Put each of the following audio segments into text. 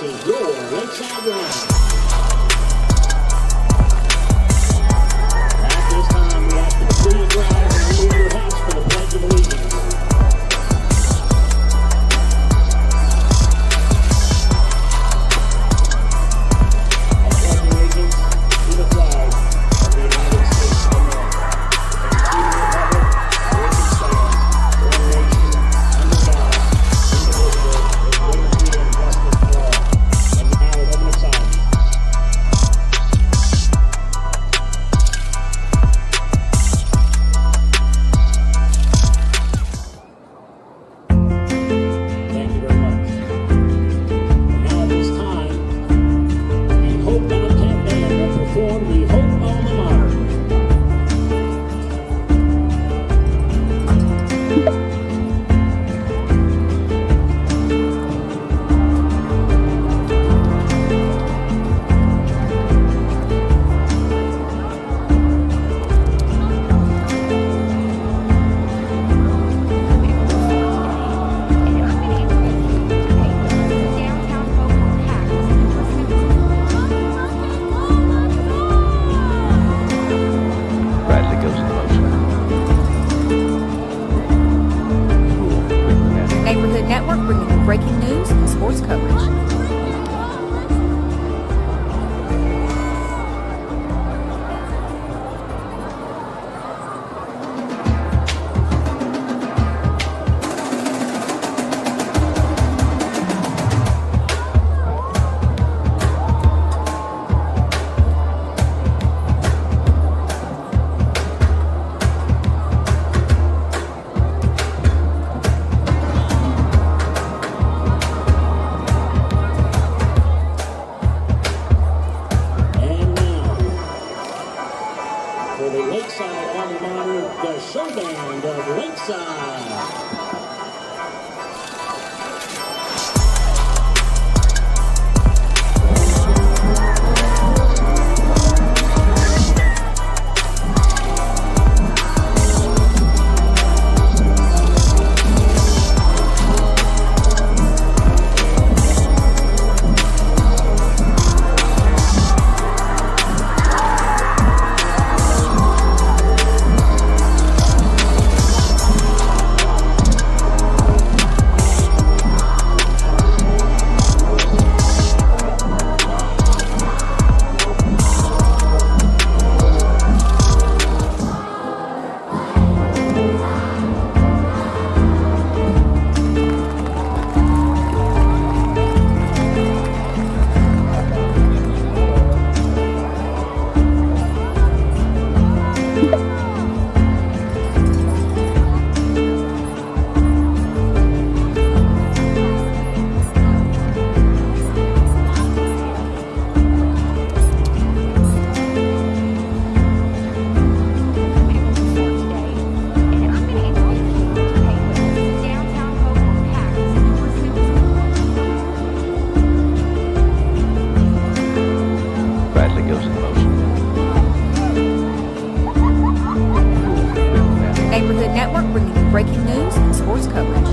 introduces your Lakeside Rams. At this time, we ask you to please rise and remove your hats for the Pledge of Allegiance. Breaking news and sports coverage. For the Lakeside alma mater, the show band of Lakeside. Neighborhood Network bringing you breaking news and sports coverage.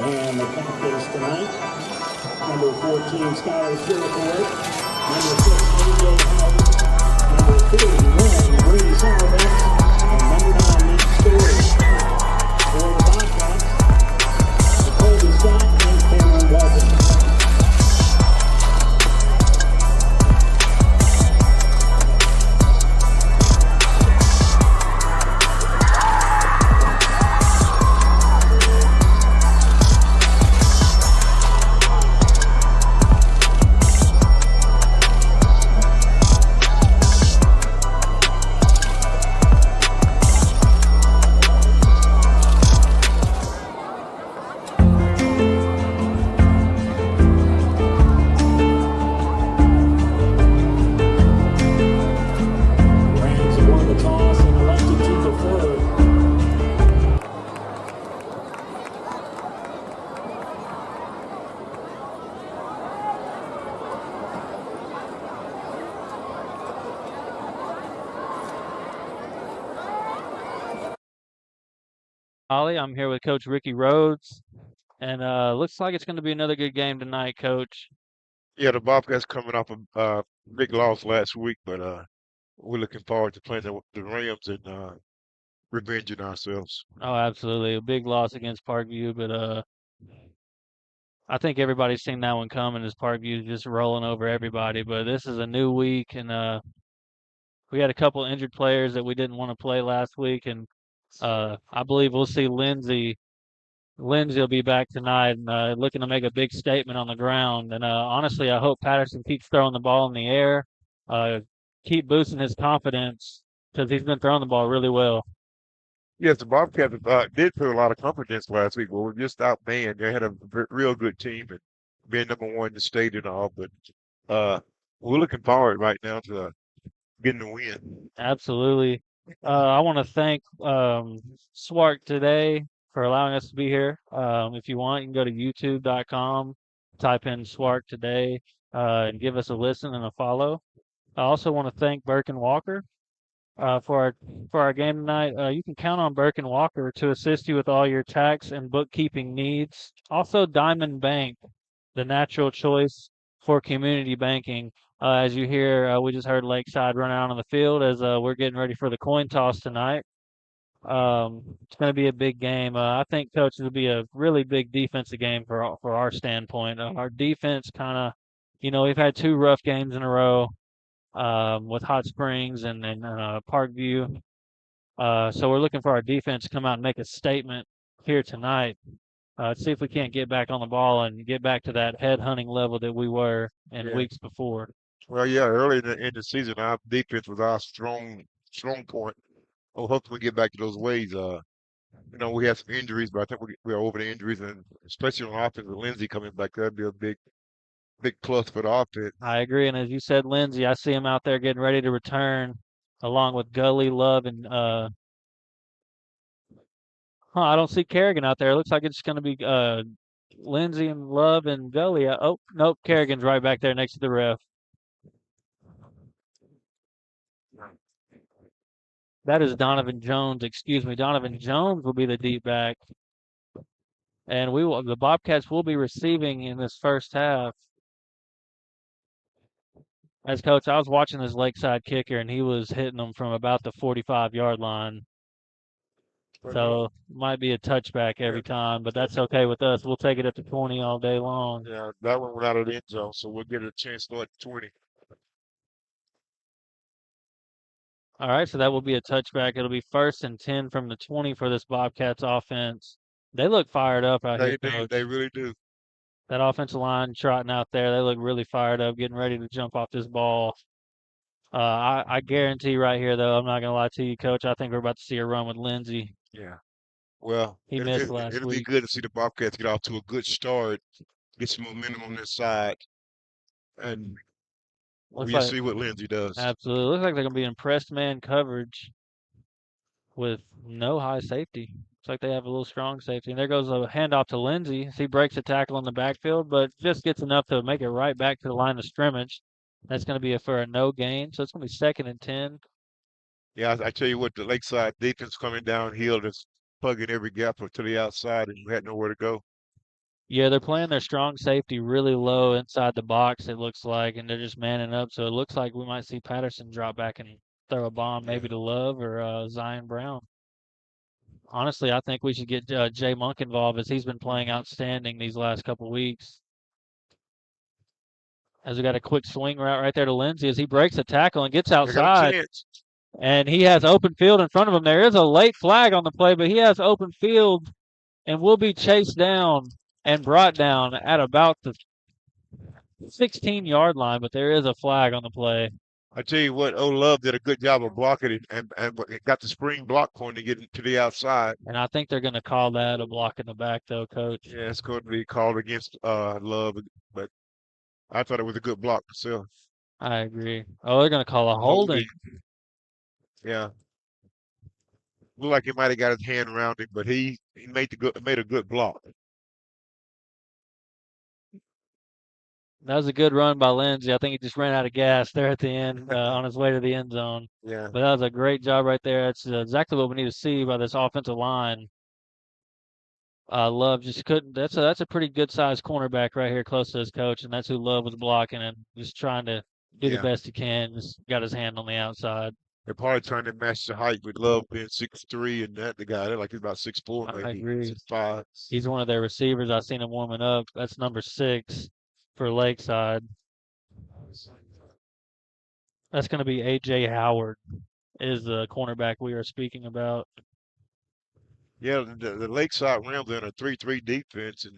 And the captains tonight, number 14, Skylar Spiritual, number 6, AJ Howard, number 31, Brady Sauerbeck, and number 9, Nick Story. For the Bobcats, Colby Scott and Cameron Dalton. Holly. I'm here with Coach Ricky Rhodes, and looks like it's going to be another good game tonight, Coach. Yeah, the Bobcats coming off a big loss last week, but we're looking forward to playing the Rams and revenging ourselves. Oh, absolutely, a big loss against Parkview, but I think everybody's seen that one coming as Parkview's just rolling over everybody. But this is a new week, and we had a couple injured players that we didn't want to play last week, and I believe we'll see Lindsey. Lindsey will be back tonight and looking to make a big statement on the ground. And honestly, I hope Patterson keeps throwing the ball in the air, uh, keep boosting his confidence because he's been throwing the ball really well. Yes, the Bobcats did feel a lot of confidence last week, but we're just outmanned. They had a real good team and being number one in the state and all, but uh, we're looking forward right now to getting the win. Absolutely. I want to thank Swark today for allowing us to be here. If you want, you can go to youtube.com, type in Swark today, and give us a listen and a follow. I also want to thank Burke and Walker for our game tonight. You can count on Burke and Walker to assist you with all your tax and bookkeeping needs. Also, Diamond Bank, the natural choice for community banking. As you hear, we just heard Lakeside run out on the field as we're getting ready for the coin toss tonight. It's going to be a big game. I think, Coach, it'll be a really big defensive game for our standpoint. Our defense kind of, we've had two rough games in a row with Hot Springs and Parkview. So we're looking for our defense to come out and make a statement here tonight. See if we can't get back on the ball and get back to that head hunting level that we were in Yeah. weeks before. Well, yeah, early in the season, our defense was our strong point. Oh, hopefully we get back to those ways. We had some injuries, but I think we're over the injuries, and especially on offense with Lindsey coming back, that'd be a big plus for the offense. I agree. And as you said, Lindsey, I see him out there getting ready to return along with Gully, Love, and I don't see Kerrigan out there. It looks like it's going to be Lindsey and Love and Gully. Oh, nope, Kerrigan's right back there next to the ref. That is Donovan Jones. Excuse me. Donovan Jones will be the deep back. And the Bobcats will be receiving in this first half. As coach, I was watching this Lakeside kicker, and he was hitting them from about the 45-yard line. So might be a touchback Yeah, every time, but that's okay with us. We'll take it up to 20 all day long. yeah, that one went out of the end zone, so we'll get a chance to go at 20. All right, so that will be a touchback. It'll be 1st and 10 from the 20 for this Bobcats offense. They look fired up out here, coach. They really do. That offensive line trotting out there, they look really fired up, getting ready to jump off this ball. I guarantee right here, though, I'm not going to lie to you, coach. I think we're about to see a run with Lindsey. Yeah. Well, He missed last it'll be week. good to see the Bobcats get off to a good start, get some momentum on their side, and Looks we'll like see what Lindsey does. absolutely. Looks like they're going to be in pressed man coverage with no high safety. Looks like they have a little strong safety. And there goes a handoff to Lindsey. He breaks a tackle in the backfield, but just gets enough to make it right back to the line of scrimmage. That's going to be for a no gain. So it's going to be 2nd and 10. Yeah, I tell you what, the Lakeside defense coming downhill, just plugging every gap to the outside, and you had nowhere to go. Yeah, they're playing their strong safety really low inside the box, it looks like, and they're just manning up. So it looks like we might see Patterson drop back and throw a bomb Yeah. maybe to Love or Zion Brown. Honestly, I think we should get Jay Monk involved as he's been playing outstanding these last couple weeks. As we got a quick swing route right there to Lindsey as he breaks a tackle and gets They got a outside, chance. and he has open field in front of him. There is a late flag on the play, but he has open field and will be chased down and brought down at about the 16-yard line, but there is a flag on the play. I tell you what, Love did a good job of blocking it and got the spring block for him to get to the outside. And I think they're going to call that a block in the back, though, Coach. Yeah, it's going to be called against Love, but I thought it was a good block myself. I agree. Oh, they're going to call a holding. Yeah. Looked like he might have got his hand around him, but he made a good block. That was a good run by Lindsey. I think he just ran out of gas there at the end on his way to the end zone. Yeah. But that was a great job right there. That's exactly what we need to see by this offensive line. Love just couldn't. That's a pretty good sized cornerback right here, close to his coach, and that's who Love was blocking and just trying to do the Yeah, best he can. Just got his hand on the outside. they're probably trying to match the height with Love being 6'3", and that the guy they're like he's about 6'4", I maybe agree. 6'5". He's one of their receivers. I seen him warming up. That's number 6 for Lakeside. That's going to be AJ Howard is the cornerback we are speaking about. Yeah, the Lakeside Rams are in a 3-3 defense, and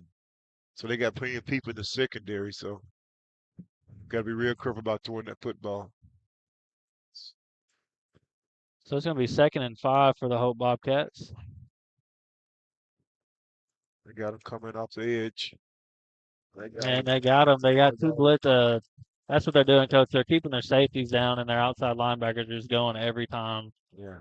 so they got plenty of people in the secondary. So got to be real careful about throwing that football. So it's going to be 2nd and 5 for the Hope Bobcats. They got them coming off the edge. They got And 'em. they got them. They got 2 blitz. That's what they're doing, coach. They're keeping their safeties down and their outside linebackers just going every time, Yeah.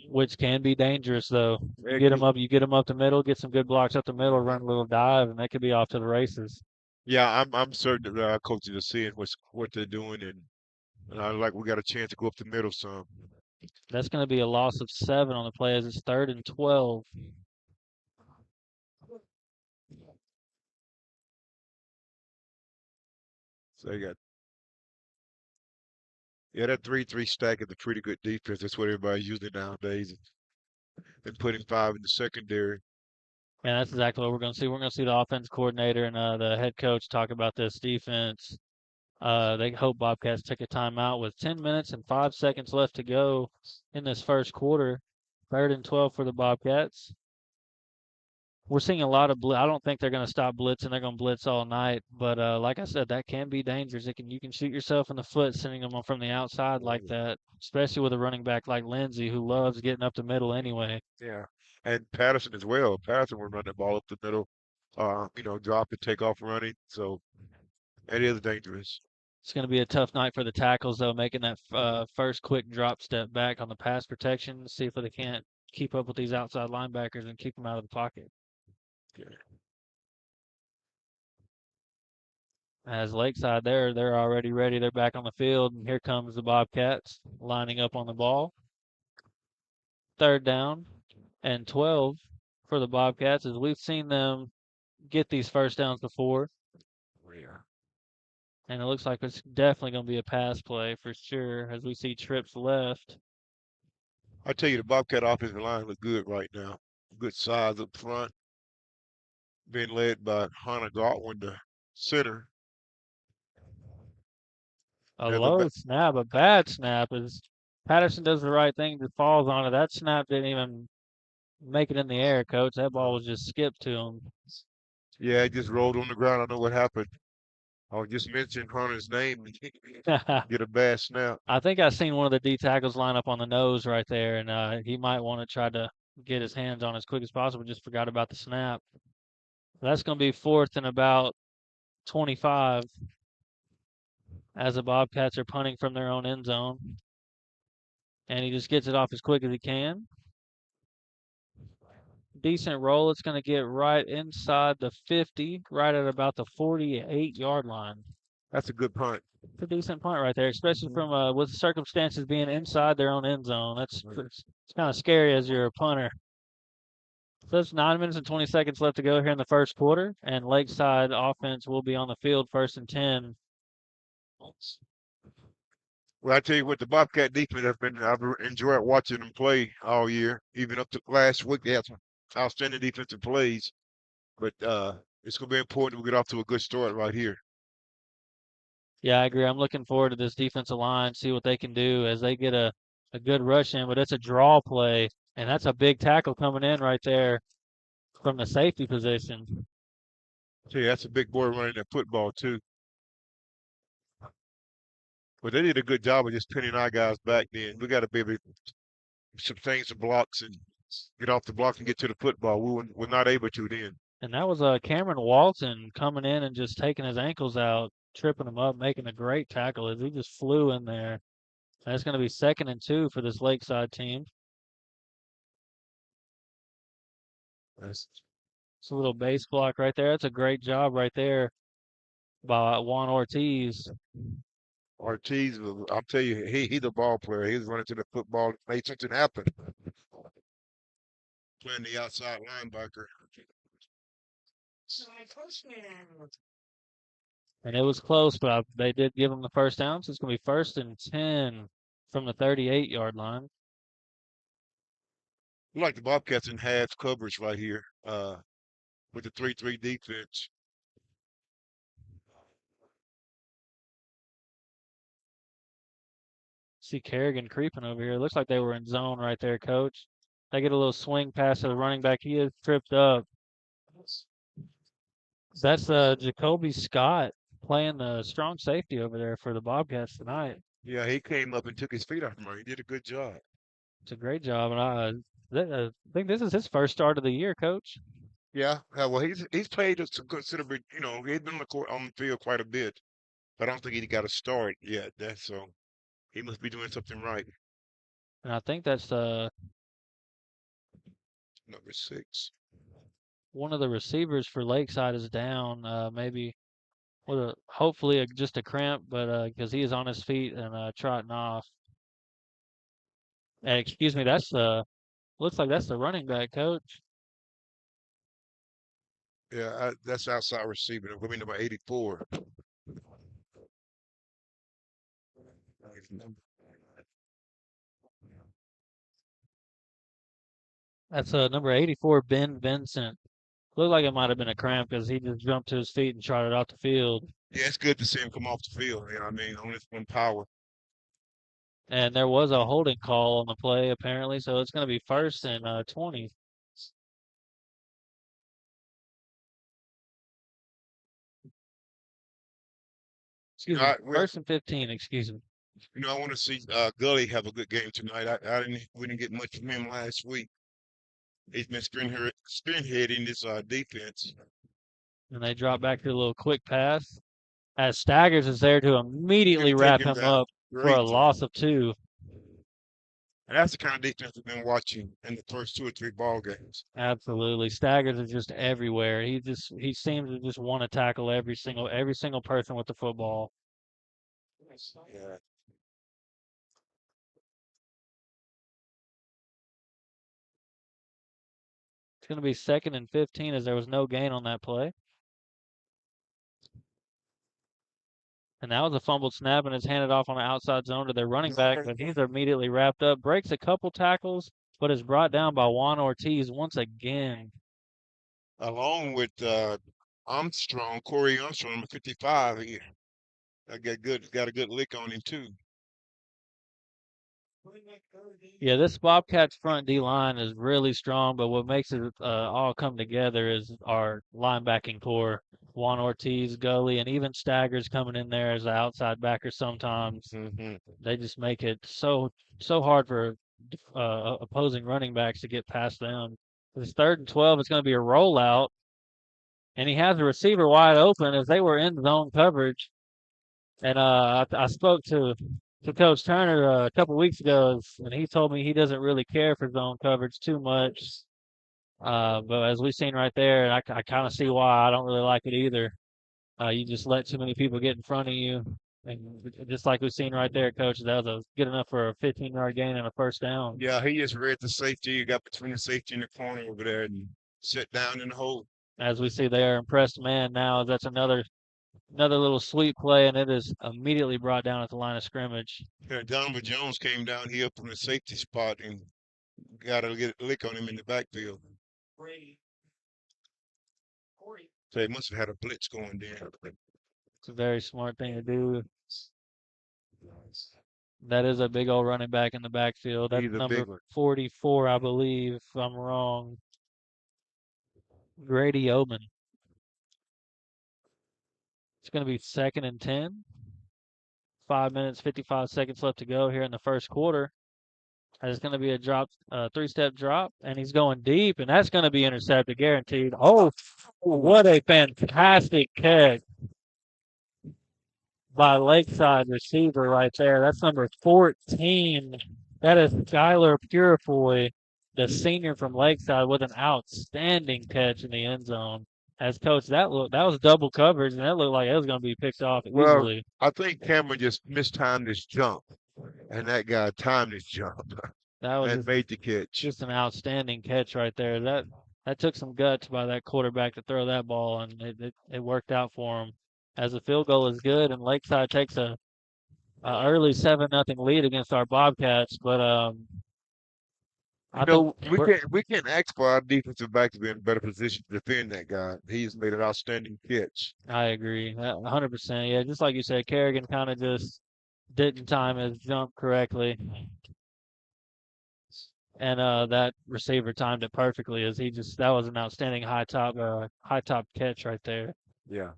which can be dangerous though. They get- You get them up the middle, get some good blocks up the middle, run a little dive, and they could be off to the races. Yeah, I'm certain that our coaches are seeing what they're doing, and I like we got a chance to go up the middle some. That's going to be a loss of 7 on the play as it's 3rd and 12. So they got yeah, that 3-3 stack is a pretty good defense. That's what everybody's using nowadays. And putting 5 in the secondary. And that's exactly what we're going to see. We're going to see the offense coordinator and the head coach talk about this defense. They hope Bobcats take a timeout with 10 minutes and 5 seconds left to go in this first quarter. 3rd and 12 for the Bobcats. We're seeing a lot of blitz. I don't think they're going to stop blitzing. They're going to blitz all night. But like I said, that can be dangerous. You can shoot yourself in the foot sending them from the outside like that, especially with a running back like Lindsey who loves getting up the middle anyway. Yeah. And Patterson as well. Patterson will run the ball up the middle, drop and take off running. So it is dangerous. It's going to be a tough night for the tackles, though, making that first quick drop step back on the pass protection. See if they can't keep up with these outside linebackers and keep them out of the pocket. Yeah. As Lakeside, they're already ready. They're back on the field, and here comes the Bobcats lining up on the ball. 3rd down and 12 for the Bobcats, as we've seen them get these first downs before. Yeah. And it looks like it's definitely going to be a pass play for sure, as we see trips left. I tell you, the Bobcat offensive line look good right now. Good size up front. Being led by Hunter Godwin, the center. A There's a low snap, a bad snap is Patterson does the right thing, just falls on it. That snap didn't even make it in the air, coach. That ball was just skipped to him. Yeah, it just rolled on the ground. I know what happened. I'll just mention Hunter's name and get a bad snap. I think I seen one of the D tackles line up on the nose right there, and he might want to try to get his hands on as quick as possible. Just forgot about the snap. That's going to be 4th and about 25 as the Bobcats are punting from their own end zone. And he just gets it off as quick as he can. Decent roll. It's going to get right inside the 50, right at about the 48-yard line. That's a good punt. It's a decent punt right there, especially from with the circumstances being inside their own end zone. It's kind of scary as you're a punter. So it's 9 minutes and 20 seconds left to go here in the first quarter, and Lakeside offense will be on the field 1st and 10. Well, I tell you what, the Bobcat defense I've enjoyed watching them play all year. Even up to last week, they had some outstanding defensive plays. But it's going to be important we get off to a good start right here. Yeah, I agree. I'm looking forward to this defensive line, see what they can do as they get a good rush in, but it's a draw play, and that's a big tackle coming in right there from the safety position. Tell you, that's a big boy running that football, too. But they did a good job of just pinning our guys back then. We got to be able to sustain some blocks and get off the block and get to the football. We're not able to then. And that was Cameron Walton coming in and just taking his ankles out, tripping him up, making a great tackle as he just flew in there. That's going to be 2nd and 2 for this Lakeside team. It's a little base block right there. That's a great job right there by Juan Ortiz. Ortiz, I'll tell you, he's a ball player. He was running to the football, made something happen. playing the outside linebacker. And it was close, but they did give him the first down, so it's going to be 1st and 10 from the 38-yard line. I like the Bobcats in half coverage right here with the 3-3 defense. See Kerrigan creeping over here. Looks like they were in zone right there, Coach. They get a little swing pass to the running back. He is tripped up. That's Jacoby Scott playing the strong safety over there for the Bobcats tonight. Yeah, he came up and took his feet off him. He did a good job. It's a great job, and I think this is his first start of the year, Coach. Yeah, well, he's played a considerable. He's been on on the field quite a bit, but I don't think he got a start yet. That's so he must be doing something right. And I think that's Number 6. one of the receivers for Lakeside is down. Maybe with hopefully just a cramp, but because he is on his feet and trotting off. And excuse me, that's looks like that's the running back, Coach. Yeah, that's outside receiver. It'll be number 84. That's number 84, Ben Vincent. Looked like it might have been a cramp because he just jumped to his feet and trotted off the field. Yeah, it's good to see him come off the field. On his one power. And there was a holding call on the play, apparently, so it's going to be 1st and 20. Excuse me, 1st and 15, excuse me. I want to see Gully have a good game tonight. We didn't get much from him last week. He's been spearheading this defense. And they drop back to a little quick pass. As Staggers is there to immediately wrap him up for a loss of 2. And that's the kind of defense we've been watching in the first 2 or 3 ball games. Absolutely. Staggers is just everywhere. He seems to just want to tackle every single person with the football. Yeah. It's going to be 2nd and 15 as there was no gain on that play. And that was a fumbled snap, and it's handed off on the outside zone to their running back, but he's immediately wrapped up, breaks a couple tackles, but is brought down by Juan Ortiz once again. Along with Corey Armstrong, number 55. He got a good lick on him too. Yeah, this Bobcats front D line is really strong, but what makes it all come together is our linebacking core. Juan Ortiz, Gully, and even Staggers coming in there as an outside backer sometimes. Mm-hmm. They just make it so hard for opposing running backs to get past them. It's 3rd and 12. It's going to be a rollout, and he has the receiver wide open as they were in zone coverage. And I spoke to Coach Turner a couple weeks ago, and he told me he doesn't really care for zone coverage too much. But as we've seen right there, I kind of see why I don't really like it either. You just let too many people get in front of you. And just like we've seen right there, Coach, that was good enough for a 15-yard gain and a 1st down. Yeah, he just read the safety. You got between the safety and the corner over there and sit down in the hole. As we see there, impressed man now. That's another little sweep play, and it is immediately brought down at the line of scrimmage. Yeah, Donovan Jones came down here from the safety spot and got to get a lick on him in the backfield. So he must have had a blitz going there. It's a very smart thing to do. That is a big old running back in the backfield. That's number 44, I believe, if I'm wrong. Grady Oman. It's going to be 2nd and 10. 5 minutes, 55 seconds left to go here in the first quarter. And it's going to be a 3-step drop, and he's going deep, and that's going to be intercepted, guaranteed. Oh, what a fantastic catch by Lakeside receiver right there. That's number 14. That is Skylar Purifoy, the senior from Lakeside, with an outstanding catch in the end zone. As coach, that was double coverage, and that looked like it was going to be picked off easily. I think Cameron just mistimed his jump, and that guy timed his jump. That was and made the catch. just an outstanding catch right there. That took some guts by that quarterback to throw that ball, and it worked out for him. As the field goal is good, and Lakeside takes a early 7-0 lead against our Bobcats. But I think We can't ask for our defensive back to be in a better position to defend that guy. He's made an outstanding catch. I agree, 100%. Yeah, just like you said, Kerrigan kind of just didn't time his jump correctly, and that receiver timed it perfectly. As that was an outstanding high top catch right there. Yeah.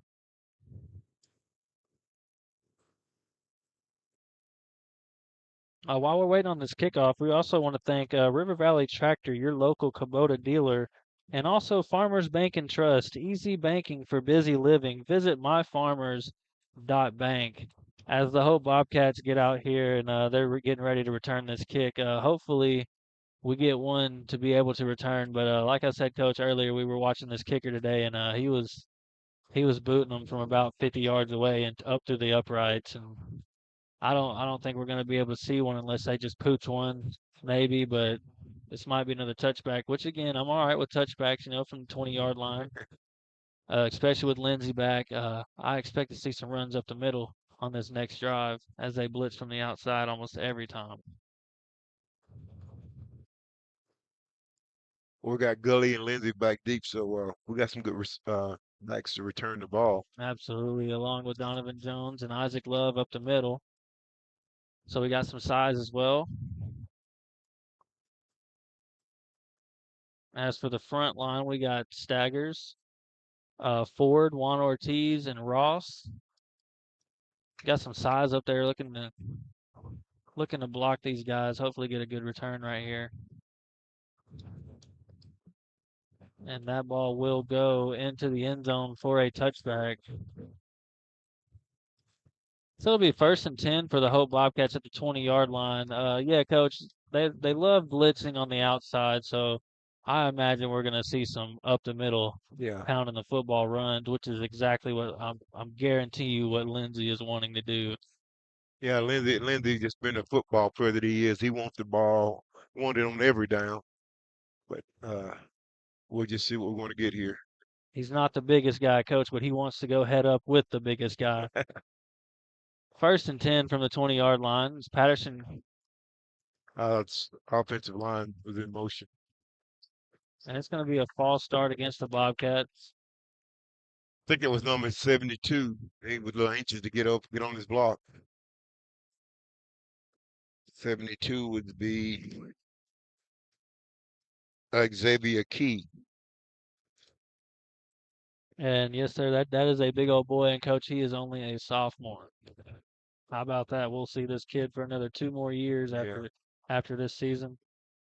While we're waiting on this kickoff, we also want to thank River Valley Tractor, your local Kubota dealer, and also Farmers Bank and Trust, easy banking for busy living. Visit myfarmers.bank. As the Hope Bobcats get out here and they're getting ready to return this kick, hopefully we get one to be able to return. But like I said, Coach, earlier we were watching this kicker today, and he was booting them from about 50 yards away and up through the uprights, and I don't think we're going to be able to see one unless they just pooch one, maybe. But this might be another touchback, which again I'm all right with touchbacks, from the 20-yard line, especially with Lindsey back. I expect to see some runs up the middle on this next drive as they blitz from the outside almost every time. We got Gully and Lindsey back deep, so we got some good backs to return the ball. Absolutely, along with Donovan Jones and Isaac Love up the middle. So we got some size as well. As for the front line, we got Staggers, Ford, Juan Ortiz, and Ross. Got some size up there, looking to block these guys. Hopefully, get a good return right here. And that ball will go into the end zone for a touchback. So it'll be 1st and 10 for the Hope Bobcats at the 20-yard line. Yeah, Coach, they love blitzing on the outside, so I imagine we're going to see some up the middle, pounding the football runs, which is exactly what I'm guarantee you what Lindsey is wanting to do. Yeah, Lindsey just been a football player that he is. He wants the ball, wanted it on every down. But we'll just see what we're going to get here. He's not the biggest guy, Coach, but he wants to go head up with the biggest guy. 1st and 10 from the 20-yard line. It's Patterson. It's offensive line was in motion. And it's going to be a false start against the Bobcats. I think it was number 72. He was a little anxious to get on his block. 72 would be Xavier Key. And yes, sir, that is a big old boy. And Coach, he is only a sophomore. How about that? We'll see this kid for another 2 more years after this season,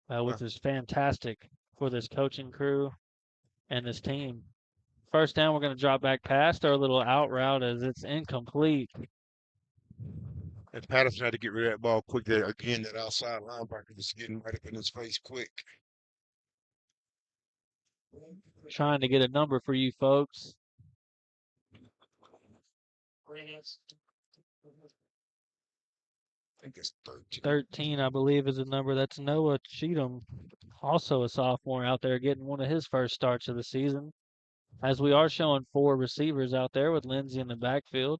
which is fantastic for this coaching crew and this team. 1st down, we're going to drop back past our little out route as it's incomplete. And Patterson had to get rid of that ball quick there. Again, that outside linebacker was getting right up in his face quick. Trying to get a number for you folks. I think it's 13. 13, I believe, is the number. That's Noah Cheatham, also a sophomore out there getting one of his first starts of the season. As we are showing 4 receivers out there with Lindsey in the backfield.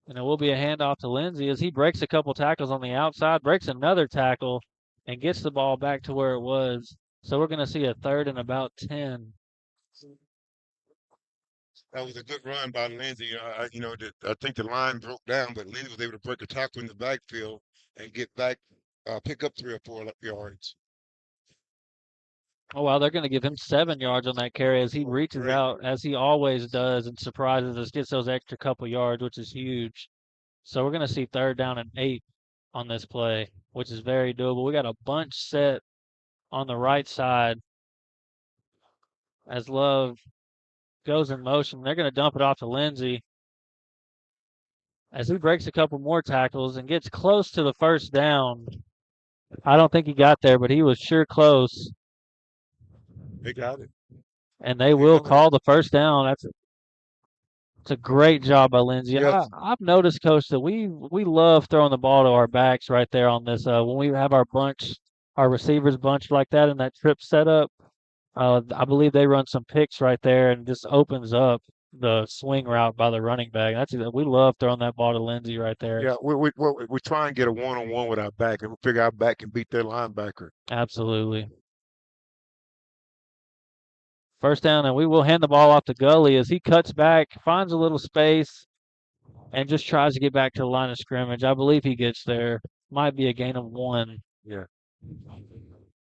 And it will be a handoff to Lindsey as he breaks a couple tackles on the outside, breaks another tackle, and gets the ball back to where it was. So we're going to see a 3rd and about 10. That was a good run by Lindsey. I think the line broke down, but Lindsey was able to break a tackle in the backfield and get back, pick up 3 or 4 yards. Oh, wow, they're going to give him 7 yards on that carry as he reaches out, as he always does, and surprises us, gets those extra couple yards, which is huge. So we're going to see 3rd down and 8 on this play, which is very doable. We got a bunch set on the right side as Love goes in motion. They're going to dump it off to Lindsey as he breaks a couple more tackles and gets close to the 1st down. I don't think he got there, but he was sure close. They got it. And they will call the 1st down. It's a great job by Lindsey. And Yes. I've noticed, Coach, that we love throwing the ball to our backs right there on this. When we have our receivers bunched like that in that trip setup, I believe they run some picks right there and just opens up the swing route by the running back. We love throwing that ball to Lindsey right there. Yeah, we try and get a one-on-one with our back, and we figure our back can beat their linebacker. Absolutely. First down, and we will hand the ball off to Gully as he cuts back, finds a little space, and just tries to get back to the line of scrimmage. I believe he gets there. Might be a gain of 1. Yeah,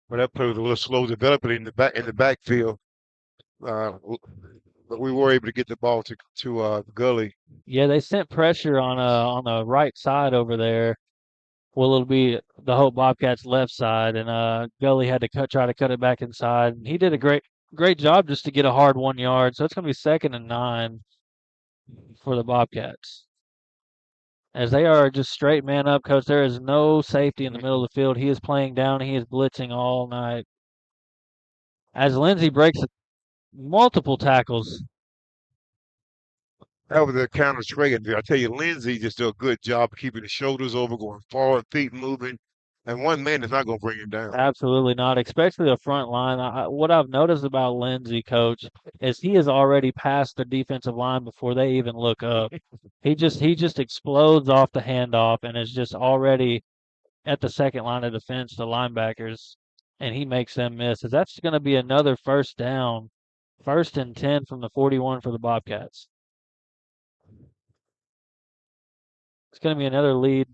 but that play was a little slow developing in the backfield. But we were able to get the ball to Gully. Yeah, they sent pressure on the right side over there. Well, it'll be the Hope Bobcats left side, and Gully had to try to cut it back inside. And he did a great job just to get a hard 1 yard. So it's going to be 2nd and 9 for the Bobcats. As they are just straight man up, Coach. There is no safety in the middle of the field. He is playing down. He is blitzing all night. As Lindsey breaks multiple tackles. That was a counter trade. I tell you, Lindsey just did a good job of keeping his shoulders over, going forward, feet moving, and one man is not going to bring him down. Absolutely not, especially the front line. What I've noticed about Lindsey, Coach, is he is already past the defensive line before they even look up. He just explodes off the handoff and is just already at the second line of defense, the linebackers, and he makes them miss. That's going to be another first down, 1st and 10 from the 41 for the Bobcats. It's going to be another lead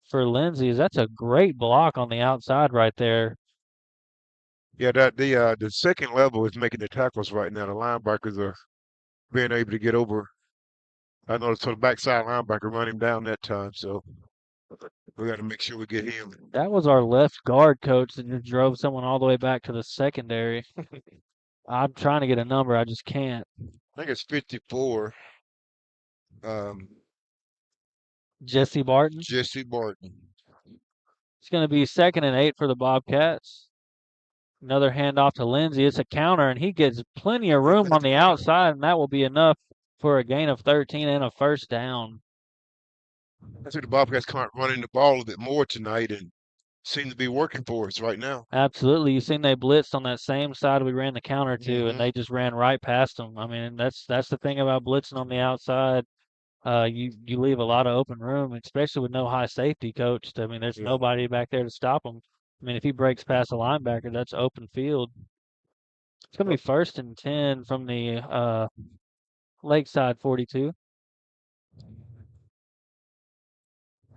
for Lindsey. That's a great block on the outside right there. Yeah, the second level is making the tackles right now. The linebackers are being able to get over. I noticed the backside linebacker run him down that time, so we got to make sure we get him. That was our left guard, Coach, that just drove someone all the way back to the secondary. I'm trying to get a number, I just can't. I think it's 54. Jesse Barton. Jesse Barton. It's going to be 2nd and 8 for the Bobcats. Another handoff to Lindsey. It's a counter, and he gets plenty of room on the outside, and that will be enough for a gain of 13 and a first down. I think the Bobcats can't running the ball a bit more tonight and seem to be working for us right now. Absolutely. You seen they blitzed on that same side we ran the counter to, and they just ran right past them. I mean, that's the thing about blitzing on the outside. You leave a lot of open room, especially with no high safety, Coach. I mean, there's nobody back there to stop him. I mean, if he breaks past a linebacker, that's open field. It's going to be 1st and 10 from the Lakeside 42.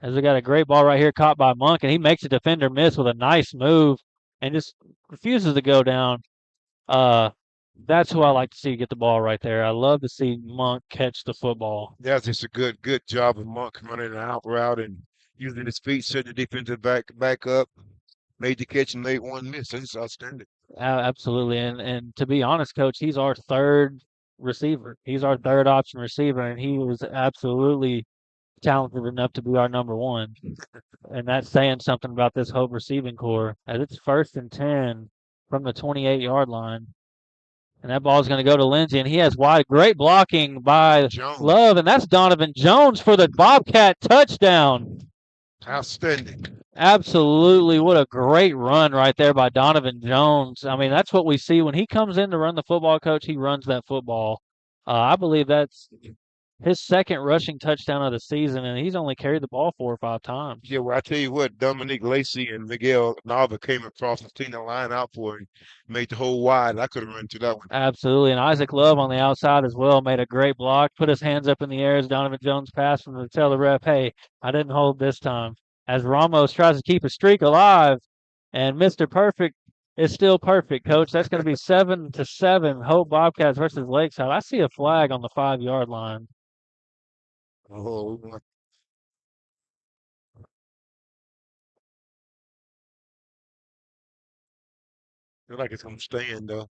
As we got a great ball right here caught by Monk, and he makes a defender miss with a nice move and just refuses to go down. That's who I like to see get the ball right there. I love to see Monk catch the football. Yeah, it's just a good job of Monk running an out route and using his feet, setting the defensive back up, made the catch and made one miss. That's outstanding. Absolutely. And to be honest, Coach, he's our 3rd receiver. He's our 3rd option receiver, and he was absolutely talented enough to be our number 1. And that's saying something about this Hope receiving core. As it's 1st and 10 from the 28-yard line. And that ball is going to go to Lindsey, and he has great blocking by Jones. Love, and that's Donovan Jones for the Bobcat touchdown. Outstanding. Absolutely. What a great run right there by Donovan Jones. I mean, that's what we see. When he comes in to run the football, Coach, he runs that football. I believe that's his 2nd rushing touchdown of the season, and he's only carried the ball 4 or 5 times. Yeah, well, I tell you what, Dominique Lacey and Miguel Nava came across and seen the line out for him, made the hole wide. I could have run to that one. Absolutely, and Isaac Love on the outside as well made a great block, put his hands up in the air as Donovan Jones passed him to tell the ref, hey, I didn't hold this time. As Ramos tries to keep a streak alive, and Mr. Perfect is still perfect, Coach. That's going to be 7-7, Hope Bobcats versus Lakeside. I see a flag on the 5-yard line. Oh, feel like it's going to stand, though.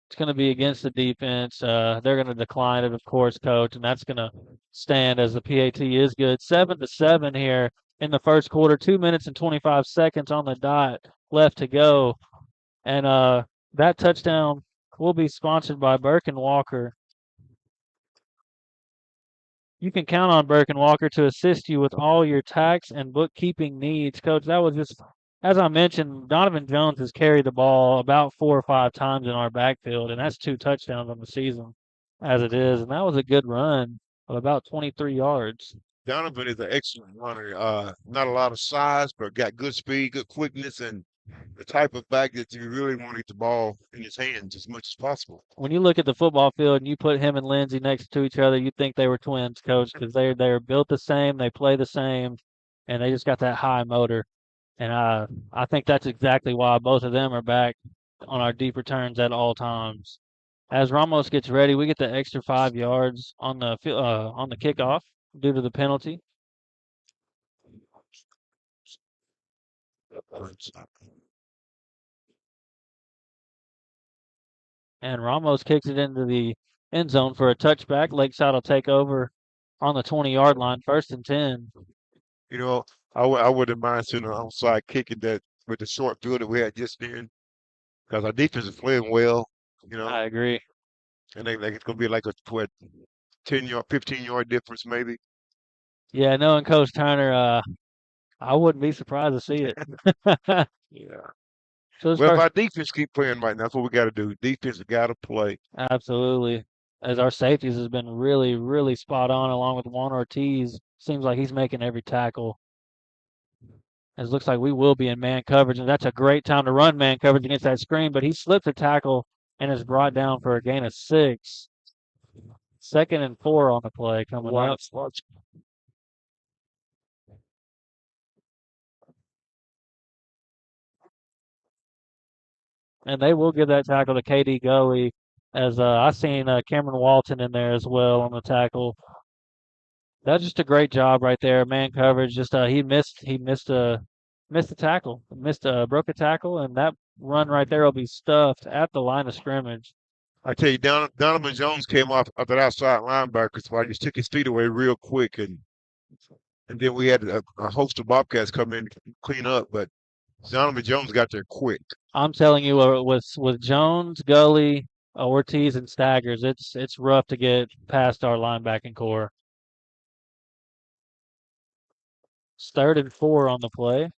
It's going to be against the defense. They're going to decline it, of course, Coach, and that's going to stand as the PAT is good. 7-7 here in the first quarter. 2 minutes and 25 seconds on the dot left to go. And that touchdown will be sponsored by Burke and Walker. You can count on Burke and Walker to assist you with all your tax and bookkeeping needs. Coach, that was just, as I mentioned, Donovan Jones has carried the ball about 4 or 5 times in our backfield, and that's 2 touchdowns on the season as it is. And that was a good run of about 23 yards. Donovan is an excellent runner. Not a lot of size, but got good speed, good quickness, and the type of back that you really want to get the ball in his hands as much as possible. When you look at the football field and you put him and Lindsey next to each other, you think they were twins, Coach, because they're built the same, they play the same, and they just got that high motor. And I think that's exactly why both of them are back on our deep returns at all times. As Ramos gets ready, we get the extra 5 yards on the kickoff due to the penalty. And Ramos kicks it into the end zone for a touchback. Lakeside will take over on the 20-yard line, 1st and 10. You know, I wouldn't mind seeing an onside kicking that with the short field that we had just then, because our defense is playing well. I agree. And it's going to be like a 10-yard, 15-yard difference maybe. Yeah, knowing Coach Turner, I wouldn't be surprised to see it. Yeah. So Well, if our defense keep playing right now, that's what we got to do. Defense has got to play. absolutely. As our safeties has been really, really spot on, along with Juan Ortiz. Seems like he's making every tackle. As it looks like we will be in man coverage, and that's a great time to run man coverage against that screen. But he slips a tackle and is brought down for a gain of 6. 2nd and 4 on the play coming up. And they will give that tackle to KD Gully, as I seen Cameron Walton in there as well on the tackle. That's just a great job right there, man coverage. Just he missed the tackle, broke a tackle, and that run right there will be stuffed at the line of scrimmage. I tell you, Donovan Jones came off that outside linebacker, so I just took his feet away real quick, and then we had a host of Bobcats come in to clean up, but Donovan Jones got there quick. I'm telling you, with Jones, Gully, Ortiz, and Staggers, it's rough to get past our linebacking core. It's 3rd and 4 on the play.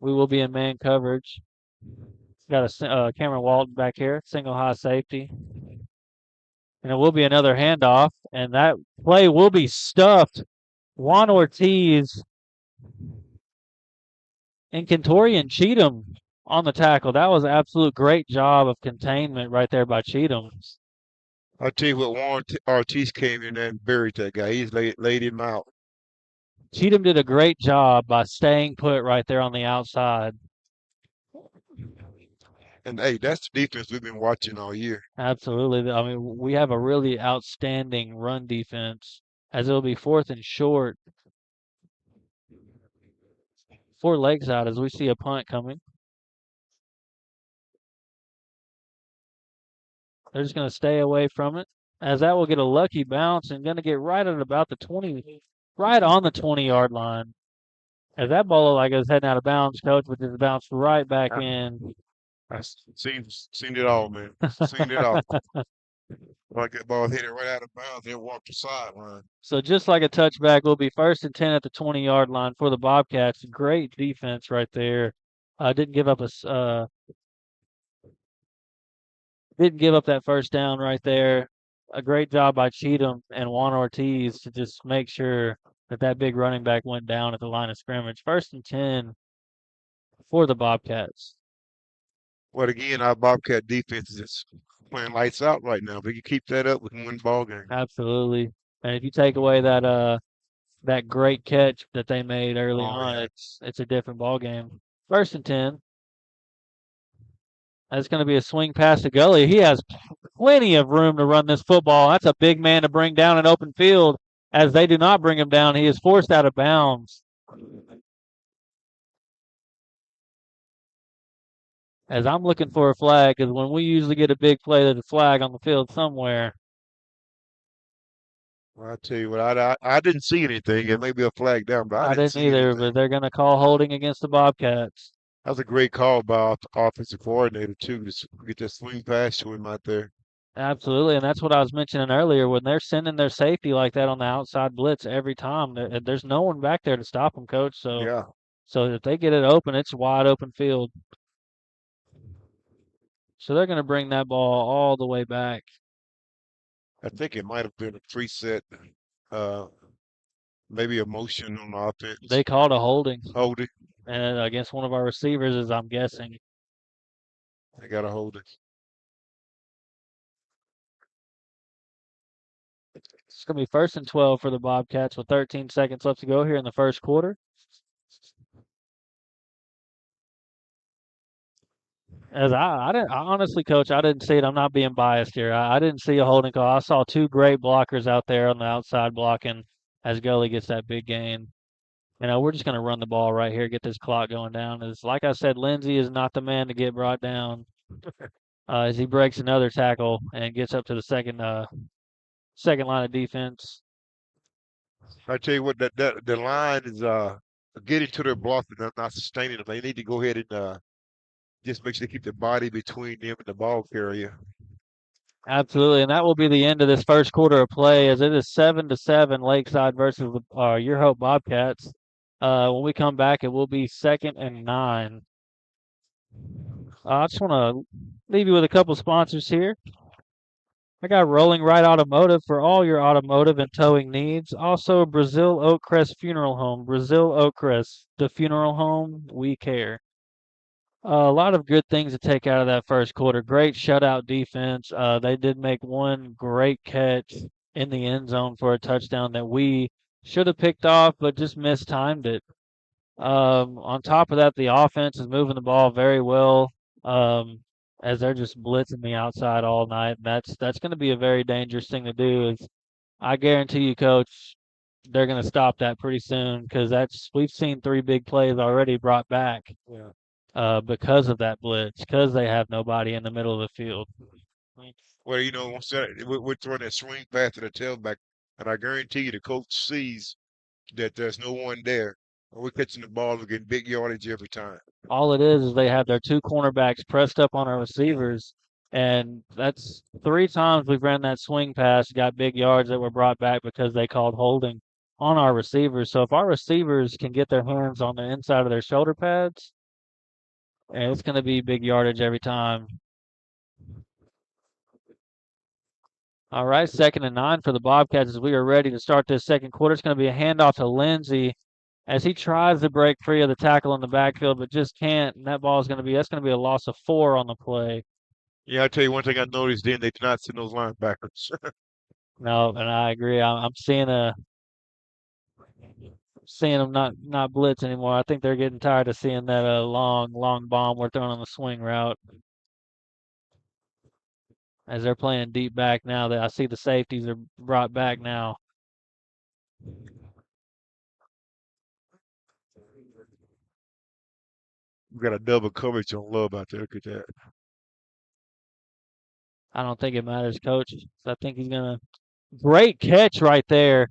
We will be in man coverage. Got a Cameron Walton back here, single high safety. And it will be another handoff, and that play will be stuffed. Juan Ortiz and Kentorian Cheatham on the tackle. That was an absolute great job of containment right there by Cheatham. I'll tell you what, Warren Ortiz came in there and buried that guy. He's laid him out. Cheatham did a great job by staying put right there on the outside. And hey, that's the defense we've been watching all year. Absolutely. I mean, we have a really outstanding run defense, as it'll be 4th and short for Lakeside as we see a punt coming. They're just going to stay away from it, as that will get a lucky bounce and going to get right at about the 20, right on the 20-yard line. As that ball looked like it was heading out of bounds, Coach, but just bounced right back in. I've seen it all, man. Seen it all. Like that ball hit it right out of bounds and walked the sideline. So just like a touchback, will be 1st and 10 at the 20-yard line for the Bobcats. Great defense right there. Didn't give up that 1st down right there. A great job by Cheatham and Juan Ortiz to just make sure that big running back went down at the line of scrimmage. 1st and 10 for the Bobcats. Well, again, our Bobcat defense is just playing lights out right now. If we can keep that up, we can win the ball game. Absolutely. And if you take away that great catch that they made early on, yeah. it's a different ball game. 1st and 10. That's going to be a swing pass to Gully. He has plenty of room to run this football. That's a big man to bring down an open field. As they do not bring him down, he is forced out of bounds. As I'm looking for a flag, because when we usually get a big play, there's a flag on the field somewhere. Well, I tell you what, I didn't see anything. It may be a flag down, but I I didn't didn't see either, anything. but they're going to call holding against the Bobcats. That was a great call by our offensive coordinator too to get that swing pass to him out there. Absolutely, and that's what I was mentioning earlier. When they're sending their safety like that on the outside blitz every time, there's no one back there to stop them, coach. So, Yeah, so if they get it open, it's wide open field. So they're going to bring that ball all the way back. I think it might have been a preset, uh, maybe a motion on offense. They called a holding Hold it. and against one of our receivers, as I'm guessing. They got to hold it. It's going to be 1st and 12 for the Bobcats with 13 seconds left to go here in the first quarter. As I honestly, coach, I didn't see it. I'm not being biased here. I didn't see a holding call. I saw two great blockers out there on the outside blocking as Gully gets that big gain. We're just going to run the ball right here, get this clock going down. As like I said, Lindsey is not the man to get brought down. As he breaks another tackle and gets up to the second line of defense. I tell you what, that the line is getting to their block and not sustaining them. They need to go ahead and just make sure they keep the body between them and the ball carrier. Absolutely, and that will be the end of this first quarter of play, as it is 7-7 Lakeside versus the Your Hope Bobcats. When we come back, it will be 2nd and 9. I just want to leave you with a couple sponsors here. I got Rolling Right Automotive for all your automotive and towing needs. Also, Brazil Oakcrest Funeral Home. Brazil Oakcrest, the funeral home we care. A lot of good things to take out of that first quarter. Great shutout defense. They did make one great catch in the end zone for a touchdown that we should have picked off, but just mistimed it. On top of that, the offense is moving the ball very well, as they're just blitzing the outside all night. And that's going to be a very dangerous thing to do. Is I guarantee you, coach, they're going to stop that pretty soon because we've seen three big plays already brought back. Yeah. Because of that blitz, because they have nobody in the middle of the field. Well, once we're throwing that swing pass to the tailback, and I guarantee you the coach sees that there's no one there. And we're catching the ball and getting big yardage every time. All it is they have their two cornerbacks pressed up on our receivers, and that's three times we've ran that swing pass, got big yards that were brought back because they called holding on our receivers. So if our receivers can get their hands on the inside of their shoulder pads, and it's going to be big yardage every time. All right, 2nd and 9 for the Bobcats as we are ready to start this second quarter. It's going to be a handoff to Lindsey as he tries to break free of the tackle in the backfield, but just can't. And that's going to be a loss of 4 on the play. Yeah, I tell you one thing I noticed then they did not send those linebackers. No, and I agree. I'm seeing them not blitz anymore. I think they're getting tired of seeing that long bomb we're throwing on the swing route. As they're playing deep back now, that I see the safeties are brought back now. We got a double coverage on Love out there. Look at that. I don't think it matters, coach. I think he's gonna great catch right there.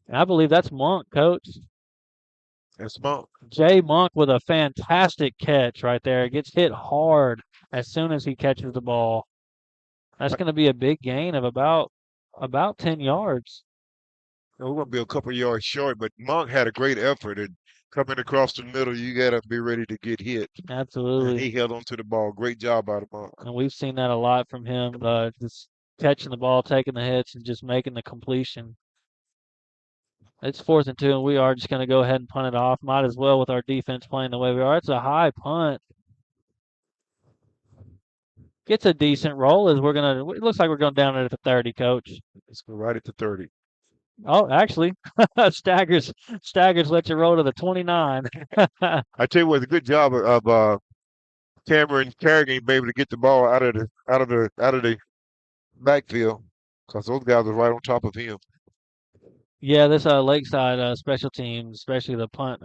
And I believe that's Monk, coach. That's Monk. Jay Monk with a fantastic catch right there. Gets hit hard as soon as he catches the ball. That's going to be a big gain of about 10 yards. We're going to be a couple yards short, but Monk had a great effort. And coming across the middle, you got to be ready to get hit. And Absolutely. he held on to the ball. Great job out of Monk. And we've seen that a lot from him, just catching the ball, taking the hits, and just making the completion. It's 4th and 2, and we are just going to go ahead and punt it off. Might as well with our defense playing the way we are. It's a high punt. Gets a decent roll as it looks like we're going down at the 30, coach. Let's go right at the 30. Oh, actually, Staggers let you roll to the 29. I tell you what, a good job of Cameron Carrigan being able to get the ball out of the backfield because those guys are right on top of him. Yeah, this Lakeside special team, especially the punt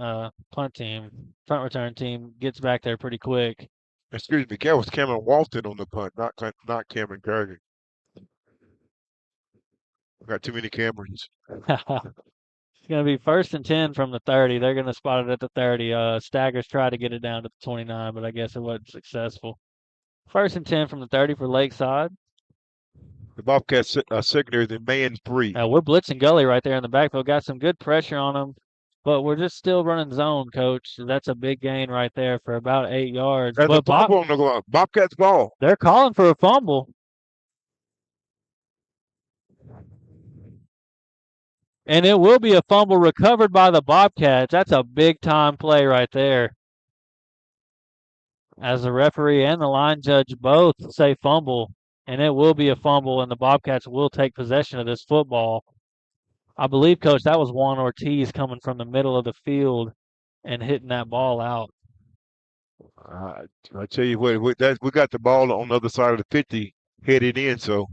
return team, gets back there pretty quick. Excuse me, that was Cameron Walton on the punt, not Cameron Carrigan. Got too many cameras. It's going to be 1st and 10 from the 30. They're going to spot it at the 30. Staggers tried to get it down to the 29, but I guess it wasn't successful. 1st and 10 from the 30 for Lakeside. The Bobcats secondary, the man three. We're blitzing Gully right there in the backfield. Got some good pressure on him, but we're just still running zone, Coach. That's a big gain right there for about 8 yards. That's a But fumble on the Bobcats ball. they're calling for a fumble. And it will be a fumble recovered by the Bobcats. That's a big-time play right there. As the referee and the line judge both say fumble, and it will be a fumble, and the Bobcats will take possession of this football. I believe, Coach, that was Juan Ortiz coming from the middle of the field and hitting that ball out. I tell you what, we got the ball on the other side of the 50 headed in, so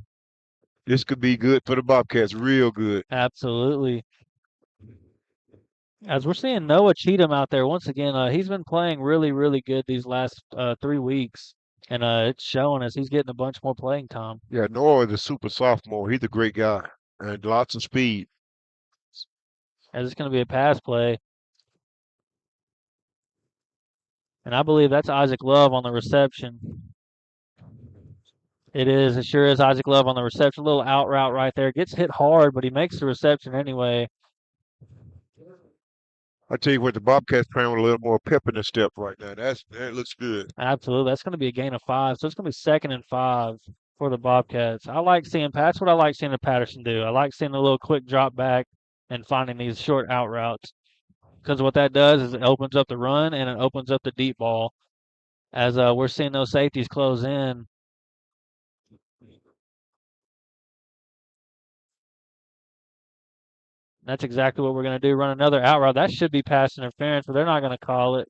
this could be good for the Bobcats, real good. Absolutely. As we're seeing Noah Cheatham out there once again, he's been playing really, really good these last 3 weeks, and it's showing as he's getting a bunch more playing time. Yeah, Noah is a super sophomore. He's a great guy and lots of speed. As it's going to be a pass play. And I believe that's Isaac Love on the reception. It is. It sure is Isaac Love on the reception. A little out route right there. Gets hit hard, but he makes the reception anyway. I tell you what, the Bobcats playing with a little more pep in the step right now. That looks good. Absolutely. That's going to be a gain of 5. So it's going to be 2nd and 5 for the Bobcats. I like seeing that's what I like seeing the Patterson do. I like seeing a little quick drop back and finding these short out routes. Because what that does is it opens up the run and it opens up the deep ball. As we're seeing those safeties close in. That's exactly what we're going to do. Run another out route. That should be pass interference, but they're not going to call it.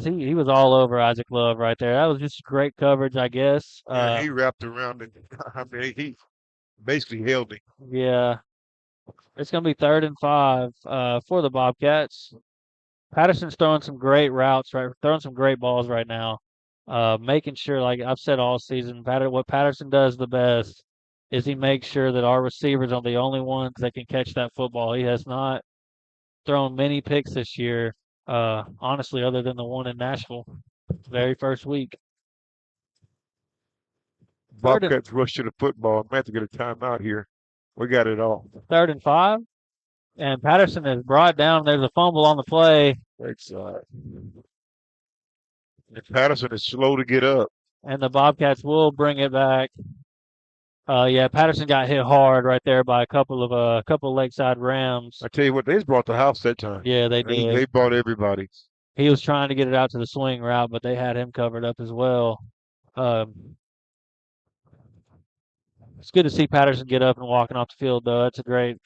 He was all over Isaac Love right there. That was just great coverage, I guess. Yeah, he wrapped around it. I mean, he basically held him. Yeah. It's going to be 3rd and 5 for the Bobcats. Patterson's throwing some great routes, right? Throwing some great balls right now. Making sure, like I've said all season, what Patterson does the best is he makes sure that our receivers are the only ones that can catch that football. He has not thrown many picks this year, honestly, other than the one in Nashville, very first week. Bobcats rush to the football. I'm going to have to get a timeout here. We got it all. 3rd and 5. And Patterson is brought down. There's a fumble on the play. Patterson is slow to get up. And the Bobcats will bring it back. Yeah, Patterson got hit hard right there by a couple of Lakeside Rams. I tell you what, they just brought the house that time. Yeah, they did. They brought everybody. He was trying to get it out to the swing route, but they had him covered up as well. It's good to see Patterson get up and walking off the field, though. That's a great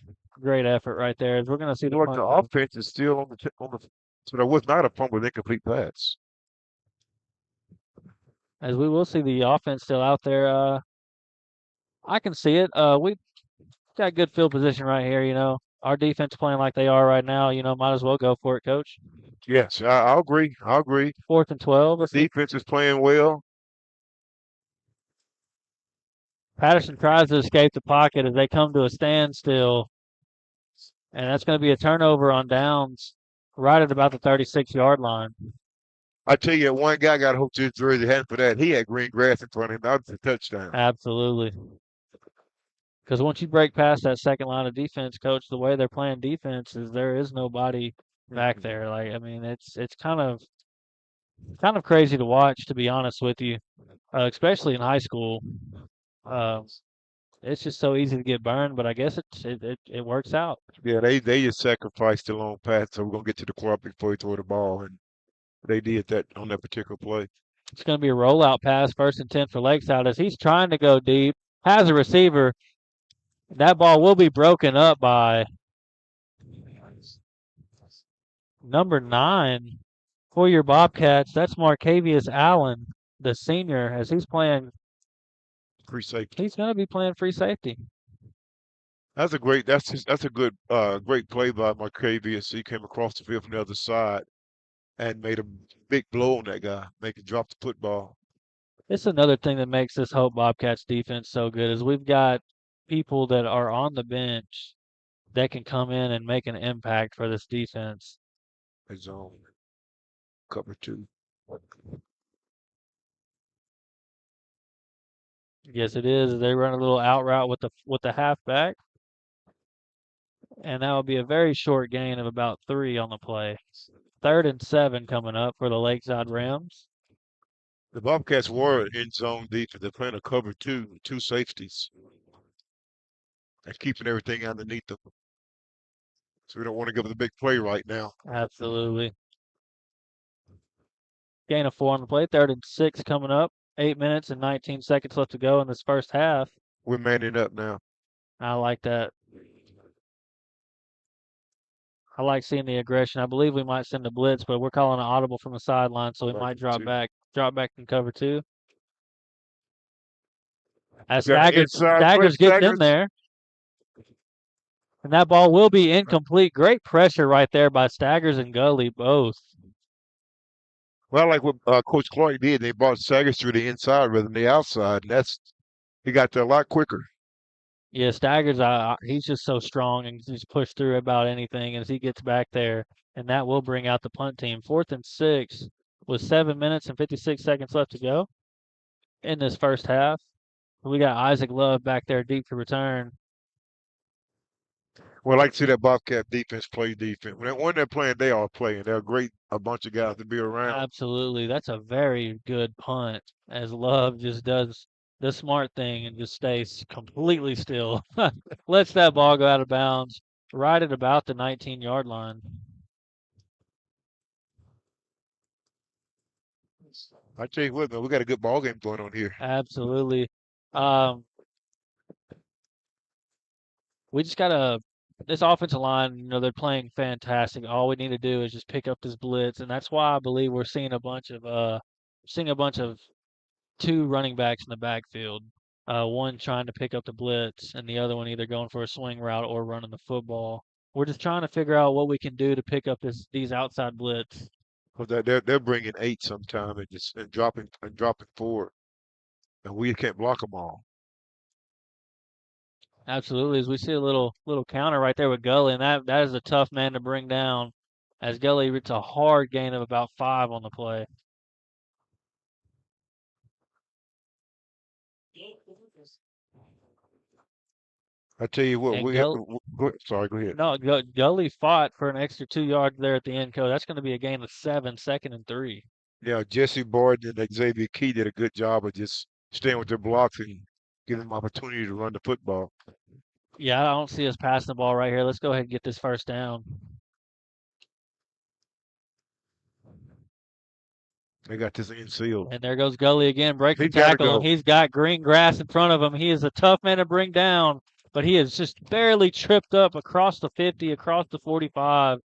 effort right there. We're going to see the offense is still on the so there was not a fumble with incomplete pass. As we will see the offense still out there. I can see it. We got good field position right here. You know, our defense playing like they are right now. You know, might as well go for it, Coach. Yes, I'll agree. 4th and 12. The defense is playing well. Patterson tries to escape the pocket as they come to a standstill. And that's going to be a turnover on downs right at about the 36-yard line. I tell you, one guy got hooked to his jersey. Hadn't for that. He had green grass in front of him. That was a touchdown. Absolutely. Because once you break past that second line of defense, Coach, the way they're playing defense is there is nobody back there. Like, I mean, it's kind of crazy to watch, to be honest with you, especially in high school. It's just so easy to get burned, but I guess it works out. Yeah, they just sacrificed the long pass, so we're gonna get to the quarterback before he throw the ball, and they did that on that particular play. It's going to be a rollout pass, 1st and 10 for Lakeside as he's trying to go deep, has a receiver. That ball will be broken up by number 9 for your Bobcats. That's Marcavius Allen, the senior, as he's playing free safety. He's going to be playing free safety. That's a good great play by Marcavius. He came across the field from the other side and made a big blow on that guy, make him drop the football. It's another thing that makes this Hope Bobcats defense so good is we've got people that are on the bench that can come in and make an impact for this defense. A zone. Cover 2. Yes, it is. They run a little out route with the halfback, and that will be a very short gain of about 3 on the play. 3rd and 7 coming up for the Lakeside Rams. The Bobcats were in zone defense. They're playing a cover 2 safeties. And keeping everything underneath them. So we don't want to give them the big play right now. Absolutely. Gain of 4 on the play. 3rd and 6 coming up. 8 minutes and 19 seconds left to go in this first half. We're manning up now. I like that. I like seeing the aggression. I believe we might send a blitz, but we're calling an audible from the sideline, so we Back might to drop 2. back in cover 2. As Got an inside blitz. Staggers getting in there. And that ball will be incomplete. Great pressure right there by Staggers and Gully both. Well, I like what Coach Clark did. They brought Saggers through the inside rather than the outside. And he got there a lot quicker. Yeah, Staggers, he's just so strong and he's pushed through about anything as he gets back there. And that will bring out the punt team. 4th and 6 with 7 minutes and 56 seconds left to go in this first half. We got Isaac Love back there deep to return. Well, I like to see that Bobcat defense play defense. When they're playing, they are playing. They're a bunch of guys to be around. Absolutely. That's a very good punt as Love just does the smart thing and just stays completely still. Lets that ball go out of bounds right at about the 19-yard line. I tell you what, man, we got a good ball game going on here. Absolutely. We just this offensive line, they're playing fantastic. All we need to do is just pick up this blitz, and that's why I believe we're seeing a bunch of 2 running backs in the backfield. One trying to pick up the blitz, and the other one either going for a swing route or running the football. We're just trying to figure out what we can do to pick up these outside blitz. Because they're bringing 8 sometime and dropping 4, and we can't block them all. Absolutely, as we see a little counter right there with Gully, and that is a tough man to bring down. As Gully, it's a hard gain of about 5 on the play. I tell you what, sorry, go ahead. No, Gully fought for an extra 2 yards there at the end, Coach. That's going to be a gain of 7, 2nd and 3. Yeah, Jesse Borden and Xavier Key did a good job of just staying with their blocks and giving them opportunity to run the football. Yeah, I don't see us passing the ball right here. Let's go ahead and get this first down. They got this infield. And there goes Gully again, breaks the He's gotta tackle. go. He's got green grass in front of him. He is a tough man to bring down, but he is just barely tripped up across the 50, across the 45.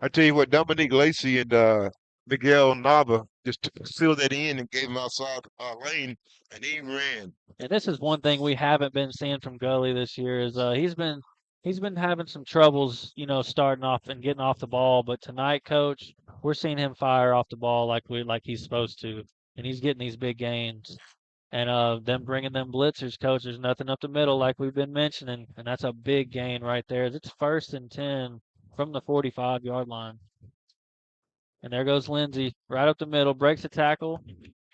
I tell you what, Dominique Lacey and Miguel Nava just filled that in and gave him outside lane, and he ran. And this is one thing we haven't been seeing from Gully this year is he's been having some troubles, starting off and getting off the ball. But tonight, Coach, we're seeing him fire off the ball like he's supposed to, and he's getting these big gains. And them bringing them blitzers, Coach, there's nothing up the middle like we've been mentioning, and that's a big gain right there. It's 1st and 10 from the 45-yard line. And there goes Lindsey, right up the middle, breaks the tackle,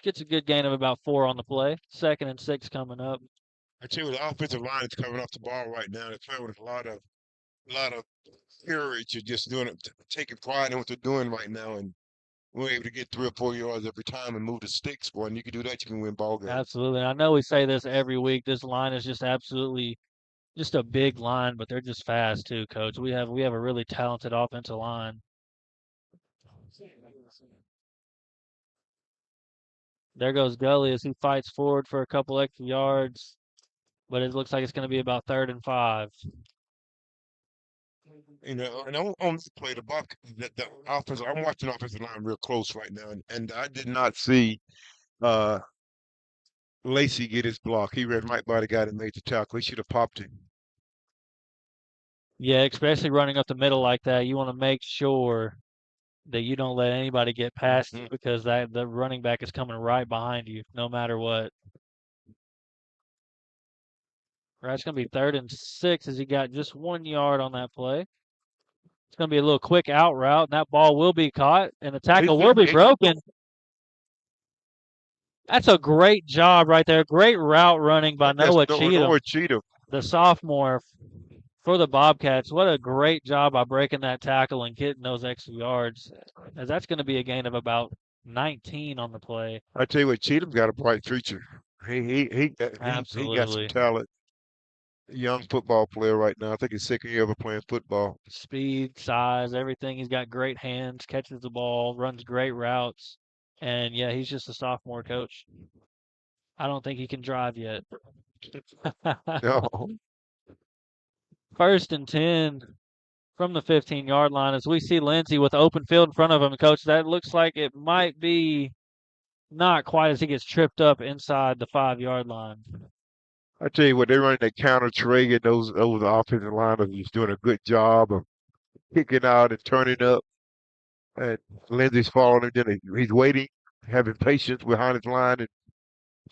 gets a good gain of about 4 on the play. 2nd and 6 coming up. I tell you, the offensive line is coming off the ball right now. They're playing with a lot of courage. You're just doing it, taking pride in what they're doing right now, and we're able to get 3 or 4 yards every time and move the sticks, boy. And you can do that, you can win ball games. Absolutely. I know we say this every week. This line is just absolutely just a big line, but they're just fast too, Coach. We have a really talented offensive line. There goes Gully as he fights forward for a couple extra yards, but it looks like it's going to be about 3rd and 5. And on this play, the offense. I'm watching the offensive line real close right now, and I did not see Lacey get his block. He ran right by the guy that made the tackle. He should have popped him. Yeah, especially running up the middle like that. You want to make sure that you don't let anybody get past you because the running back is coming right behind you, no matter what. Right, it's going to be 3rd and 6 as he got just 1 yard on that play. It's going to be a little quick out route, and that ball will be caught, and the tackle will be broken. That's a great job right there. Great route running by Noah Cheatham, the sophomore for the Bobcats. What a great job by breaking that tackle and getting those extra yards, as that's going to be a gain of about 19 on the play. I tell you what, Cheatham's got a bright future. He got some Absolutely. talent. Young football player right now. I think he's 2nd year ever playing football. Speed, size, everything. He's got great hands, catches the ball, runs great routes. And yeah, he's just a sophomore coach. I don't think he can drive yet. No. 1st and 10 from the 15-yard line as we see Lindsey with open field in front of him. Coach, that looks like it might be not quite as he gets tripped up inside the 5-yard line. I tell you what, they're running that counter trade, and those offensive linemen is doing a good job of kicking out and turning up. And Lindsey's following him. Then he's waiting, having patience behind his line, and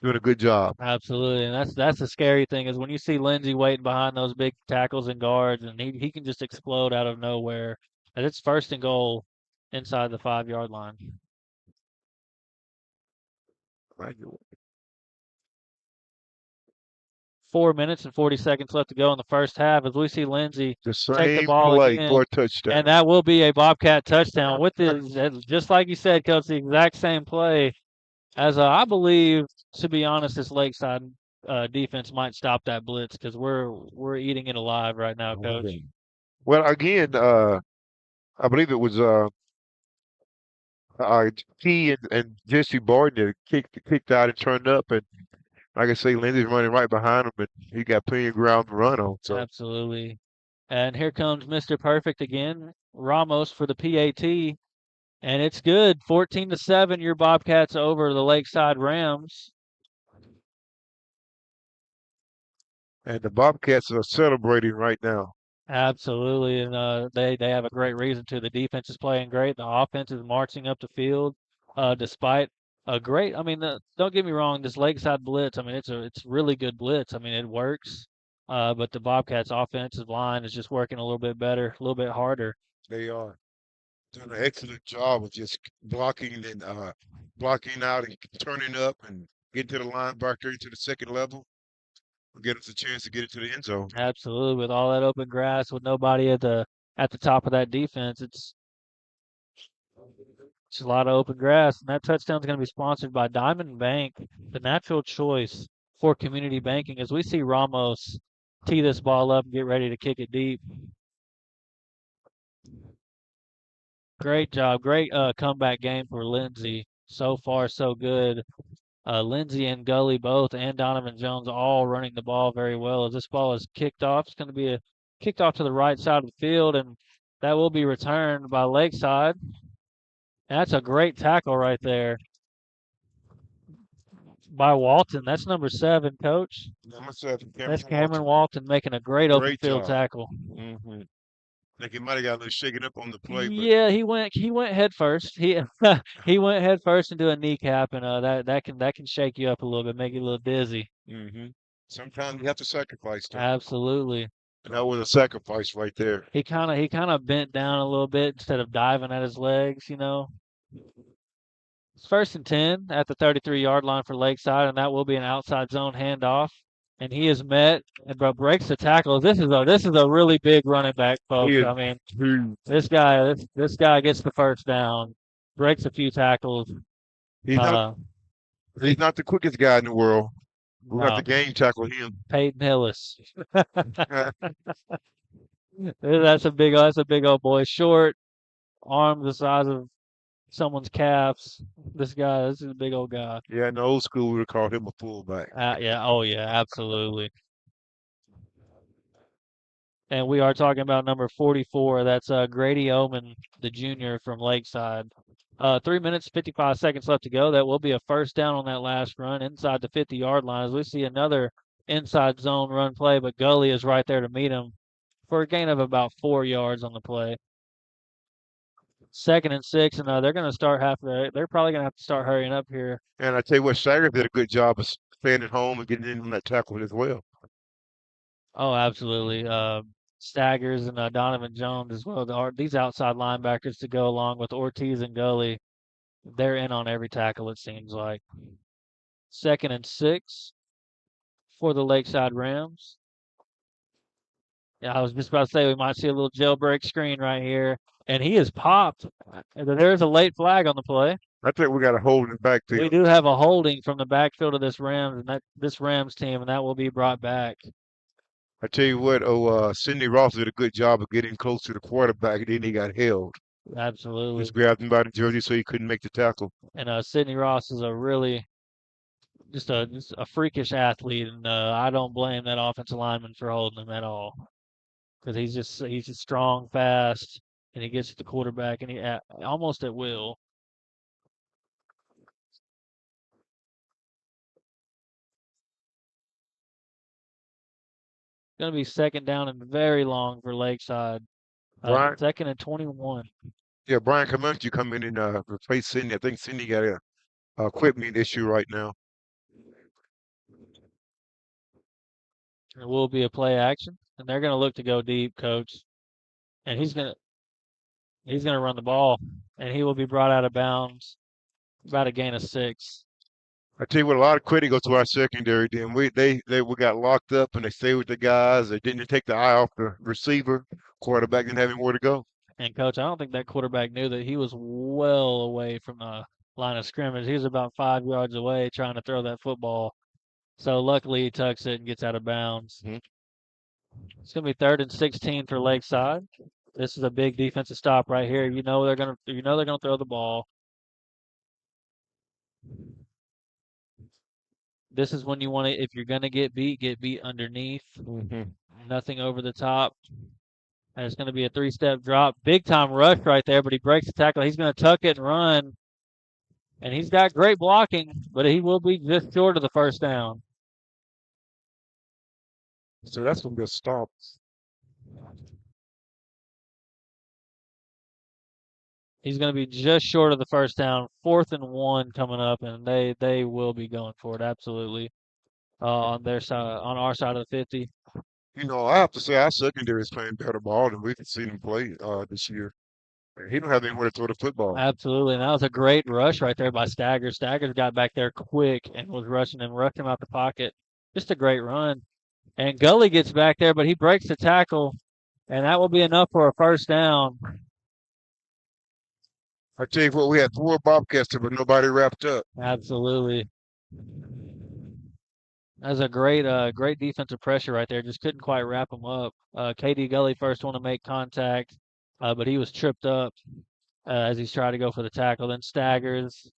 doing a good job. Absolutely, and that's the scary thing is when you see Lindsey waiting behind those big tackles and guards, and he can just explode out of nowhere. And it's 1st and goal inside the 5-yard line. 4 minutes and 40 seconds left to go in the first half as we see Lindsey take the ball play again, for a touchdown. and that will be a Bobcat touchdown. With just like you said, Coach, the exact same play as I believe. To be honest, this Lakeside defense might stop that blitz because we're eating it alive right now, Coach. Okay. Well, again, I believe it was T and Jesse Barton that kicked out and turned up, and like I say, Lindsey's running right behind him, and he got plenty of ground to run on. So Absolutely. And here comes Mr. Perfect again, Ramos for the PAT, and it's good. 14-7, your Bobcats over the Lakeside Rams. and the Bobcats are celebrating right now. Absolutely, and they have a great reason to. The defense is playing great. The offense is marching up the field, despite a great. I mean, don't get me wrong. This Lakeside blitz. I mean, it's really good blitz. I mean, it works. But the Bobcats' offensive line is just working a little bit better, a little bit harder. They are doing an excellent job of just blocking and blocking out and turning up and getting to the linebacker to the second level. Will get us a chance to get into the end zone. Absolutely, with all that open grass, with nobody at the top of that defense, it's a lot of open grass. And that touchdown is going to be sponsored by Diamond Bank, the natural choice for community banking. As we see Ramos tee this ball up and get ready to kick it deep. Great job, great comeback game for Lindsey. So far, so good. Lindsey and Gully both, and Donovan Jones all running the ball very well. As this ball is kicked off, it's going to be kicked off to the right side of the field, and that will be returned by Lakeside. And that's a great tackle right there by Walton. That's number 7, Coach. Number 7, That's Cameron Walton making a great open field job. tackle. Mm-hmm. I think he might have got a little shaken up on the play. But Yeah, he went head first. He he went head first into a kneecap, and that can shake you up a little bit, make you a little dizzy. mm-hmm. Sometimes you have to sacrifice them. Absolutely. And that was a sacrifice right there. He kind of bent down a little bit instead of diving at his legs, you know. It's 1st and 10 at the 33-yard line for Lakeside, and that will be an outside zone handoff. And he is met and breaks the tackle. This is a really big running back, folks. I mean, this guy gets the first down, breaks a few tackles. He's not the quickest guy in the world. We'll have to game tackle him. Peyton Hillis. That's a big old boy. Short, arms the size of someone's calves. This is a big old guy. Yeah, in the old school, we would call him a fullback. Yeah. Oh, yeah, absolutely. And we are talking about number 44. That's Grady Oman, the junior from Lakeside. 3 minutes, 55 seconds left to go. That will be a first down on that last run inside the 50-yard line. As we see another inside zone run play, but Gully is right there to meet him for a gain of about 4 yards on the play. 2nd and 6, and they're going to start they're probably going to have to start hurrying up here. And I tell you what, Sager did a good job of staying at home and getting in on that tackle as well. Oh, absolutely. Staggers and Donovan Jones as well. These outside linebackers to go along with Ortiz and Gully, they're in on every tackle, it seems like. 2nd and 6 for the Lakeside Rams. Yeah, I was just about to say we might see a little jailbreak screen right here. And he is popped. There's a late flag on the play. I think we got a hold in the We backfield. do have a holding from the backfield of this Rams team, and that will be brought back. I tell you what, Sidney Ross did a good job of getting close to the quarterback, and then he got held. Absolutely. Just grabbed him by the jersey so he couldn't make the tackle. And Sidney Ross is a really just a freakish athlete, and I don't blame that offensive lineman for holding him at all, because he's just strong, fast, and he gets to the quarterback, and almost at will. Going to be 2nd down and very long for Lakeside. Brian, 2nd and 21. yeah, Brian Comanche come in and replace Sidney. I think Sidney got a equipment issue right now. It will be a play action, and they're going to look to go deep, coach. And he's gonna run the ball, and he will be brought out of bounds, about a gain of 6. I tell you what, a lot of credit goes to our secondary. Then we got locked up and they stayed with the guys. They didn't take the eye off the receiver. Quarterback didn't have anywhere to go. And coach, I don't think that quarterback knew that he was well away from the line of scrimmage. He was about 5 yards away trying to throw that football. So luckily he tucks it and gets out of bounds. Mhm. It's gonna be 3rd and 16 for Lakeside. This is a big defensive stop right here. They're gonna throw the ball. This is when you want to, if you're gonna get beat underneath. Nothing over the top. And it's going to be a 3-step drop. Big time rush right there, but he breaks the tackle. He's going to tuck it and run. And he's got great blocking, but he will be just short of the 1st down. So that's gonna be a stop. He's going to be just short of the 1st down. 4th and 1 coming up, and they will be going for it absolutely on their side, on our side of the 50. You know, I have to say our secondary is playing better ball than we've seen him play this year. He don't have anywhere to throw the football. Absolutely, and that was a great rush right there by Staggers. Staggers got back there quick and was rushed him out the pocket. Just a great run. And Gully gets back there, but he breaks the tackle, and that will be enough for a 1st down. I tell you what, we had 4 Bobcats there, but nobody wrapped up. Absolutely. That's a great defensive pressure right there. Just couldn't quite wrap him up. KD Gully first one to make contact, but he was tripped up as he's trying to go for the tackle. Then Staggers,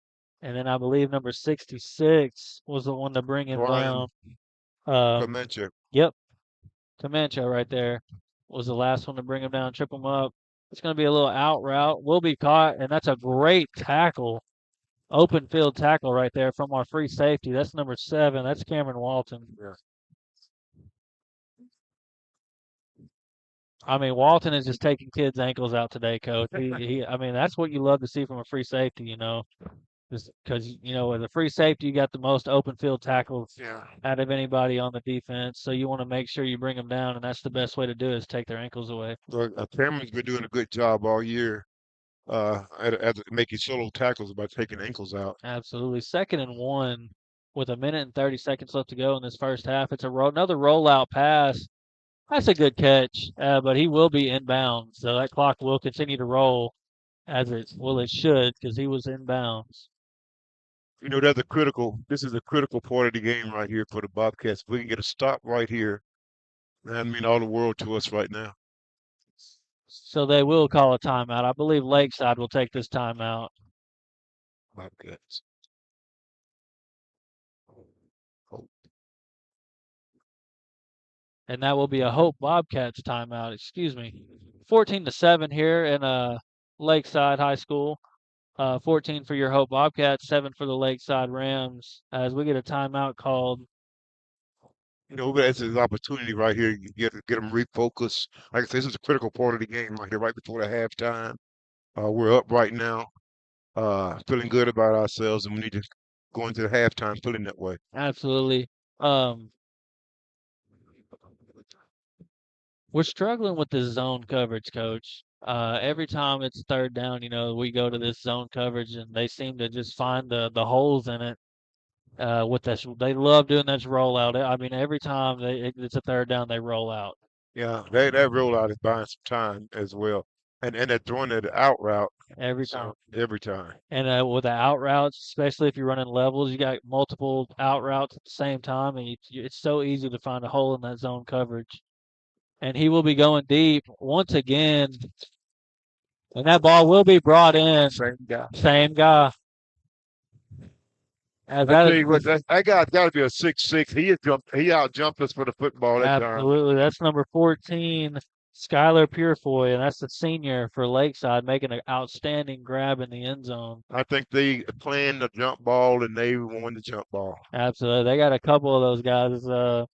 and then I believe number 66 was the one to bring him Brian down. Comanche. Yep, Comanche right there was the last one to bring him down, trip him up. It's going to be a little out route. Will be caught, and that's a great tackle. Open field tackle right there from our free safety. That's number 7. That's Cameron Walton. Yeah. I mean, Walton is just taking kids' ankles out today, coach. I mean, that's what you love to see from a free safety, just because, as a free safety, you got the most open field tackles Yeah. out of anybody on the defense. So you want to make sure you bring them down, and that's the best way to do it is take their ankles away. Look, Cameron's been doing a good job all year at making solo tackles by taking ankles out. Absolutely. 2nd and 1 with 1 minute and 30 seconds left to go in this first half. It's another rollout pass. That's a good catch, but he will be inbounds. So that clock will continue to roll it should, because he was inbounds. You know, this is a critical part of the game right here for the Bobcats. If we can get a stop right here, that mean all the world to us right now. So they will call a timeout. I believe Lakeside will take this timeout. Bobcats. And that will be a Hope Bobcats timeout, excuse me. 14-7 here in Lakeside High School. 14 for your Hope Bobcats, 7 for the Lakeside Rams, as we get a timeout called. You know, that's an opportunity right here. You get them refocused. Like I said, this is a critical part of the game right here, right before the halftime. We're up right now, feeling good about ourselves, and we need to go into the halftime feeling that way. Absolutely. We're struggling with this zone coverage, coach. Every time it's third down, we go to this zone coverage and they seem to just find the holes in it. With this, they love doing this rollout. I mean, every time it's a third down, they roll out Yeah, that rollout is buying some time as well, and they're throwing it out route, every time. so every time. And with the out routes, especially if you're running levels, you got multiple out routes at the same time, and it's so easy to find a hole in that zone coverage. And he will be going deep once again, and that ball will be brought in. Same guy. Same guy. As I that tell is you what, that guy's got to be a 6'6". He out jumped us for the football that time. absolutely, that's number 14, Skylar Purefoy, and that's the senior for Lakeside, making an outstanding grab in the end zone. I think they planned the jump ball and they won the jump ball. Absolutely, they got a couple of those guys.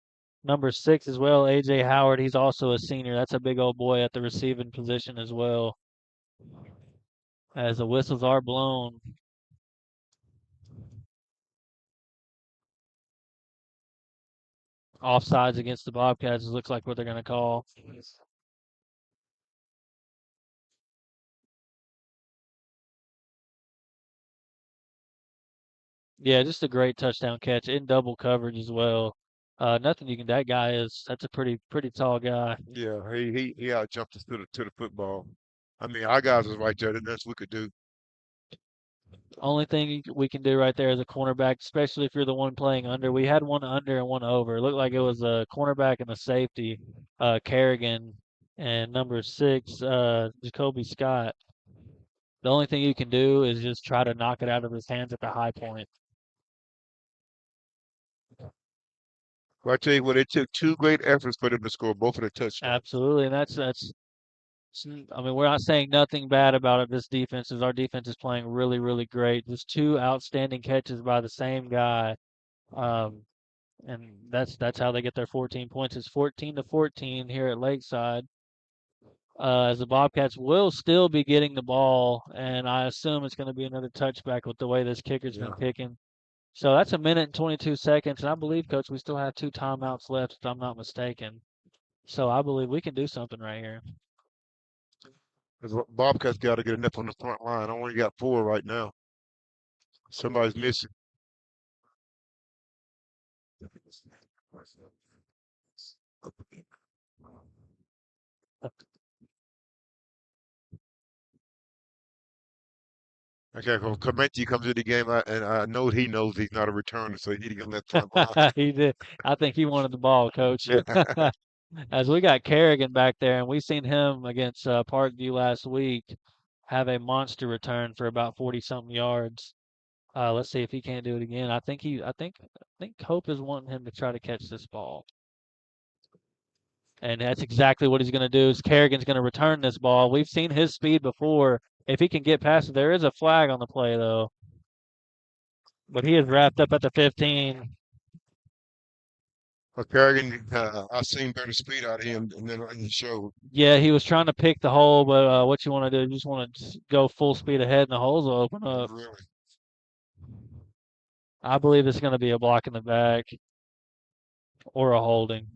Number 6 as well, AJ Howard. He's also a senior. That's a big old boy at the receiving position as well. As the whistles are blown. Offsides against the Bobcats looks like what they're going to call. Yeah, just a great touchdown catch in double coverage as well. Nothing you can. That's a pretty tall guy. Yeah, he out jumped us to the football. I mean, our guys was right there. That's what we could do. Only thing we can do right there as a cornerback, especially if you're the one playing under. We had one under and one over. It looked like it was a cornerback and a safety, Kerrigan, and number 6, Jacoby Scott. The only thing you can do is just try to knock it out of his hands at the high point. Well, I tell you what, it took two great efforts for them to score both of the touchdowns. Absolutely, and that's. I mean, we're not saying nothing bad about it. This defense is our defense is playing really, really great. Just two outstanding catches by the same guy, um, and that's how they get their 14 points. It's 14-14 here at Lakeside. As the Bobcats will still be getting the ball, and I assume it's going to be another touchback with the way this kicker's been Yeah. kicking. So that's a minute and 22 seconds, and I believe, Coach, we still have 2 timeouts left, if I'm not mistaken. So I believe we can do something right here. Because Bobcats got to get enough on the front line. I only got 4 right now. Somebody's missing. Okay, well, Clemente comes in the game, and I know he knows he's not a returner, so he need to get left front line. He did. I think he wanted the ball, Coach. Yeah. As we got Kerrigan back there, and we seen him against Parkview last week have a monster return for about 40-something yards. Let's see if he can't do it again. I think Hope is wanting him to try to catch this ball. And that's exactly what he's going to do. Is Kerrigan's going to return this ball. We've seen his speed before. If he can get past it, there is a flag on the play though. But he is wrapped up at the 15. But Kerrigan, I seen better speed out of him, and then he showed. Yeah, he was trying to pick the hole, but what you want to do, you just want to go full speed ahead and the holes will open up. Really. I believe it's going to be a block in the back or a holding.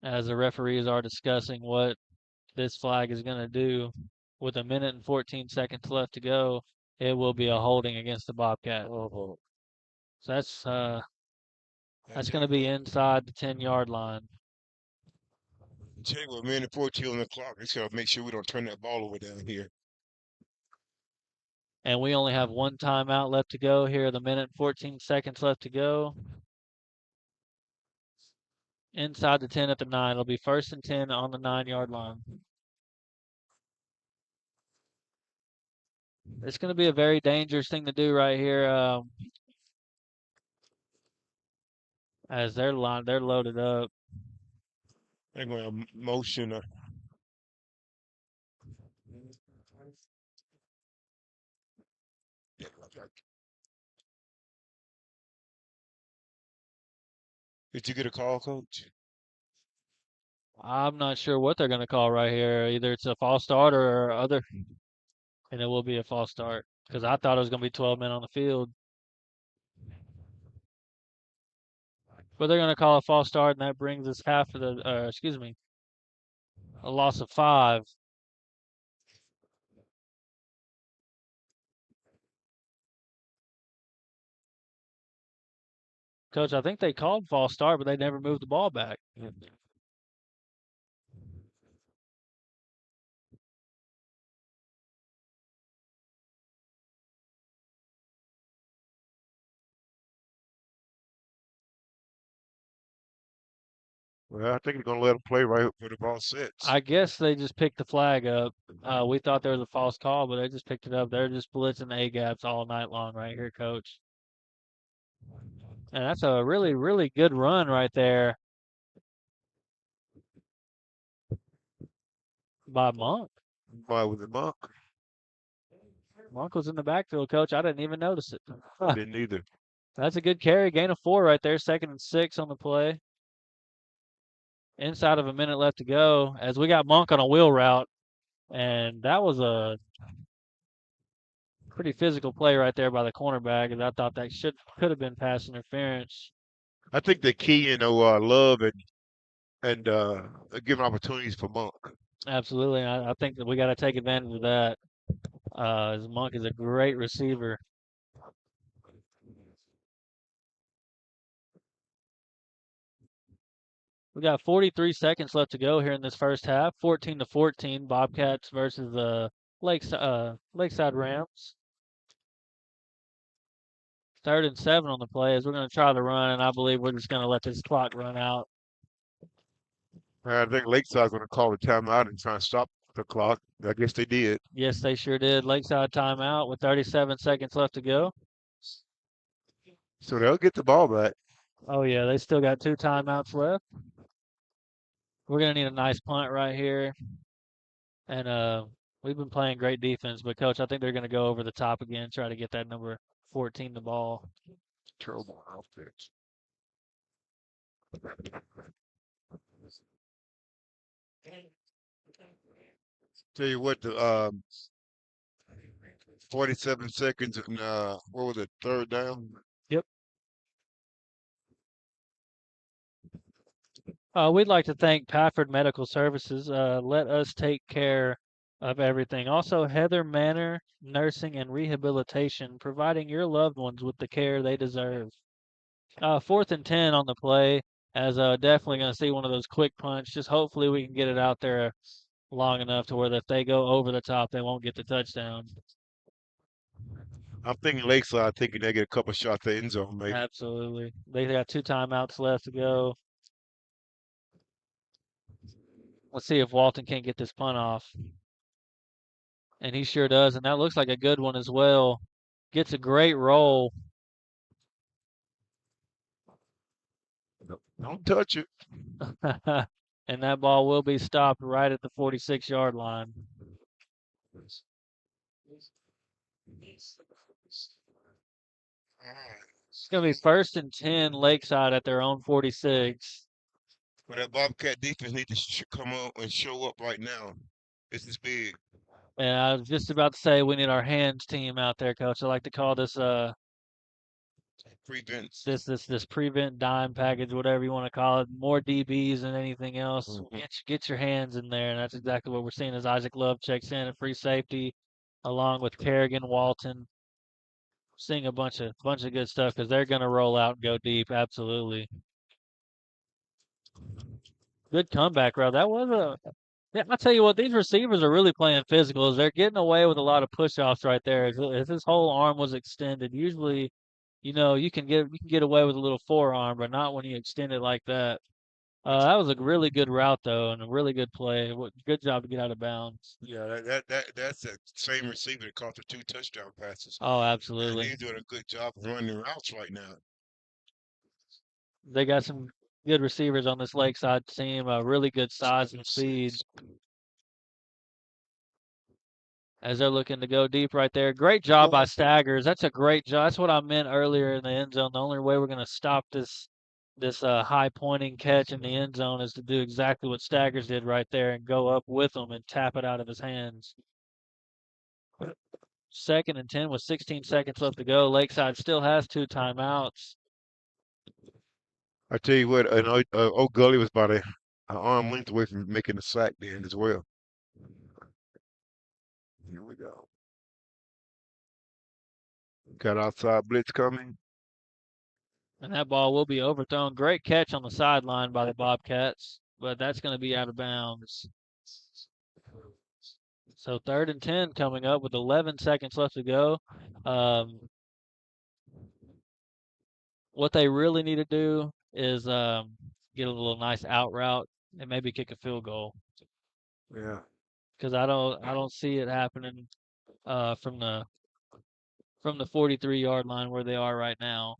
As the referees are discussing what this flag is going to do with a minute and 14 seconds left to go, it will be a holding against the Bobcat. Oh, So that's going to be inside the 10-yard line. tell you what, minute 14 on the clock. It's got to make sure we don't turn that ball over down here. And we only have one timeout left to go here. The minute and 14 seconds left to go. Inside the 10 at the 9. It'll be 1st and 10 on the 9-yard line. It's going to be a very dangerous thing to do right here. As they're loaded up. They're going to motion. Did you get a call, Coach? I'm not sure what they're going to call right here. Either it's a false start or other. and it will be a false start because I thought it was going to be 12 men on the field. But they're going to call a false start, and that brings us a loss of 5. Coach, I think they called false start, but they never moved the ball back. Well, I think they're gonna let them play right where the ball sits. I guess they just picked the flag up. We thought there was a false call, but they just picked it up. They're just blitzing the A gaps all night long right here, Coach. And that's a really, really good run right there by Monk. Why was it Monk? Monk was in the backfield, Coach. I didn't even notice it. Didn't either. That's a good carry. Gain of 4 right there. 2nd and 6 on the play. Inside of a minute left to go as we got Monk on a wheel route. And that was a pretty physical play right there by the cornerback. And I thought that could have been pass interference. I think the key, love and giving opportunities for Monk. Absolutely. I think that we got to take advantage of that. As Monk is a great receiver. We got 43 seconds left to go here in this first half. 14-14, Bobcats versus the Lakeside Rams. 3rd and 7 on the play as we're going to try to run, and I believe we're just going to let this clock run out. I think Lakeside's going to call a timeout and try and stop the clock. I guess they did. Yes, they sure did. Lakeside timeout with 37 seconds left to go. So they'll get the ball back. Oh, yeah, they still got 2 timeouts left. We're going to need a nice punt right here. And we've been playing great defense, but, Coach, I think they're going to go over the top again, try to get that number 14 the ball. Terrible offense. Tell you what, the 47 seconds and what was it, 3rd down? Yep. We'd like to thank Pafford Medical Services. Let us take care of everything. Also, Heather Manor Nursing and Rehabilitation, providing your loved ones with the care they deserve. 4th and 10 on the play, as definitely going to see one of those quick punts. Just hopefully we can get it out there long enough to where if they go over the top, they won't get the touchdown. I'm thinking Lakeside, thinking they get a couple shots at the end zone, maybe. Absolutely. They got 2 timeouts left to go. Let's see if Walton can't get this punt off. And he sure does. And that looks like a good one as well. Gets a great roll. Don't touch it. And that ball will be stopped right at the 46-yard line. It's going to be 1st and 10 Lakeside at their own 46. But that Bobcat defense needs to come up and show up right now. This is big. And I was just about to say we need our hands team out there, Coach. I like to call this Prevents. this prevent dime package, whatever you want to call it. More DBs than anything else. Mhm. Get your hands in there, and that's exactly what we're seeing as Isaac Love checks in at free safety, along with Kerrigan, Walton. Seeing a bunch of good stuff because they're gonna roll out and go deep. Absolutely. Good comeback, Rob. That was a. Yeah, I tell you what, these receivers are really playing physical. As they're getting away with a lot of push-offs right there. As his whole arm was extended. Usually, you can get away with a little forearm, but not when you extend it like that. That was a really good route though, and a really good play. Good job to get out of bounds. Yeah, that's the same receiver that caught the 2 touchdown passes. Oh, And absolutely. he's doing a good job of running routes right now. They got some good receivers on this Lakeside team. Really good size and speed. As they're looking to go deep right there. Great job by Staggers. That's a great job. That's what I meant earlier in the end zone. The only way we're going to stop this high pointing catch in the end zone is to do exactly what Staggers did right there and go up with him and tap it out of his hands. 2nd and 10 with 16 seconds left to go. Lakeside still has 2 timeouts. I tell you what, Old Gully was about an arm length away from making the sack then as well. Here we go. Got outside blitz coming. And that ball will be overthrown. Great catch on the sideline by the Bobcats, but that's going to be out of bounds. So 3rd and 10 coming up with 11 seconds left to go. What they really need to do is get a little nice out route and maybe kick a field goal. Yeah. Because I don't see it happening from the 43-yard line where they are right now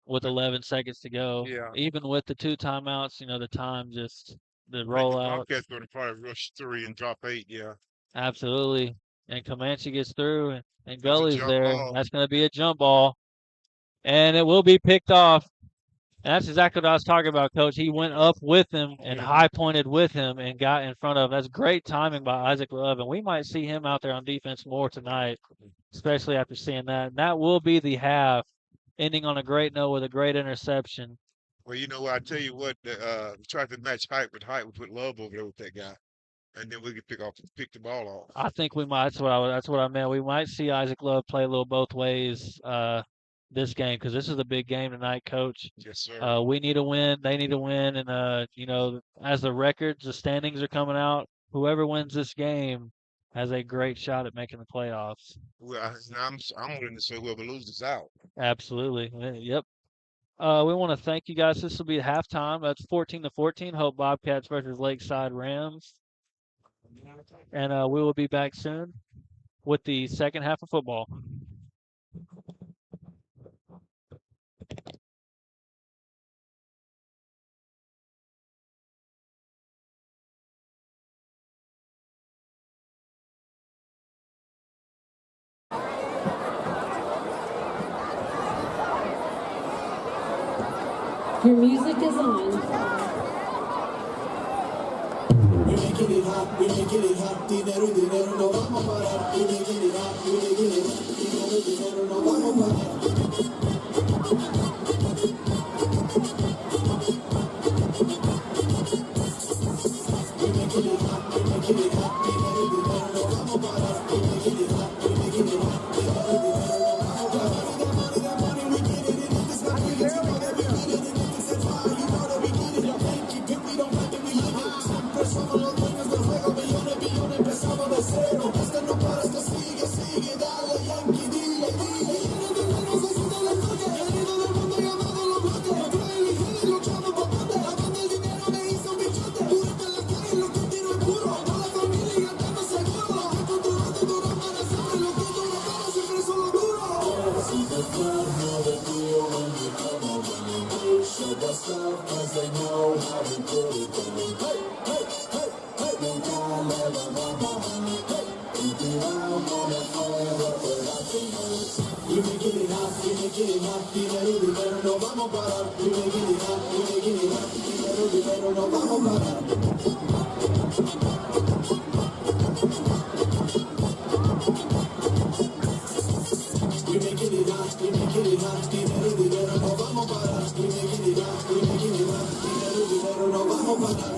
with 11 seconds to go. Yeah. Even with the 2 timeouts, the time just the I think rollout. the Bobcats going to probably rush 3 and drop 8. Yeah. Absolutely. And Comanche gets through and That's a Gully's jump there. ball. That's going to be a jump ball. And it will be picked off. And that's exactly what I was talking about, Coach. He went up with him and high pointed with him and got in front of him. That's great timing by Isaac Love. And we might see him out there on defense more tonight, especially after seeing that. And that will be the half, ending on a great note with a great interception. Well, you know what? I tell you what, we tried to match height with height. We put Love over there with that guy, and then we could pick the ball off. I think we might. That's what I meant. We might see Isaac Love play a little both ways this game because this is a big game tonight, Coach. Yes, sir. We need a win. They need a win, and as the records, the standings are coming out. Whoever wins this game has a great shot at making the playoffs. Well, I'm willing to say whoever loses out. Absolutely. Yep. We want to thank you guys. This will be halftime. That's 14-14. Hope Bobcats versus Lakeside Rams. And we will be back soon with the second half of football. Your music is on. We making it hot, we making it hot, dinero, dinero, no vamos a parar. We making it hot, we making it hot, dinero, dinero, no vamos a parar. We making it hot, we making it hot, dinero, dinero, no vamos a parar. We making it hot, we making it hot, dinero, dinero, no vamos a parar. That money, we get it, and if it's not big, you know that we get it, and if it's a fire, you know that we get it. Keep it, we don't have to be living. Siempre somos los dueños del juego, millones, billones, empezamos de cero. Esto no para, esto sigue, sigue, dale, Yankee, dile, dile. No se siente la toque, querido del mundo llamado los bloques. No trae el hijo y luchamos por poder. La banda del dinero me hizo un bichote. Puro en la calle, lo que tiro es puro. Toda la familia y andando seguro. Los jefes duros para siempre. Los que duran para siempre son los duros. Super club, know the deal when we come around. They show us love 'cause they know how we put it down. Hey, hey, hey, hey. Nunca le vamos a bajar. Y tiramos con el fuego fuera más. We making it hot, we making it hot. Dinero, dinero, no vamos a parar. We making it hot, we making it hot. Dinero, dinero, no vamos a parar. We making it hot, we making it hot. Dinero, dinero, no vamos a parar. We making it hot, we making it hot. Dinero, dinero, no vamos a parar.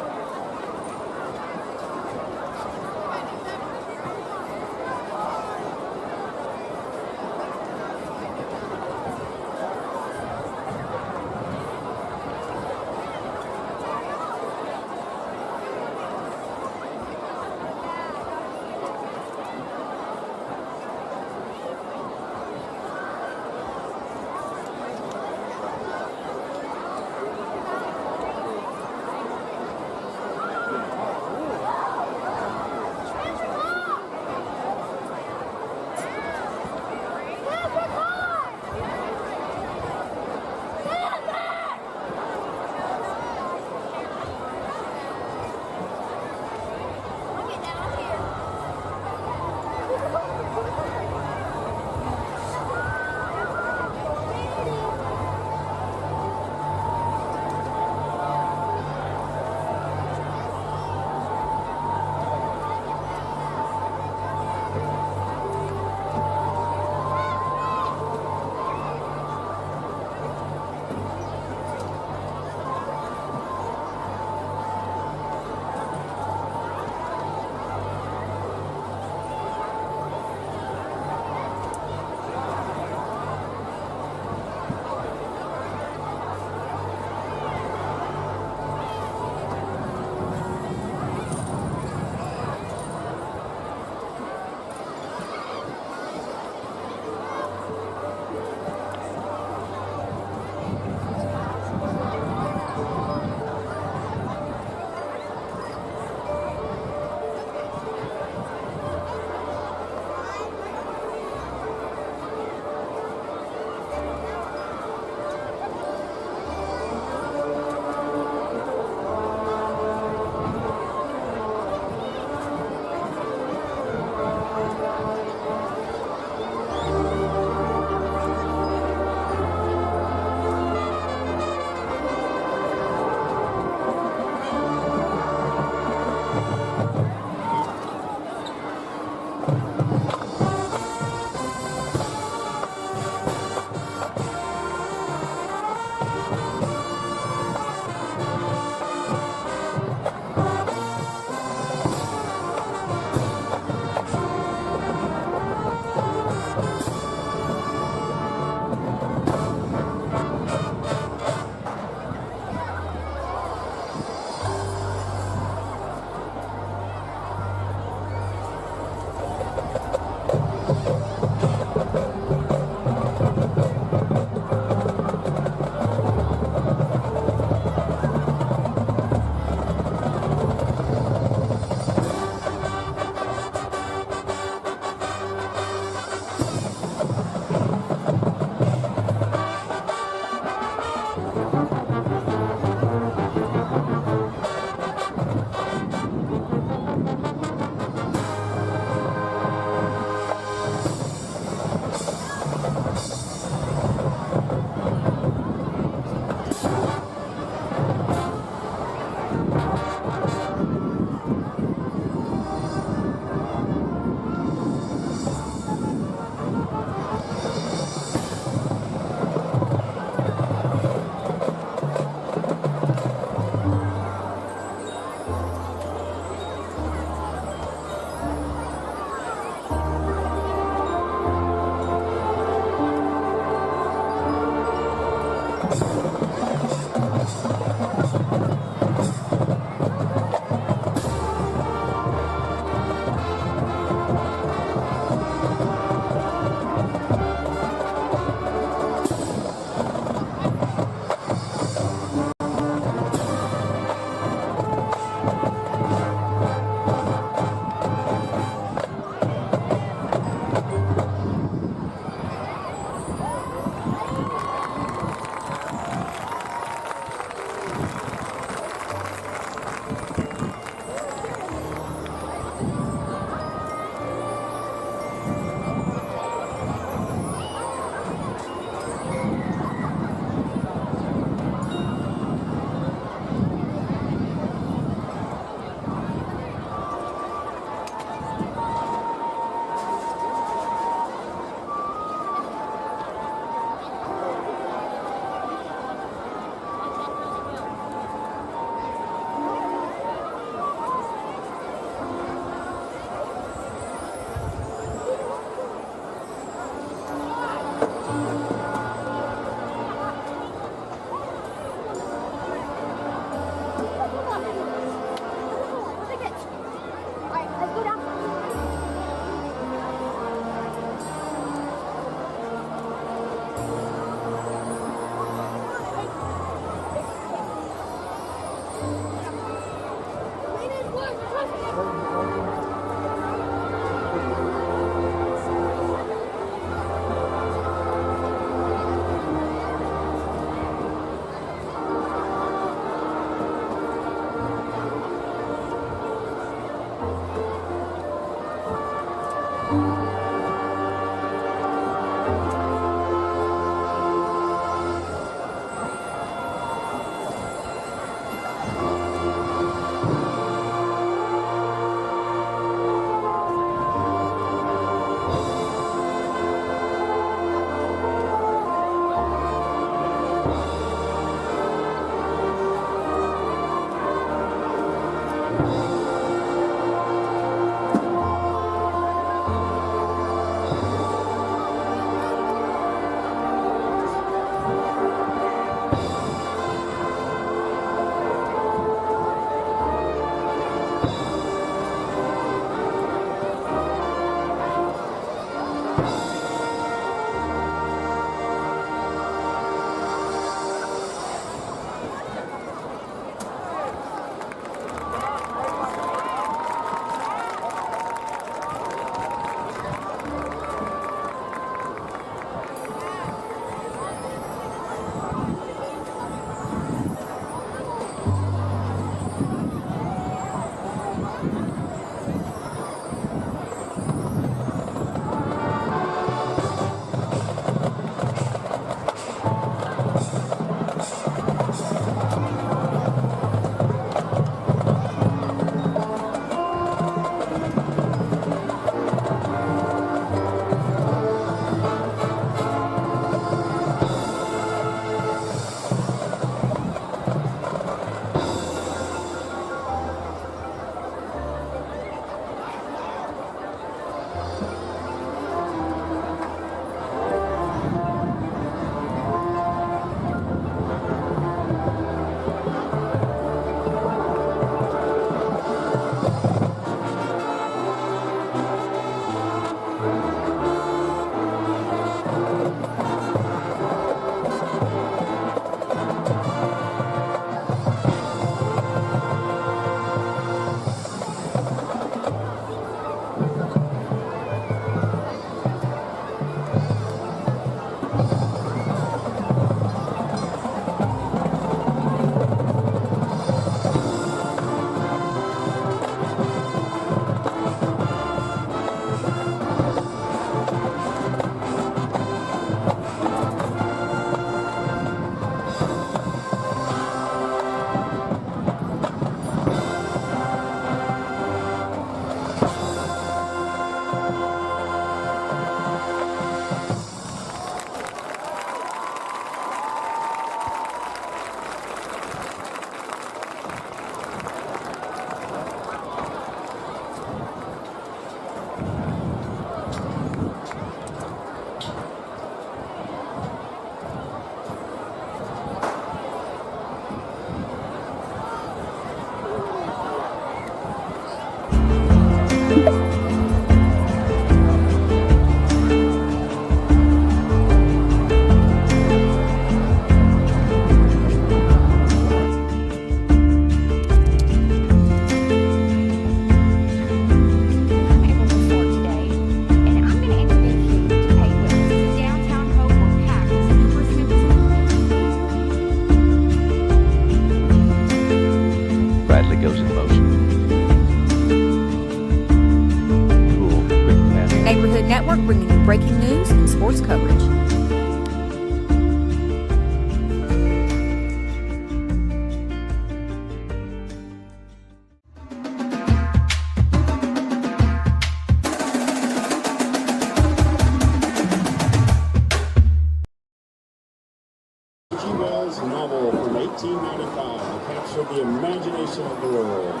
novel from 1895 that captured the imagination of the world.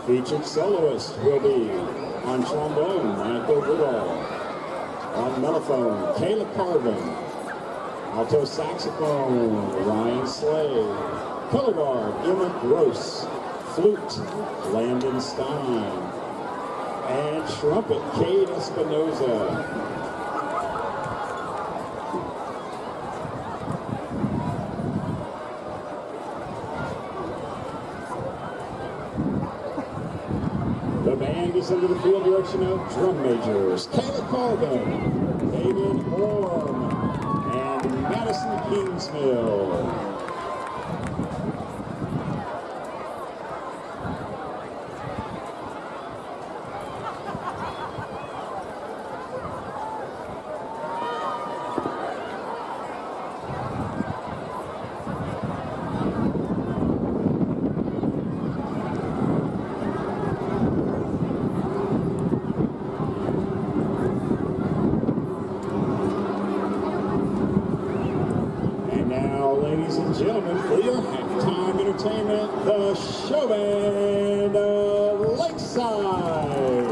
Featured soloist will be on trombone, Michael Goodall. On mellophone, Kayla Carvin. Alto saxophone, Ryan Slay. Color guard, Emma Gross. Flute, Landon Stein. And trumpet, Cade Espinoza. The band is under the field direction of drum majors Kayla Carvin, David Orm, and Madison Kingsmill. Ladies and gentlemen, for your halftime entertainment, the show band of Lakeside.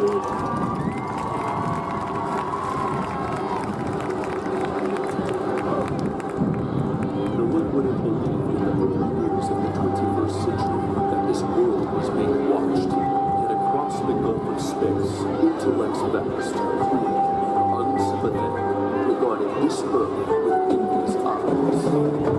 No one would have believed in the early years of the 21st century that this world was being watched. Yet across the gulf of space, intellects vast, cruel, and unsympathetic, regarding this earth with envious eyes.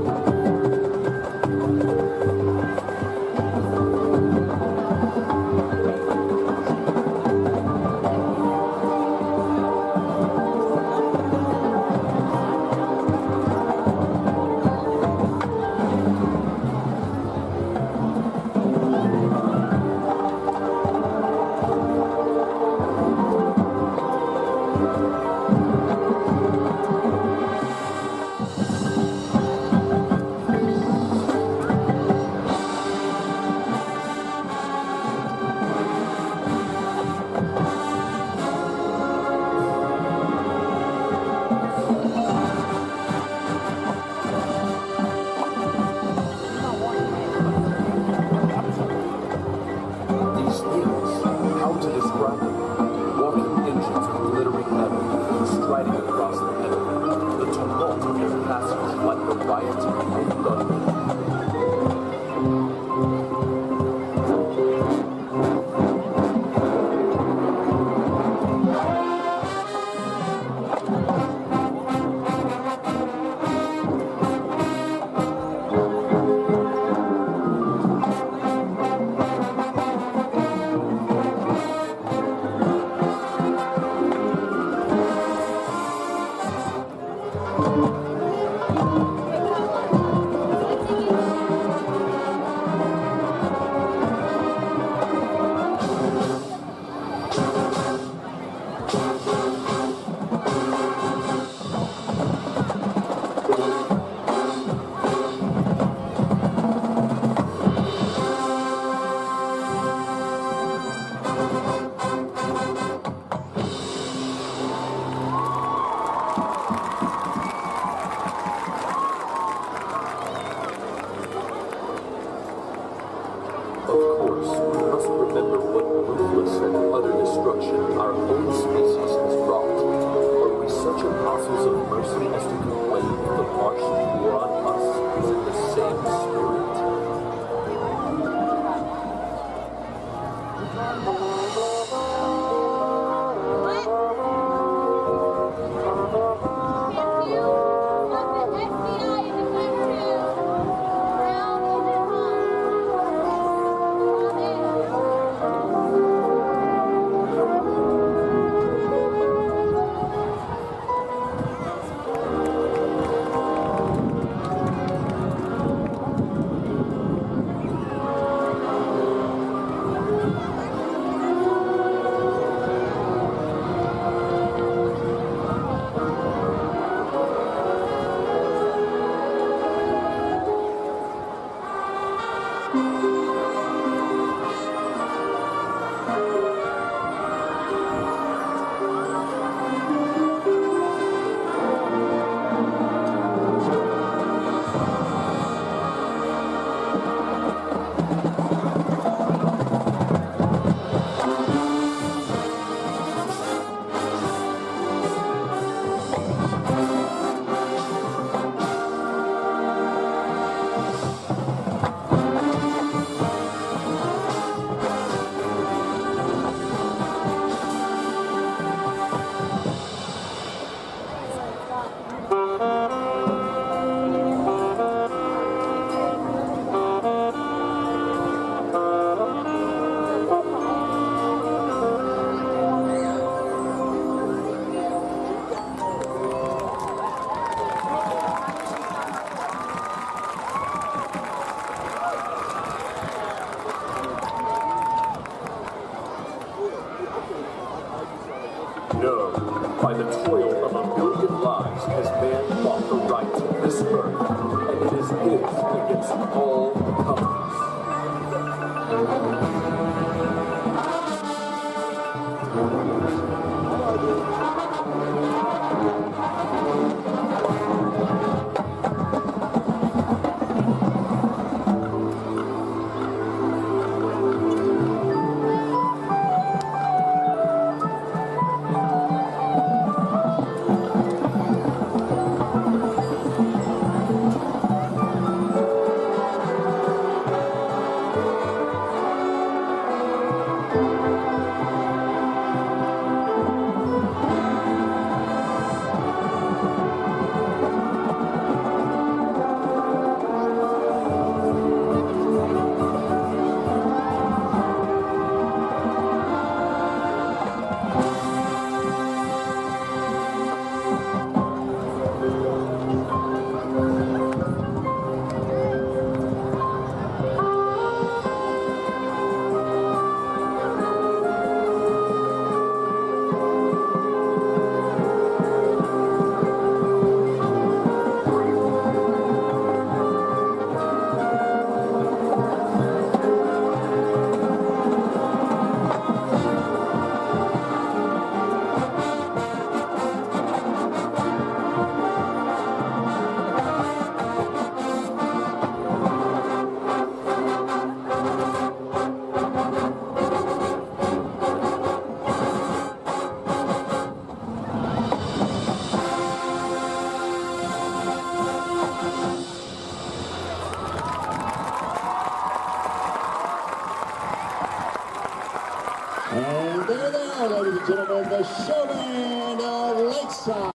Lakeside.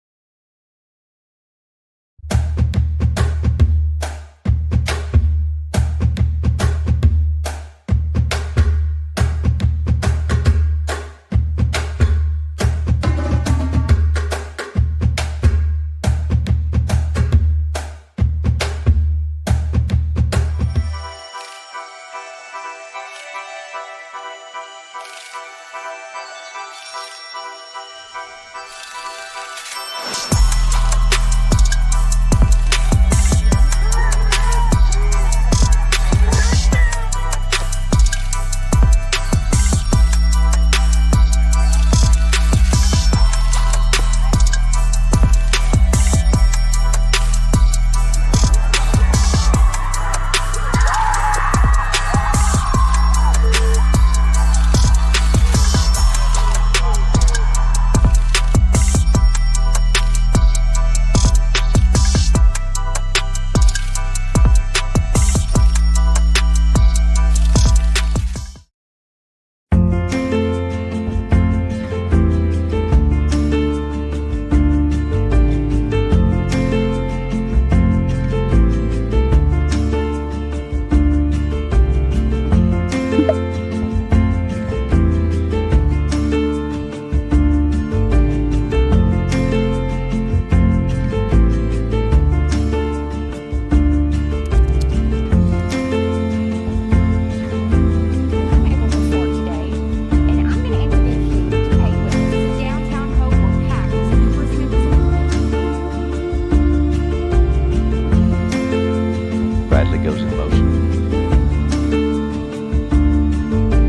Bradley goes in motion.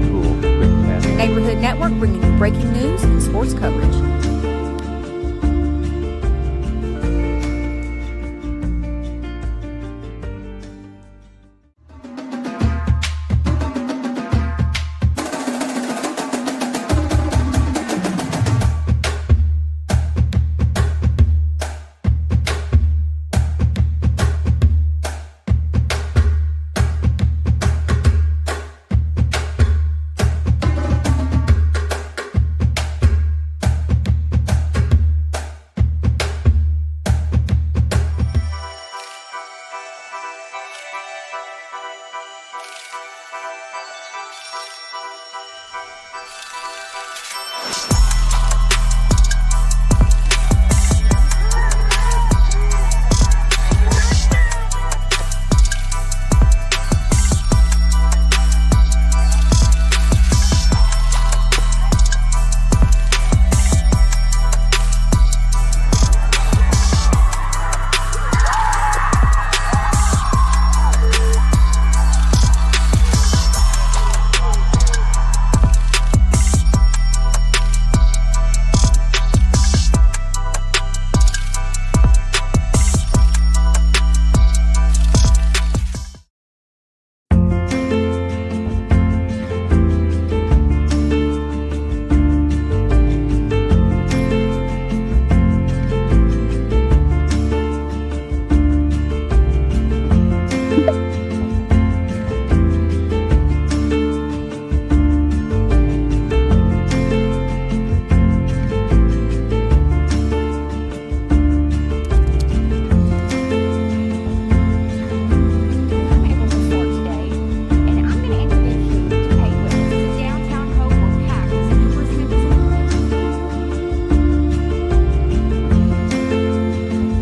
Cool, quick pass. Neighborhood Network bringing you breaking news and sports coverage.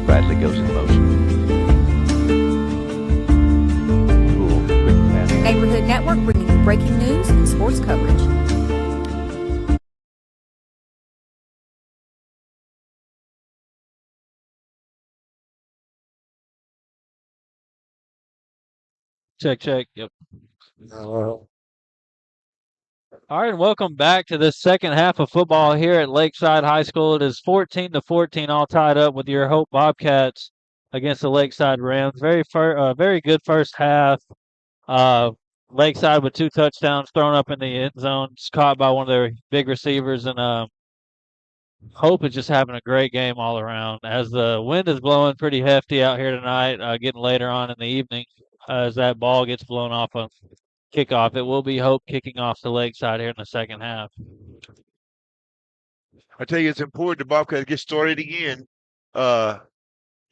Bradley goes in motion. Cool, quick pass. Neighborhood Network bringing you breaking news and sports coverage. Check, check. Yep. All right, and welcome back to the second half of football here at Lakeside High School. It is 14-14, all tied up with your Hope Bobcats against the Lakeside Rams. Very good first half. Lakeside with 2 touchdowns thrown up in the end zone, just caught by one of their big receivers, and Hope is just having a great game all around. As the wind is blowing pretty hefty out here tonight, getting later on in the evening, as that ball gets blown off of kickoff. It will be Hope kicking off the Lakeside here in the second half. I tell you, it's important the Bobcats get started again. Uh,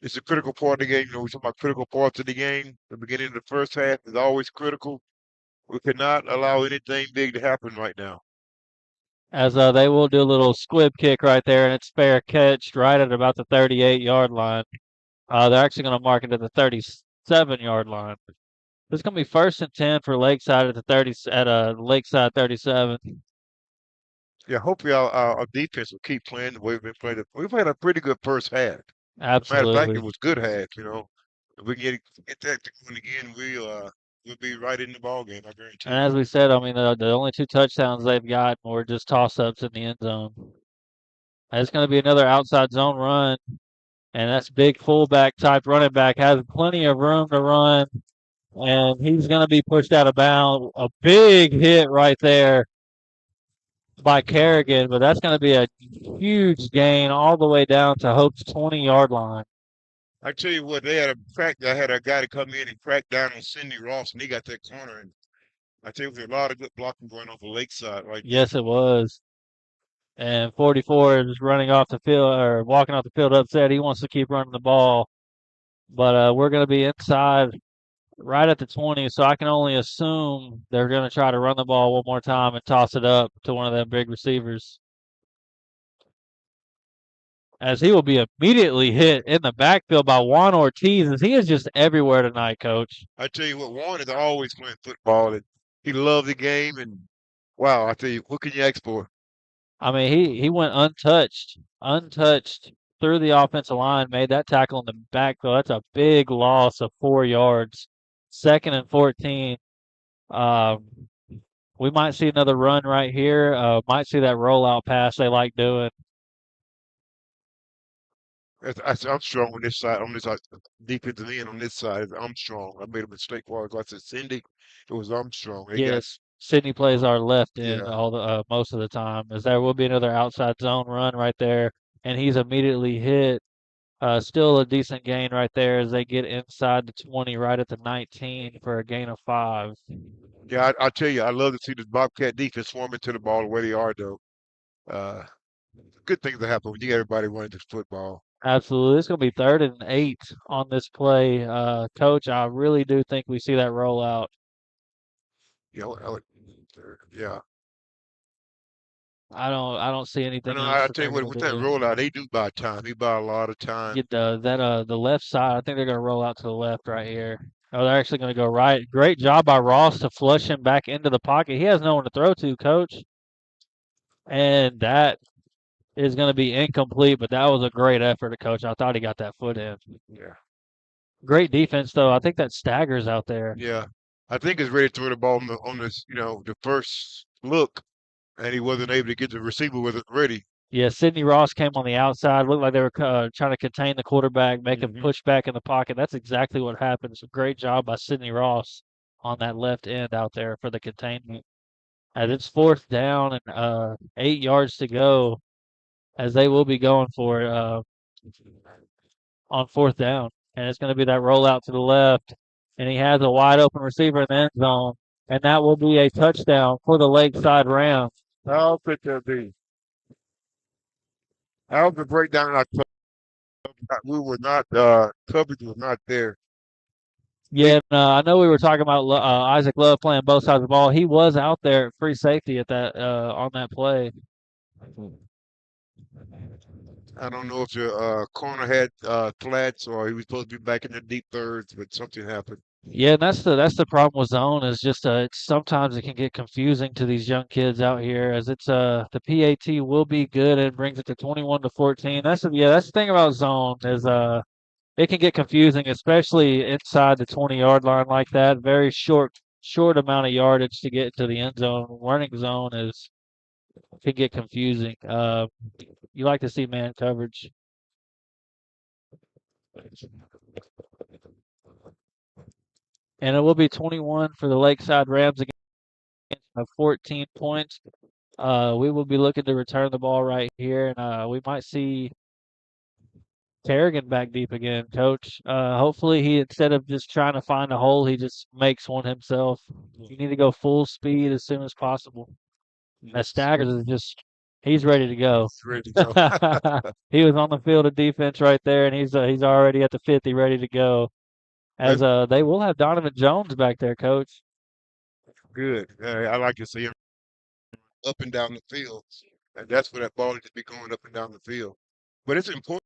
it's a critical part of the game. You know, we talk about critical parts of the game. The beginning of the first half is always critical. We cannot allow anything big to happen right now. As they will do a little squib kick right there, and it's fair catch right at about the 38-yard line. They're actually going to mark it at the 37-yard line. It's going to be 1st and 10 for Lakeside at Lakeside 37. Yeah, hopefully our defense will keep playing the way we've been playing. We've had a pretty good first half. Matter of fact, Absolutely. it was good half. You know, if we can get that going again, we'll be right in the ball game. I guarantee And you. as we said, I mean, the only 2 touchdowns they've got were just toss-ups in the end zone. And it's going to be another outside zone run, and that's big fullback type running back, has plenty of room to run, and he's going to be pushed out of bounds. A big hit right there by Kerrigan, but that's going to be a huge gain all the way down to Hope's 20-yard line. I tell you what, they had a crack. I had a guy to come in and crack down on Sidney Ross, and he got that corner. And I tell you, there's a lot of good blocking going on for Lakeside right there. Yes, it was. And 44 is running off the field or walking off the field upset. He wants to keep running the ball. But we're going to be inside right at the 20, so I can only assume they're going to try to run the ball one more time and toss it up to one of them big receivers. As he will be immediately hit in the backfield by Juan Ortiz, as he is just everywhere tonight, Coach. I tell you what, Warren is always playing football, and he loved the game. And wow, I tell you, what can you ask for? I mean, he went untouched through the offensive line, made that tackle in the backfield. That's a big loss of 4 yards. 2nd and 14. Um, we might see another run right here. Might see that rollout pass they like doing. That's Armstrong on this side, defensive end on this side is Armstrong. I made a mistake while ago. I said Cindy, it was Armstrong. They got Yes, Sydney plays our left end yeah. all the most of the time. As there will be another outside zone run right there, and he's immediately hit. Still a decent gain right there as they get inside the 20, right at the 19 for a gain of 5. Yeah, I tell you, I love to see this Bobcat defense swarming to the ball the way they are, though. Uh, good things that happen when you get everybody running this football. Absolutely. It's going to be 3rd and 8 on this play. Coach, I really do think we see that roll out. Yeah, yeah. I don't see I anything know. else I that tell they're you what, going with to that do. rollout, they do buy time. He buy a lot of time. Get the left side. I think they're going to roll out to the left right here. Oh, they're actually going to go right. Great job by Ross to flush him back into the pocket. He has no one to throw to, Coach. And that is going to be incomplete, but that was a great effort, Coach. I thought he got that foot in. Yeah. Great defense, though. I think that staggers out there. Yeah. I think he's ready to throw the ball on this, the first look, and he wasn't able to get the receiver wasn't ready. Yeah, Sidney Ross came on the outside. Looked like they were trying to contain the quarterback, make him Mhm. push back in the pocket. That's exactly what happened. So great job by Sidney Ross on that left end out there for the containment. As it's 4th down and 8 yards to go, as they will be going for it on 4th down. And it's going to be that rollout to the left. And he has a wide open receiver in the end zone. And that will be a touchdown for the Lakeside Rams. How could that be? How's the breakdown in our club? We were not, coverage was not there. Yeah, and, I know we were talking about Isaac Love playing both sides of the ball. He was out there at free safety at that on that play. I don't know if the corner had flats or he was supposed to be back in the deep thirds, but something happened. Yeah, and that's the problem with zone is just it's sometimes it can get confusing to these young kids out here as it's the PAT will be good and brings it to 21-14. That's the thing about zone is it can get confusing, especially inside the 20-yard line like that. Very short amount of yardage to get to the end zone. Running zone can get confusing. You like to see man coverage. And it will be 21 for the Lakeside Rams against 14 points. We will be looking to return the ball right here, and we might see Kerrigan back deep again, Coach. Hopefully, he instead of just trying to find a hole, he just makes one himself. You need to go full speed as soon as possible. That staggers is just He's ready to go. He's ready to go. He was on the field of defense right there, and he's already at the 50, ready to go. As That's they will have Donovan Jones back there, coach. good. I like to see him up and down the field, and that's where that ball needs to be going up and down the field. But it's important.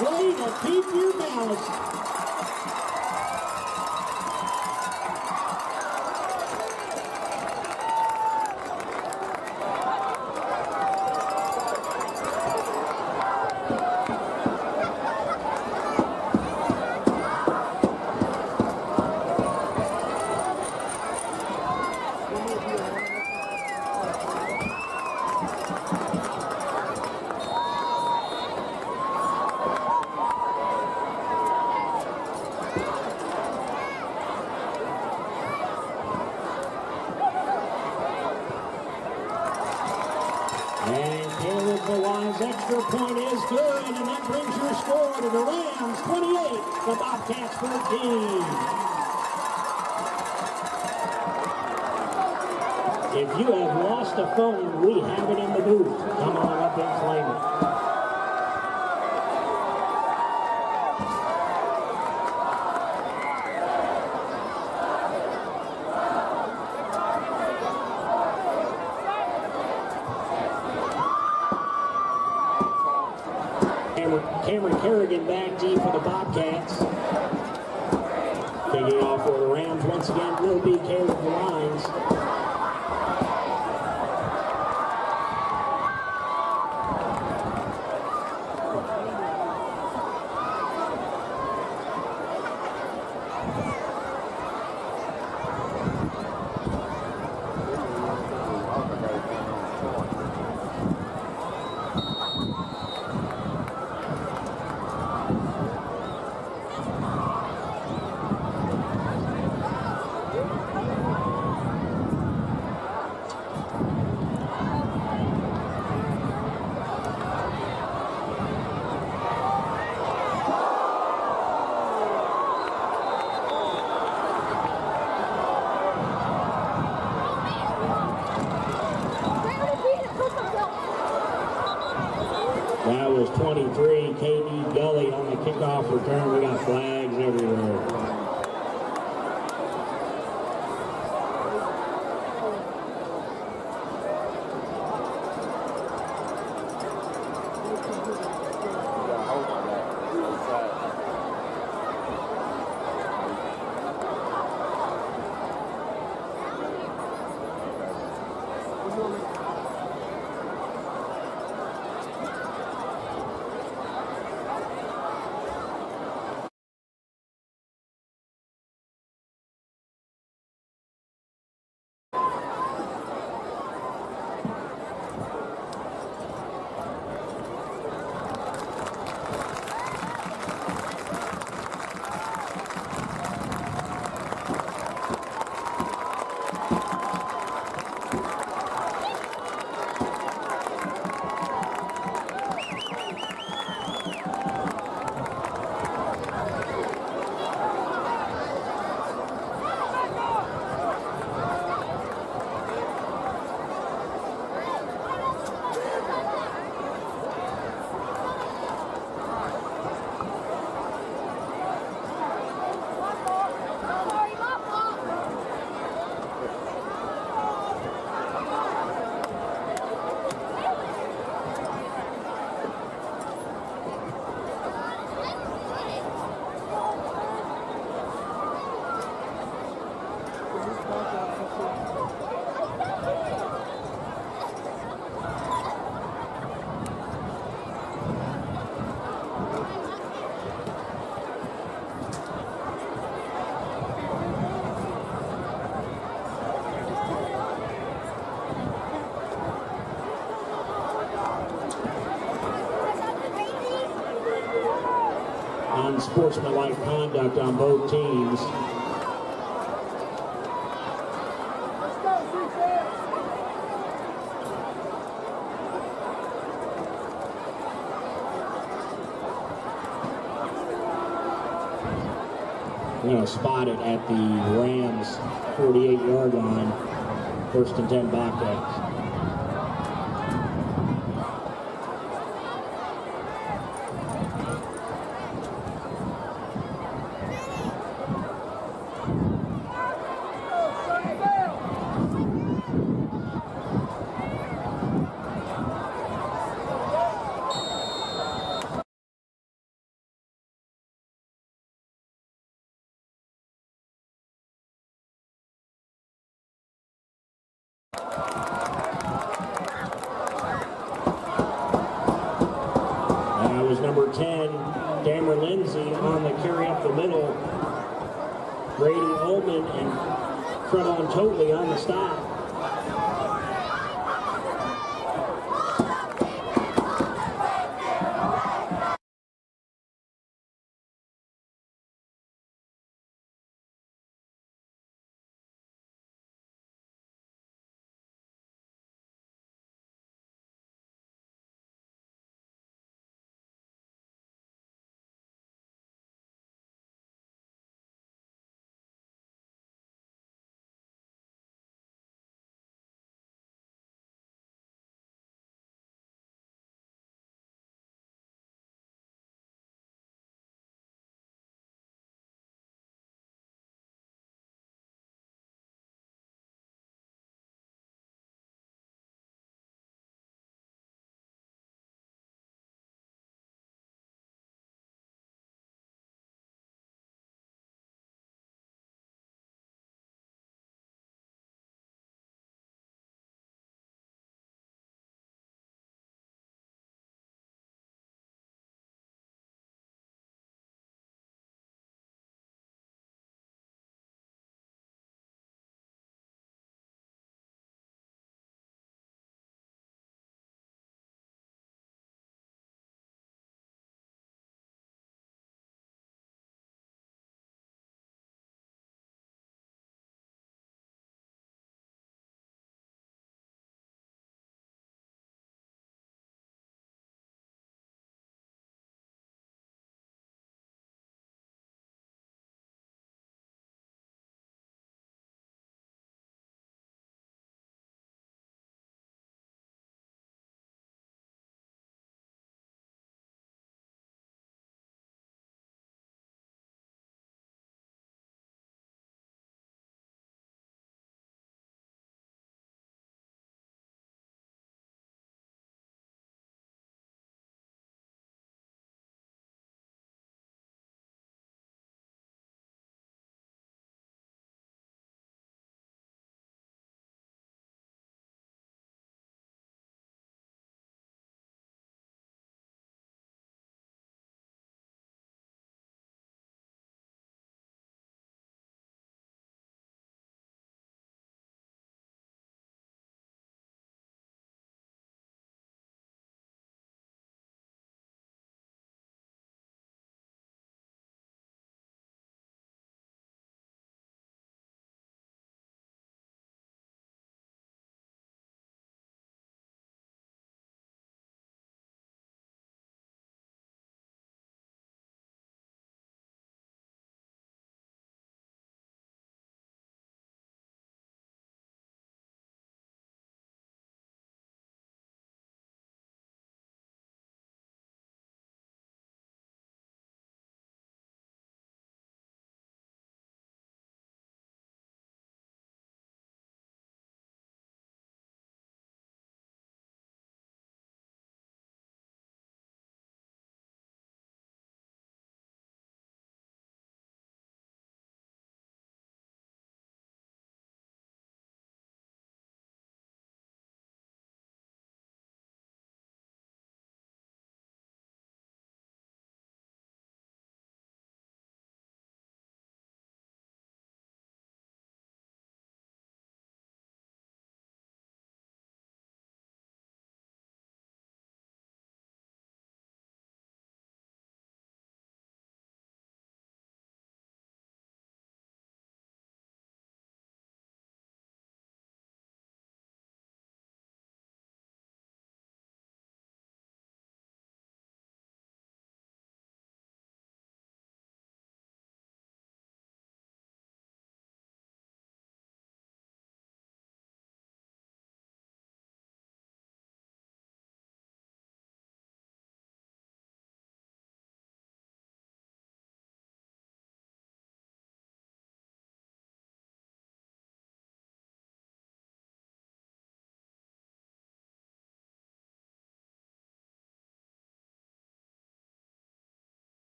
Way to keep your balance. And Caleb Maline's extra point is good, and that brings your score to the Rams 28, the Bobcats 14. If you have lost a phone, we have it in the booth. Come on up and claim it. Cameron Kerrigan back deep for the Bobcats. Kicking off for the Rams once again will be Caleb Lyons. That was 23, KD Gully on the kickoff return. We got flags everywhere. Unsportsmanlike conduct on both teams. We're going to spot it at the Rams 48-yard line. 1st and 10 Bobcats. Damer Lindsay on the carry up the middle. Brady Ullman and Trevon Totley on the stop.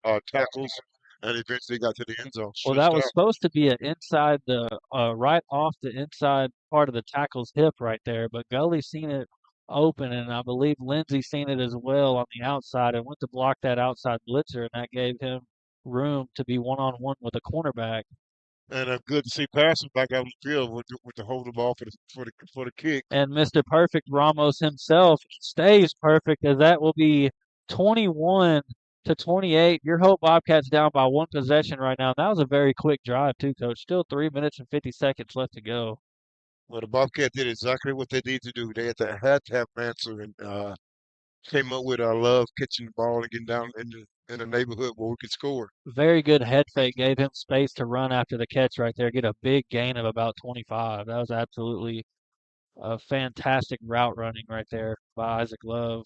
tackles, and eventually got to the end zone. Well, that Switched was out. supposed to be an inside the right off the inside part of the tackle's hip right there, but Gully seen it open, and I believe Lindsey seen it as well on the outside and went to block that outside blitzer, and that gave him room to be one-on-one with a cornerback. And good to see passing back out on the field with the hold the ball for the kick. And Mr. Perfect Ramos himself stays perfect, as that will be 21-28. Your Hope Bobcats down by one possession right now. That was a very quick drive too, Coach. Still 3 minutes and 50 seconds left to go. Well, the Bobcat did exactly what they need to do. They had to have an answer and came up with I love catching the ball and getting down in the neighborhood where we could score. Very good head fake, gave him space to run after the catch right there, get a big gain of about 25. That was absolutely a fantastic route running right there by Isaac Love.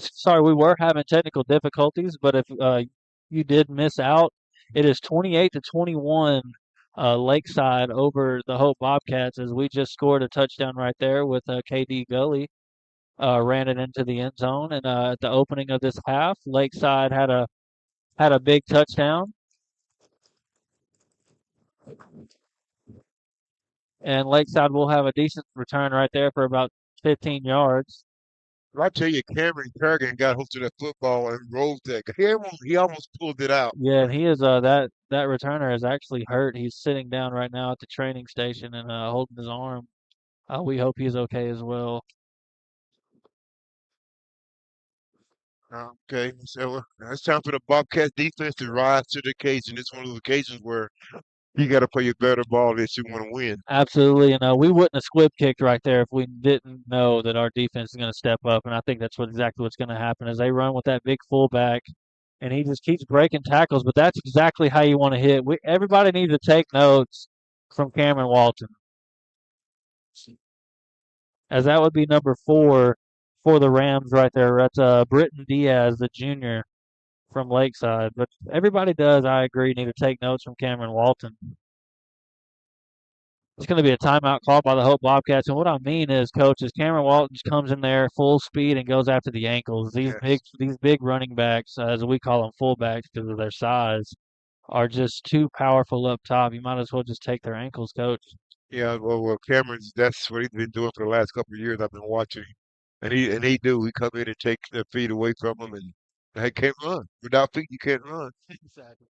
Sorry, we were having technical difficulties, but if you did miss out, it is 28-21 Lakeside over the Hope Bobcats, as we just scored a touchdown right there with KD Gully. Ran it into the end zone, and at the opening of this half, Lakeside had a big touchdown, and Lakeside will have a decent return right there for about 15 yards. I tell you, Cameron Kerrigan got hold to that football and rolled that. He almost pulled it out. Yeah, and he is that returner is actually hurt. He's sitting down right now at the training station and holding his arm. We hope he's okay as well. Okay, so it's time for the Bobcat defense to rise to the occasion. It's one of those occasions where you got to play your better ball if you want to win. Absolutely, and we wouldn't have squib kicked right there if we didn't know that our defense is going to step up. And I think that's exactly what's going to happen as they run with that big fullback, and he just keeps breaking tackles. But that's exactly how you want to hit. Everybody needs to take notes from Cameron Walton, as that would be number 4 for the Rams right there. That's Britton Diaz, the junior from Lakeside. But everybody does, I agree, need to take notes from Cameron Walton. It's going to be a timeout called by the Hope Bobcats. And what I mean is, Coach, is Cameron Walton just comes in there full speed and goes after the ankles. Yes. These big running backs, as we call them fullbacks because of their size, are just too powerful up top. You might as well just take their ankles, Coach. Yeah, well, Cameron's that's what he's been doing for the last couple of years. I've been watching, and he do. He come in and take the feet away from him, and he can't run. Without feet, you can't run. Exactly.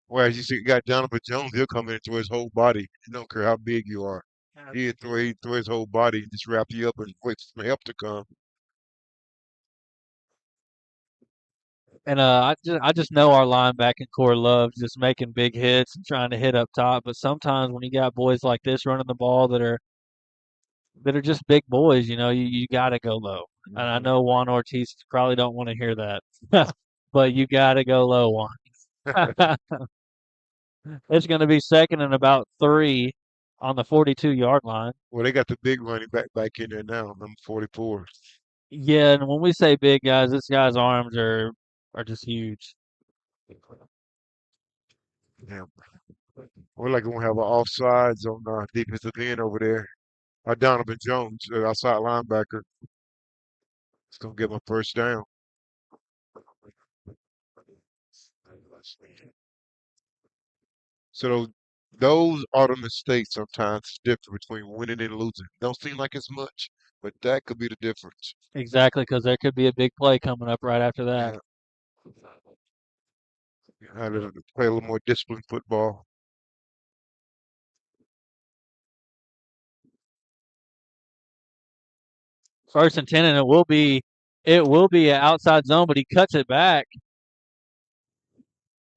Whereas you see, you got Donovan Jones, he'll come in and throw his whole body. He don't care how big you are. He throw his whole body and just wrap you up and wait for some help to come. And I just know our linebacking core loves just making big hits and trying to hit up top. But sometimes when you got boys like this running the ball that are just big boys, you got to go low. And I know Juan Ortiz probably don't want to hear that, but you got to go low, Juan. It's going to be second and about 3 on the 42-yard line. Well, they got the big running back in there now, number 44. Yeah, and when we say big guys, this guy's arms are just huge. Yeah. We're like gonna have an offsides on defensive end over there. Donovan Jones, outside linebacker, is gonna get my first down. So those are the mistakes sometimes different between winning and losing. Don't seem like it's much, but that could be the difference. Exactly, because there could be a big play coming up right after that. Yeah, you have to play a little more disciplined football. First and 10, and it will be an outside zone, but he cuts it back,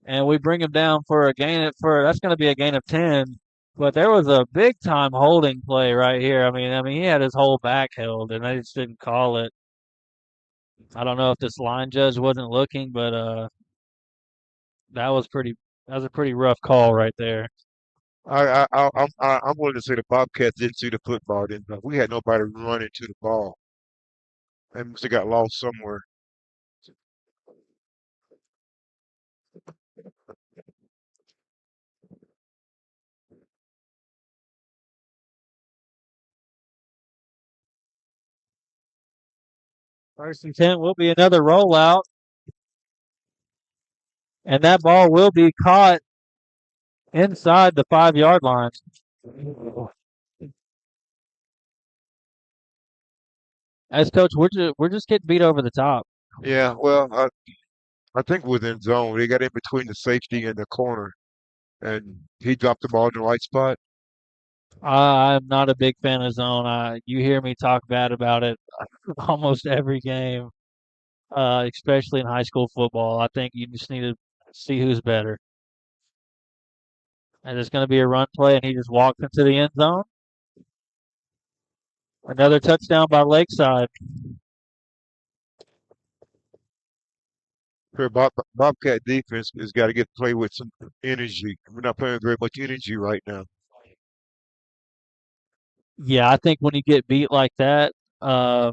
and we bring him down for that's going to be a gain of 10. But there was a big time holding play right here. I mean, he had his whole back held, and they just didn't call it. I don't know if this line judge wasn't looking, but that was pretty. That was a pretty rough call right there. I'm willing to say the Bobcats didn't see the football. Didn't they? We had nobody running to the ball. They must have got lost somewhere. First and 10 will be another rollout, and that ball will be caught inside the 5-yard line. As coach, we're just getting beat over the top. Yeah, well, I think within zone, they got in between the safety and the corner, and he dropped the ball in the right spot. I'm not a big fan of zone. You hear me talk bad about it almost every game, especially in high school football. I think you just need to see who's better. And it's going to be a run play, and he just walks into the end zone. Another touchdown by Lakeside. Her Bobcat defense has got to get play with some energy. We're not playing very much energy right now. Yeah, I think when you get beat like that, the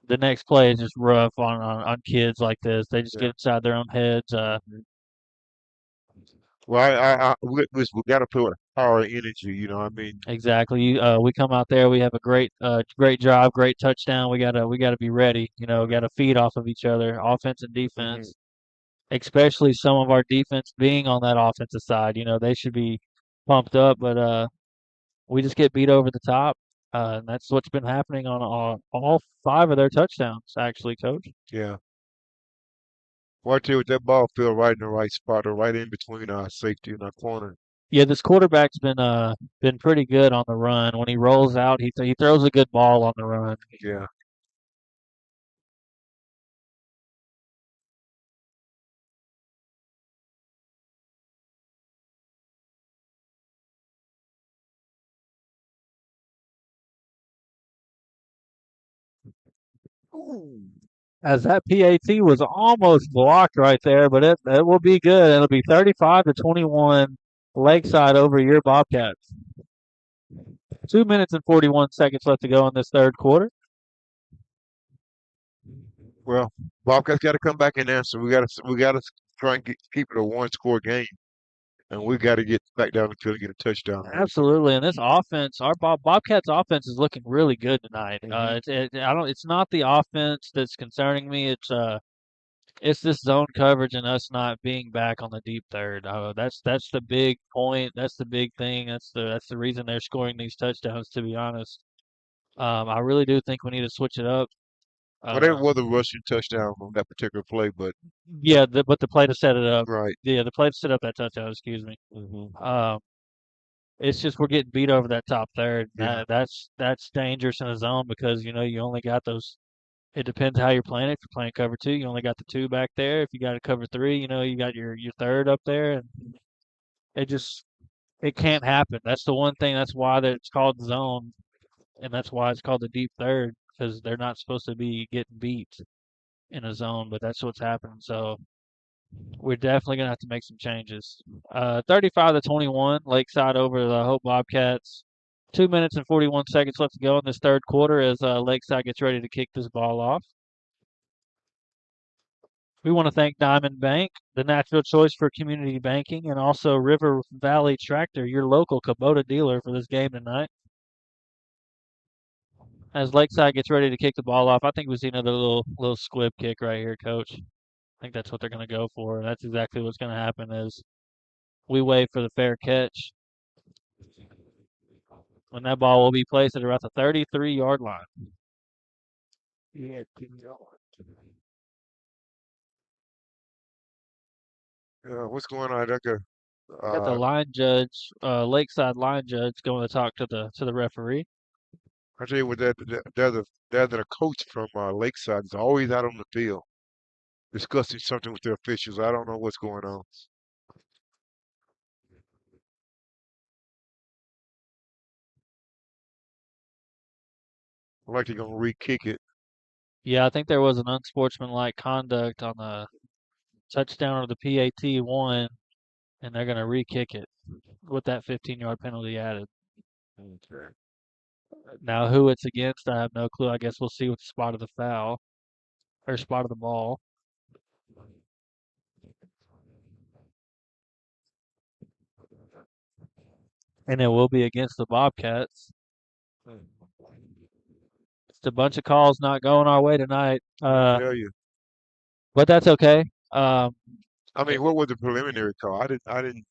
next play is just rough on kids like this. They just Yeah. get inside their own heads. Well, we got to play with power and energy. You know what I mean? Exactly. We come out there. We have a great drive, great touchdown. We gotta be ready. Got to feed off of each other, offense and defense. Especially some of our defense being on that offensive side. They should be pumped up, but we just get beat over the top. And that's what's been happening on all 5 of their touchdowns, actually, coach. Yeah. Well, I tell you what, that ball fell right in the right spot, or right in between our safety and our corner. Yeah, this quarterback's been pretty good on the run. When he rolls out, he throws a good ball on the run. Yeah. As that PAT was almost blocked right there, but it will be good. It'll be 35-21 Lakeside over your Bobcats. 2 minutes and 41 seconds left to go in this third quarter. Well, Bobcats got to come back and answer. We got to try and keep it a one-score game, and we got to get back down the field and get a touchdown. Absolutely, and this offense, our Bobcats offense is looking really good tonight. It's not the offense that's concerning me. It's this zone coverage and us not being back on the deep third. That's the big point. That's the big thing. That's the reason they're scoring these touchdowns. To be honest, I really do think we need to switch it up. Well, there Uh, was a rushing touchdown on that particular play, but yeah, but the play to set it up. right. Yeah, the play to set up that touchdown. Excuse me. Um, it's just we're getting beat over that top third. Yeah. That's dangerous in a zone because you only got those. It depends how you're playing. If you're playing cover two, you only got the two back there. If you got a cover three, you got your third up there, and it just it can't happen. That's the one thing. That's why that it's called zone, and that's why it's called the deep third because they're not supposed to be getting beat in a zone, but that's what's happening. So we're definitely gonna have to make some changes. 35-21, Lakeside over the Hope Bobcats. 2 minutes and 41 seconds left to go in this third quarter as Lakeside gets ready to kick this ball off. We want to thank Diamond Bank, the natural choice for community banking, and also River Valley Tractor, your local Kubota dealer for this game tonight. As Lakeside gets ready to kick the ball off, I think we see another little squib kick right here, Coach. I think that's what they're going to go for. That's exactly what's going to happen is we wait for the fair catch. When that ball will be placed at around the 33-yard line. What's going on, Decker? Got the line judge, Lakeside line judge, going to talk to the referee. I tell you what, the coach from Lakeside is always out on the field discussing something with the officials. I don't know what's going on. Like they're gonna re-kick it. Yeah, I think there was an unsportsmanlike conduct on the touchdown of the PAT one, and they're going to re-kick it with that 15-yard penalty added. Now, who it's against, I have no clue. I guess we'll see with the spot of the foul or spot of the ball. And it will be against the Bobcats. Just a bunch of calls not going our way tonight. I tell you. But that's okay. Um, I mean, what was the preliminary call? I didn't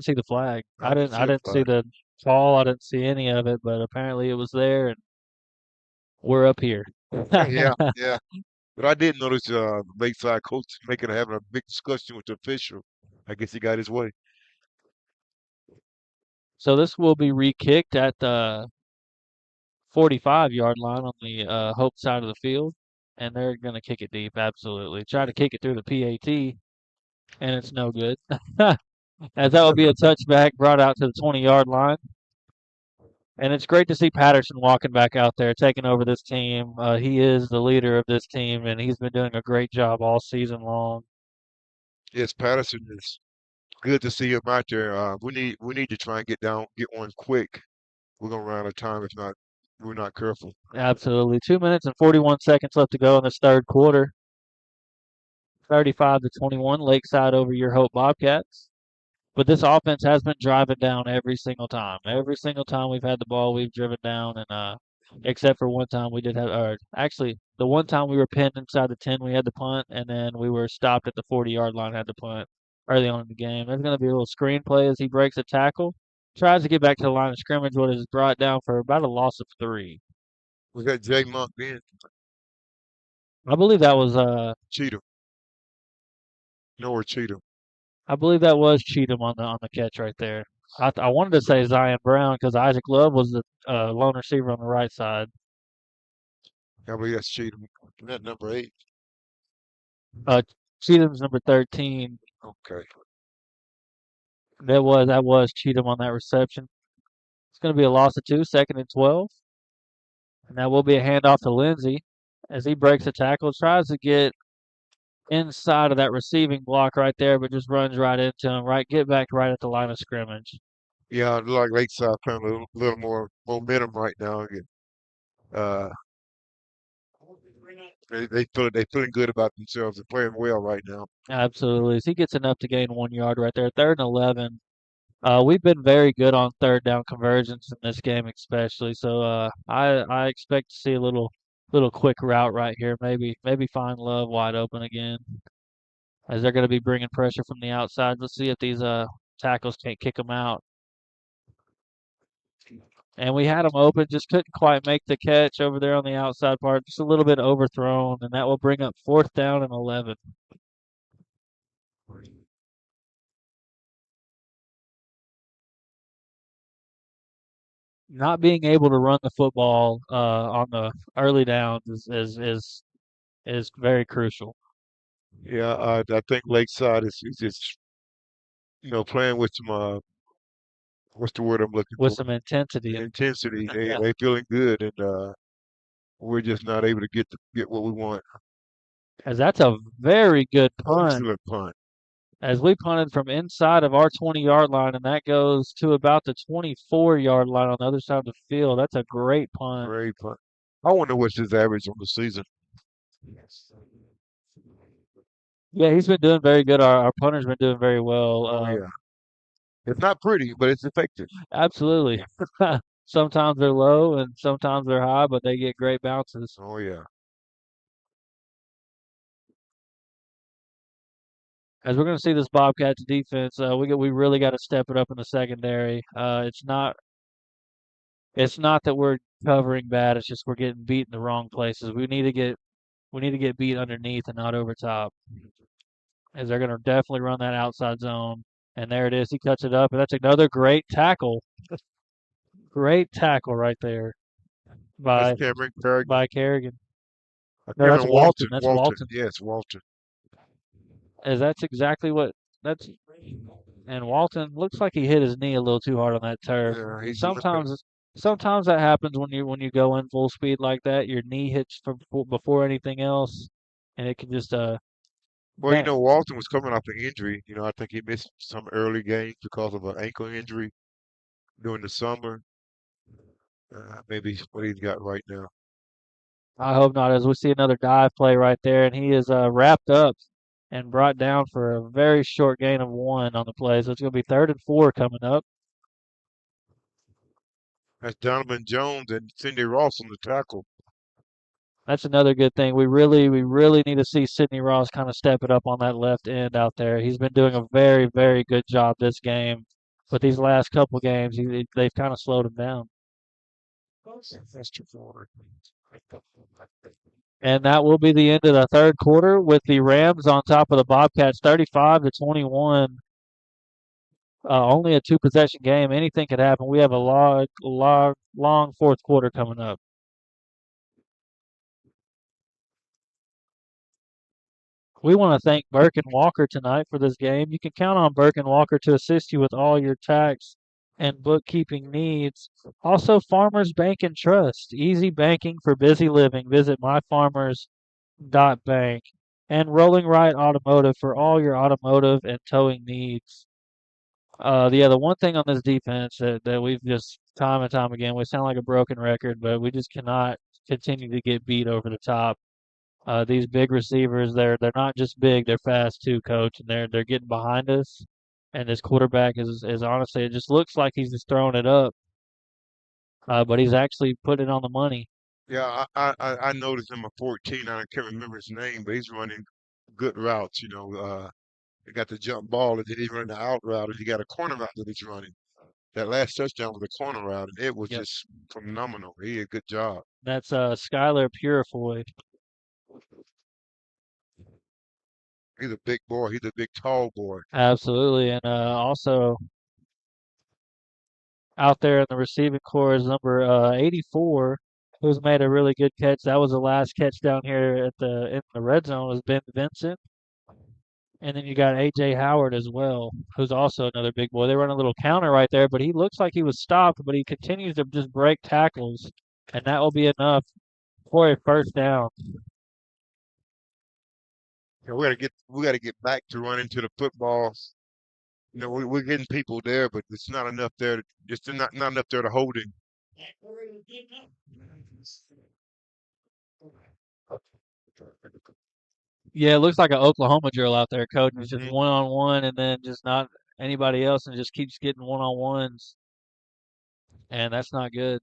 see the flag. I didn't I see a didn't see flag. the call. I didn't see any of it, but apparently it was there, and we're up here. Yeah, yeah. But I did notice the Lakeside coach having a big discussion with the official. I guess he got his way. So this will be re-kicked at the 45-yard line on the Hope side of the field, and they're going to kick it deep. Absolutely, try to kick it through the PAT, and it's no good. As that will be a touchback brought out to the 20-yard line. And it's great to see Patterson walking back out there, taking over this team. He is the leader of this team, and he's been doing a great job all season long. Yes, Patterson is good to see him out there. We need to try and get one quick. We're gonna run out of time if not we're not careful. Absolutely. 2 minutes and 41 seconds left to go in this third quarter. 35-21, Lakeside over your Hope Bobcats. But this offense has been driving down every single time. Every single time we've had the ball, we've driven down, and except for one time we did have, or actually the one time we were pinned inside the 10, we had the punt, and then we were stopped at the 40-yard line, had the punt early on in the game. There's going to be a little screen play as he breaks a tackle, tries to get back to the line of scrimmage, what is brought down for about a loss of 3. We got Jay Monk in I believe that was Cheatham. Nowhere Cheatham. I believe that was Cheatham on the catch right there. I wanted to say Zion Brown because Isaac Love was the lone receiver on the right side. I believe that's Cheatham. That number 8. Uh, Cheatham's number 13. Okay. That was Cheatham on that reception. It's going to be a loss of 2, second and 12, and that will be a handoff to Lindsey as he breaks a tackle, tries to get inside of that receiving block right there, but just runs right into him. Get back right at the line of scrimmage. Yeah, it look like Lakeside playing a little more momentum right now. Uh, they feeling good about themselves. They're playing well right now. Absolutely, as he gets enough to gain 1 yard right there, third and 11. We've been very good on third down conversions in this game, especially. So I expect to see a little quick route right here. Maybe find Love wide open again, as they're going to be bringing pressure from the outside. Let's see if these tackles can't kick them out. And we had them open, just couldn't quite make the catch over there on the outside part. Just a little bit overthrown, and that will bring up fourth down and 11. Not being able to run the football on the early downs is very crucial. Yeah, I think Lakeside is just playing with some what's the word I'm looking With for? some intensity. Intensity. They feeling good, and we're just not able to get what we want. As that's a very good punt. Excellent punt. As we punted from inside of our 20-yard line, and that goes to about the 24-yard line on the other side of the field. That's a great punt. Great punt. I wonder what's his average on the season. Yeah, he's been doing very good. Our punter's been doing very well. Oh yeah. It's not pretty, but it's effective. Absolutely. Sometimes they're low and sometimes they're high, but they get great bounces. Oh yeah. As we're going to see this Bobcats defense, we really got to step it up in the secondary. It's not that we're covering bad. It's just we're getting beat in the wrong places. We need to get beat underneath and not over top. As they're going to definitely run that outside zone. And there it is. He cuts it up, and that's another great tackle. Great tackle right there by That's Cameron Carrigan. by Kerrigan. No, Cameron that's Walton. That's Walton. Yes, Walton. As that's exactly what that's. And Walton looks like he hit his knee a little too hard on that turf. Yeah, he's Sometimes that happens when you go in full speed like that. Your knee hits before anything else, and it can just Well, that- Walton was coming off an injury. I think he missed some early games because of an ankle injury during the summer. Maybe what he's got right now. I hope not. As we see another dive play right there, and he is wrapped up and brought down for a very short gain of 1 on the play. So it's going to be 3rd and 4 coming up. That's Donovan Jones and Cindy Ross on the tackle. That's another good thing. We really need to see Sidney Ross kind of step it up on that left end out there. He's been doing a very, very good job this game, but these last couple games, they've kind of slowed him down. That's too forward. And that will be the end of the third quarter with the Rams on top of the Bobcats, 35-21. Only a two-possession game. Anything could happen. We have a long fourth quarter coming up. We want to thank Burke and Walker tonight for this game. You can count on Burke and Walker to assist you with all your tax and bookkeeping needs. Also, Farmers Bank and Trust. Easy banking for busy living. Visit myfarmers.bank. And Rolling Right Automotive for all your automotive and towing needs. The one thing on this defense that we've just time and time again, we sound like a broken record, but we just cannot continue to get beat over the top. These big receivers, they're not just big, they're fast too, coach, and they're getting behind us. And this quarterback is honestly, it just looks like he's just throwing it up, but he's actually putting it on the money. Yeah, I noticed him at 14. I can't remember his name, but he's running good routes. He got the jump ball, and then he run the out route, and he got a corner route that he's running. That last touchdown was a corner route, and it was Yep. just phenomenal. He did a good job. That's Skylar Purifoy. He's a big boy. He's a big, tall boy. Absolutely, and also out there in the receiving core is number 84, who's made a really good catch. That was the last catch down here in the red zone was Ben Vincent. And then you got A.J. Howard as well, who's also another big boy. They run a little counter right there, but he looks like he was stopped, but he continues to just break tackles, and that will be enough for a first down. Yeah, we gotta get back to running to the football. We're getting people there, but it's not enough there. Just not enough there to hold him. Yeah, it looks like an Oklahoma drill out there, coach. It's just Mhm. one-on-one and then just not anybody else and just keeps getting one-on-ones, and that's not good.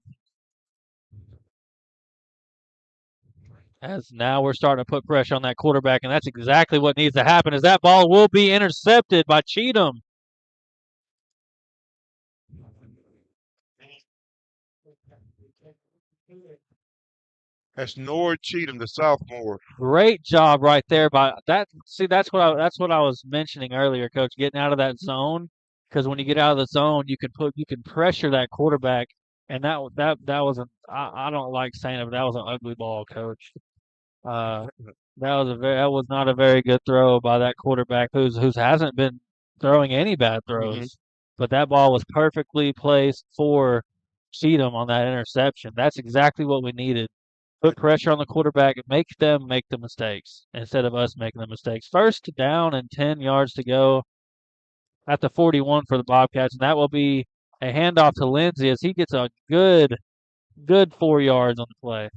As now we're starting to put pressure on that quarterback, and that's exactly what needs to happen. Is that ball will be intercepted by Cheatham. That's Nord Cheatham, the sophomore. Great job right there by that. See, that's what I was mentioning earlier, coach. Getting out of that zone, because when you get out of the zone, you can pressure that quarterback, and that was I don't like saying it, but that was an ugly ball, coach. Uh, that was not a very good throw by that quarterback who's hasn't been throwing any bad Hmm. throws, but that ball was perfectly placed for Cheatham on that interception. That's exactly what we needed. Put pressure on the quarterback and make them make the mistakes instead of us making the mistakes. First down and 10 yards to go at the 41 for the Bobcats, and that will be a handoff to Lindsey as he gets a good 4 yards on the play.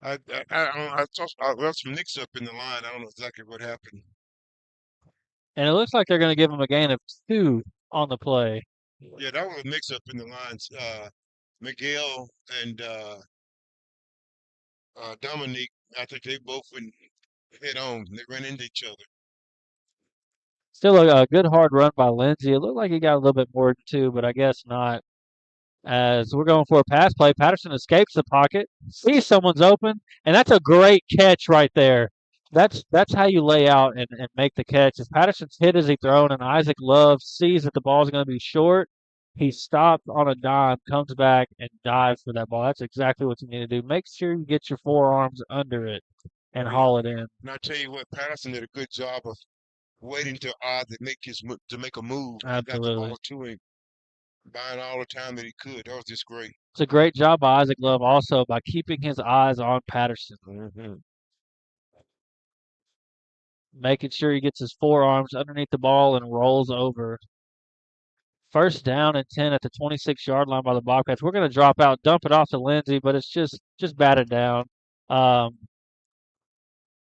There's some nicks up in the line. I don't know exactly what happened. And it looks like they're going to give him a gain of 2 on the play. Yeah, that was a mix up in the lines. Miguel and Dominique, I think they both went head on. They ran into each other. Still a good hard run by Lindsey. It looked like he got a little bit more than 2, but I guess not. As we're going for a pass play, Patterson escapes the pocket, sees someone's open, and that's a great catch right there. That's how you lay out and make the catch. As Patterson's hit as he thrown, and Isaac Love sees that the ball's going to be short. He stopped on a dime, comes back, and dives for that ball. That's exactly what you need to do. Make sure you get your forearms under it and haul it in. And I tell you what, Patterson did a good job of waiting till Isaac to make a move. He got the Absolutely. ball to him, buying all the time that he could. That was just great. It's a great job by Isaac Love also by keeping his eyes on Patterson, making sure he gets his forearms underneath the ball and rolls over. First down and 10 at the 26-yard line by the Bobcats. We're going to drop out, dump it off to Lindsey, but it's just batted down. Um,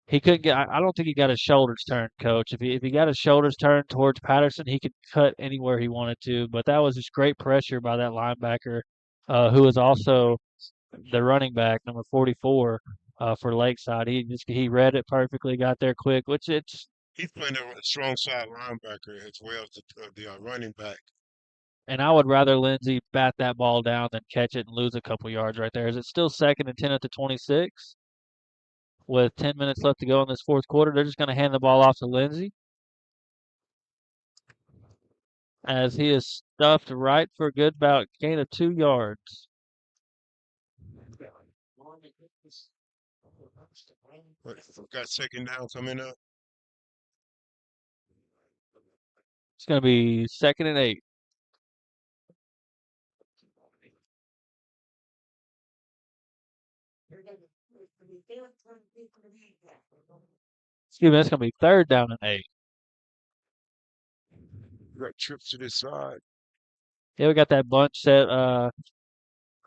He couldn't get. I don't think he got his shoulders turned, Coach. If he got his shoulders turned towards Patterson, he could cut anywhere he wanted to. But that was just great pressure by that linebacker, who was also the running back, number 44, for Lakeside. He read it perfectly, got there quick, which it's. He's playing a strong side linebacker as well as the running back. And I would rather Lindsey bat that ball down than catch it and lose a couple yards right there. Is it still 2nd and 10 at the 26? With 10 minutes left to go in this fourth quarter, they're just going to hand the ball off to Lindsey as he is stuffed right for a good about gain of 2 yards. We've got second down coming up. It's going to be 2nd and 8. Excuse me, it's going to be 3rd down and 8. We got trips to this side. Yeah, we got that bunch set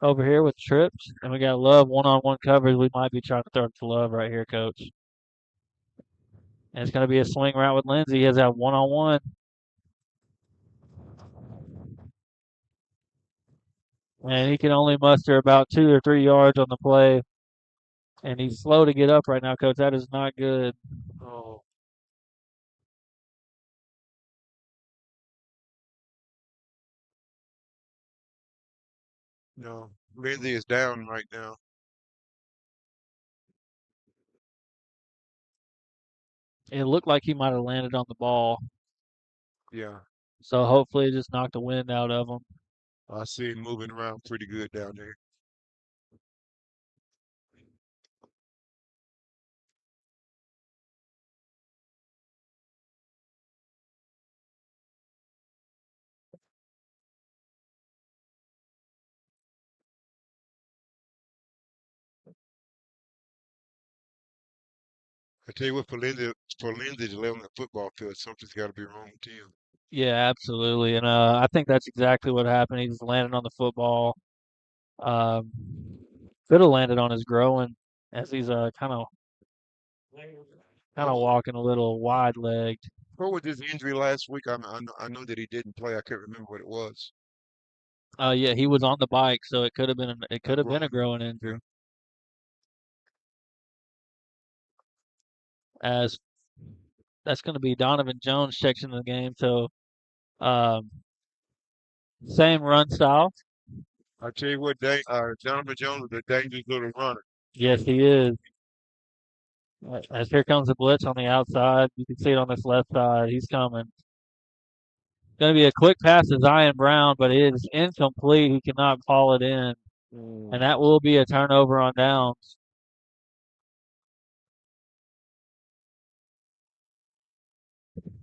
over here with trips, and we got Love one-on-one coverage. We might be trying to throw it to Love right here, Coach. And it's going to be a swing route with Lindsey. He has that one-on-one. And he can only muster about 2 or 3 yards on the play. And he's slow to get up right now, Coach. That is not good. Oh. No, Lindsey is down right now. It looked like he might have landed on the ball. Yeah, So hopefully it just knocked the wind out of him. I see him moving around pretty good down there. I tell you what, for Lindsey to lay on the football field, something's got to be wrong with him. Yeah, absolutely. And I think that's exactly what happened. He just landed on the football. Um, could have landed on his growing as he's kind of walking a little wide-legged. What was his injury last week? I know that he didn't play. I can't remember what it was. Yeah, he was on the bike, so it could have been a growing injury. As that's going to be Donovan Jones checks into the game. So um, same run style. I tell you what, Donovan Jones is a dangerous little runner. Yes, he is. As here comes the blitz on the outside. You can see it on this left side. He's coming. Going to be a quick pass to Zion Brown, but it is incomplete. He cannot haul it in. And that will be a turnover on downs.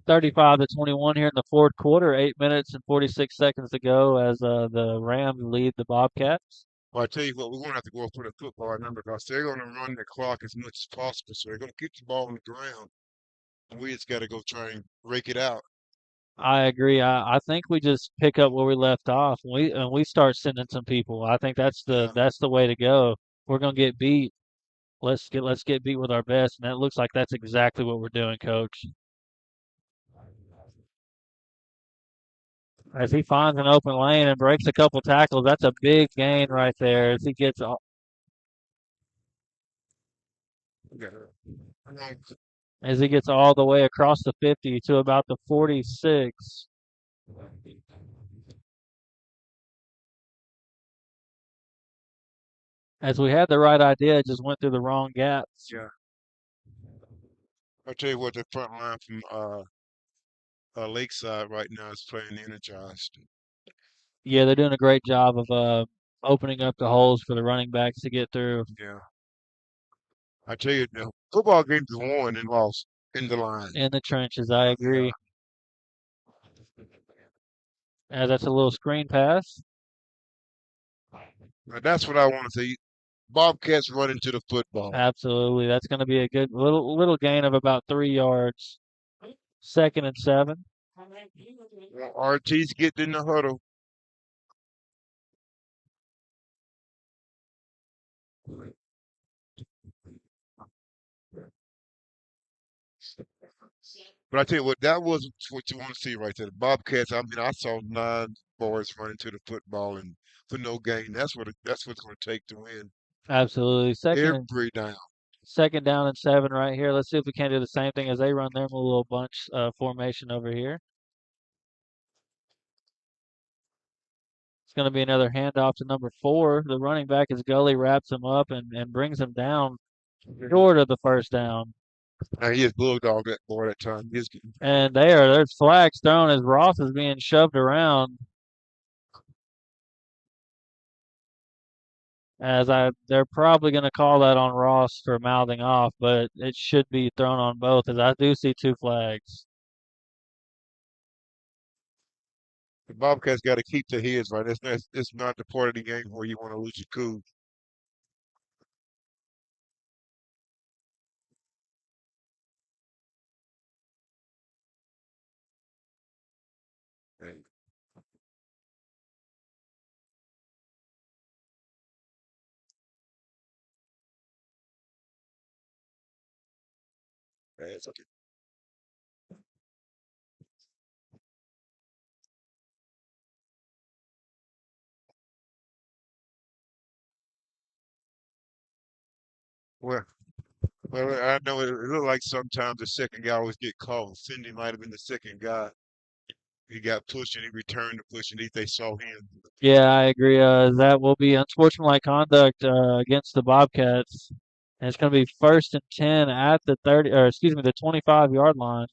(35-21) here in the fourth quarter. 8 minutes and 46 seconds to go as the Rams lead the Bobcats. Well, I tell you what, we're going to have to go for the football, remember, because they're going to run the clock as much as possible. So they're going to keep the ball on the ground. And we just got to go try and rake it out. I agree. I think we just pick up where we left off. We start sending some people. I think that's the way to go. We're gonna get beat. Let's get beat with our best, and that looks like that's exactly what we're doing, Coach. As he finds an open lane and breaks a couple tackles, that's a big gain right there. As he gets all, as he gets all the way across the 50 to about the 46. As we had the right idea, it just went through the wrong gaps. Yeah. I tell you what, the front line from Lakeside right now is playing energized. Yeah, they're doing a great job of opening up the holes for the running backs to get through. Yeah. I tell you, the football games are won and lost in the line. In the trenches, I agree. As that's a little screen pass. Now, that's what I want to see. Bobcats running to the football. Absolutely. That's going to be a good little gain of about 3 yards. 2nd and 7. RT's getting in the huddle. But I tell you what, that was what you want to see right there. The Bobcats. I mean, I saw 9 boys running to the football and for no gain. That's what it's going to take to win Absolutely. every down. Second down and 7 right here. Let's see if we can't do the same thing as they run their little bunch formation over here. It's going to be another handoff to number 4. The running back is Gully, wraps him up and brings him down short of the first down. Now he is bulldog that boy that time. He's getting And there's flags thrown as Ross is being shoved around. They're probably going to call that on Ross for mouthing off, but it should be thrown on both, as I do see 2 flags. the Bobcats got to keep their heads right. It's not the part of the game where you want to lose your cool. Hey, it's okay. Well, well, I know it looked like sometimes the second guy always get called. Cindy might have been the second guy. He got pushed and he returned the push and they saw him. Yeah, I agree. That will be unsportsmanlike conduct against the Bobcats. And it's going to be 1st and 10 at the 30, or excuse me, the 25-yard line.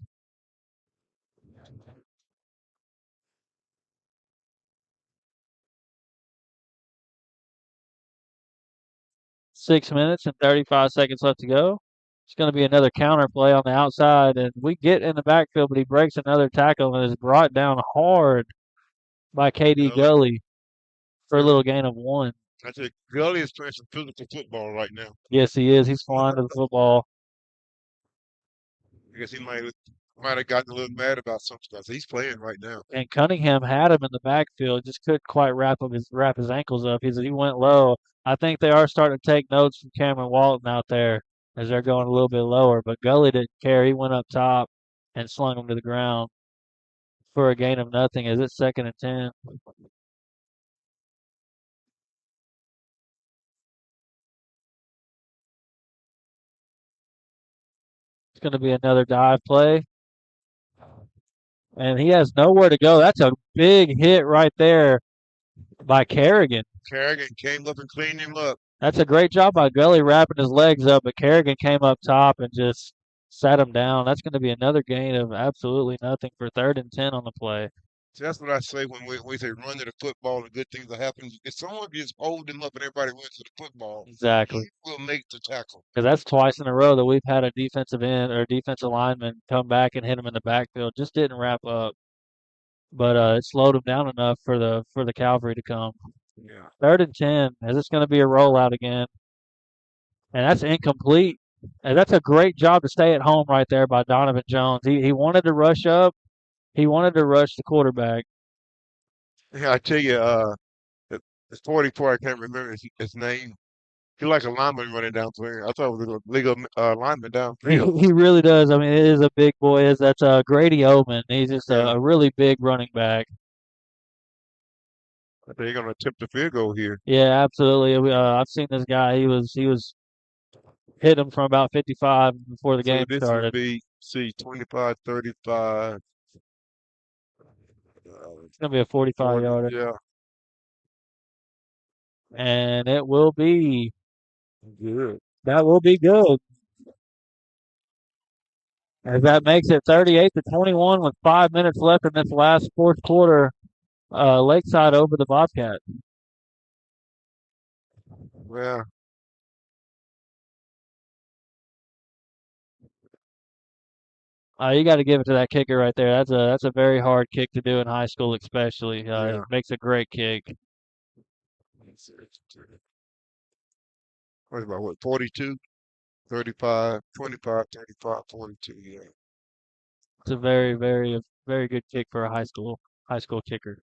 6 minutes and 35 seconds left to go. It's going to be another counter play on the outside, and we get in the backfield, but he breaks another tackle and is brought down hard by KD Gully for a little gain of 1. I said, Gully is playing some physical football right now. Yes, he is. He's flying to the football. I guess he might have gotten a little mad about some stuff. He's playing right now. And Cunningham had him in the backfield, just couldn't quite wrap his ankles up. He went low. I think they are starting to take notes from Cameron Walton out there as they're going a little bit lower. But Gully didn't care. He went up top and slung him to the ground for a gain of nothing. As it's 2nd and 10. It's going to be another dive play. And he has nowhere to go. That's a big hit right there by Kerrigan. Kerrigan came up and cleaned him up. That's a great job by Gully wrapping his legs up, but Kerrigan came up top and just sat him down. That's going to be another gain of absolutely nothing for 3rd and 10 on the play. So that's what I say when we say run to the football and good things will happen. If someone just hold him up and everybody runs to the football, Exactly. he will make the tackle. Because that's twice in a row that we've had a defensive end or defensive lineman come back and hit him in the backfield. Just didn't wrap up. But it slowed him down enough for the cavalry to come. Yeah. 3rd and 10, as it's going to be a rollout again. And that's incomplete. And that's a great job to stay at home right there by Donovan Jones. He wanted to rush up. He wanted to rush the quarterback. Yeah, I tell you, it's 44. I can't remember his name. He's like a lineman running down there. I thought it was a legal lineman downfield. He really does. I mean, it is a big boy. That's Grady Oman. He's just Yeah. a really big running back. I think you're going to attempt a field goal here. Yeah, absolutely. I've seen this guy. He was hit him from about 55 before the So game this started. would be, 25, 35. It's gonna be a 45-yarder, Yeah, and it will be. good. That will be good. As that makes it 38-21 with 5 minutes left in this last 4th quarter. Lakeside over the Bobcats. Well, You got to give it to that kicker right there. That's a very hard kick to do in high school, especially. Yeah. It makes a great kick. What about what? 42, 35, 25, 35, 42. Yeah. It's a very good kick for a high school kicker.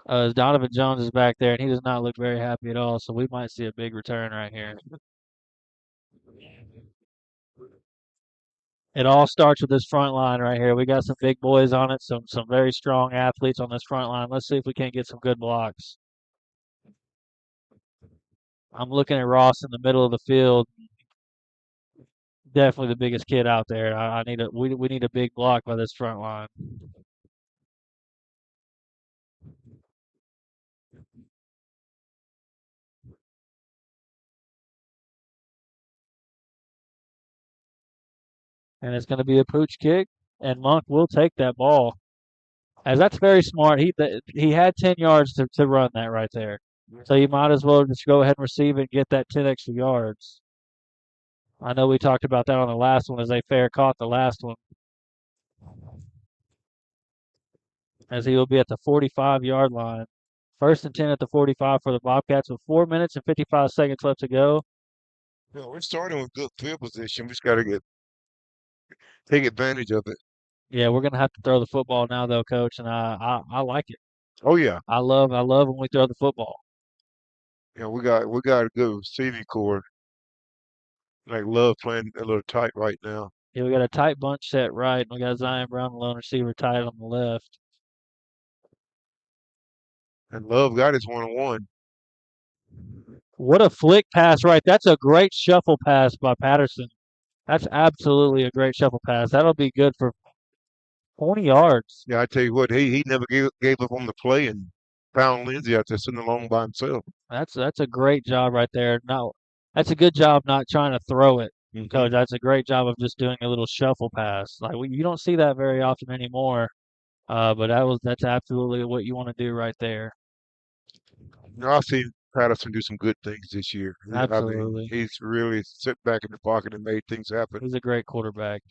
Donovan Jones is back there, and he does not look very happy at all. So we might see a big return right here. It all starts with this front line right here. We got some big boys on it, some very strong athletes on this front line. Let's see if we can't get some good blocks. I'm looking at Ross in the middle of the field. Definitely the biggest kid out there. I need we need a big block by this front line. And it's going to be a pooch kick, and Monk will take that ball. As that's very smart. He had 10 yards to run that right there. So you might as well just go ahead and receive it and get that 10 extra yards. I know we talked about that on the last one as they fair caught the last one. As he will be at the 45-yard line. First and 10 at the 45 for the Bobcats with 4 minutes and 55 seconds left to go. You know, we're starting with good field position. We just got to take advantage of it. Yeah, we're gonna have to throw the football now, though, Coach, and I like it. Oh yeah, I love when we throw the football. yeah. We got a good receiving core. Like love playing a little tight right now. Yeah, we got a tight bunch set right, and we got Zion Brown, the lone receiver, tight on the left. And Love got his one-on-one. What a flick pass, right? That's a great shuffle pass by Patterson. That's absolutely a great shuffle pass. That'll be good for 20 yards. Yeah, I tell you what, he never gave up on the play and found Lindsey out there sitting alone by himself. That's a great job right there. No, that's a good job not trying to throw it, Coach. That's a great job of just doing a little shuffle pass. Like you don't see that very often anymore. But that's absolutely what you want to do right there. You know, I've seen Patterson do some good things this year. I mean, Absolutely. he's really sit back in the pocket and made things happen. He's a great quarterback.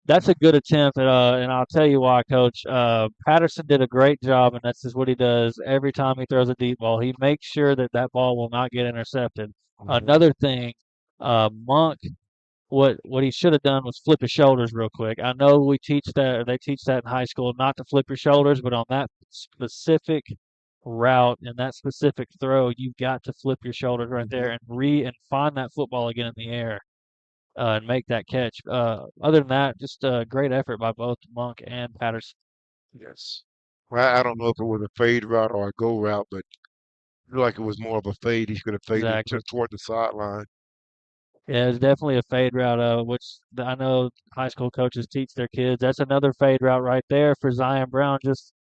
That's a good attempt, and I'll tell you why, Coach. Patterson did a great job, and that's just what he does every time he throws a deep ball. He makes sure that that ball will not get intercepted. Another thing, Monk, what he should have done was flip his shoulders real quick. I know we teach that, or they teach that in high school, not to flip your shoulders, but on that specific route and that specific throw, you've got to flip your shoulders right there and find that football again in the air. And make that catch. Other than that, just a great effort by both Monk and Patterson. Yes. Well, I don't know if it was a fade route or a go route, but I feel like it was more of a fade. He could have faded Exactly. toward the sideline. Yeah, it's definitely a fade route, which I know high school coaches teach their kids. That's another fade route right there for Zion Brown, just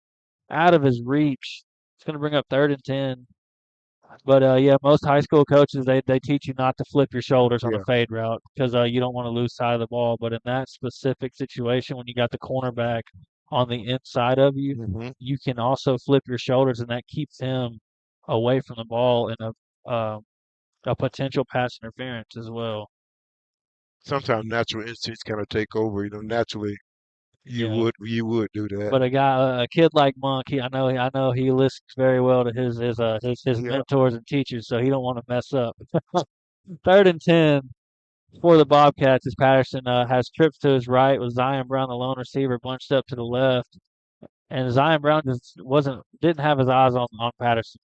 out of his reach. It's going to bring up 3rd and 10. But yeah, most high school coaches they teach you not to flip your shoulders on a Yeah. fade route because you don't want to lose sight of the ball. But in that specific situation, when you got the cornerback on the inside of you, you can also flip your shoulders, and that keeps him away from the ball and a potential pass interference as well. Sometimes natural instincts kind of take over. You know, naturally you Yeah. would do that. But a kid like Monk, I know he listens very well to his Yeah. mentors and teachers, so he don't want to mess up. 3rd and 10 for the Bobcats as Patterson has trips to his right with Zion Brown, the lone receiver, bunched up to the left, and Zion Brown just didn't have his eyes on Patterson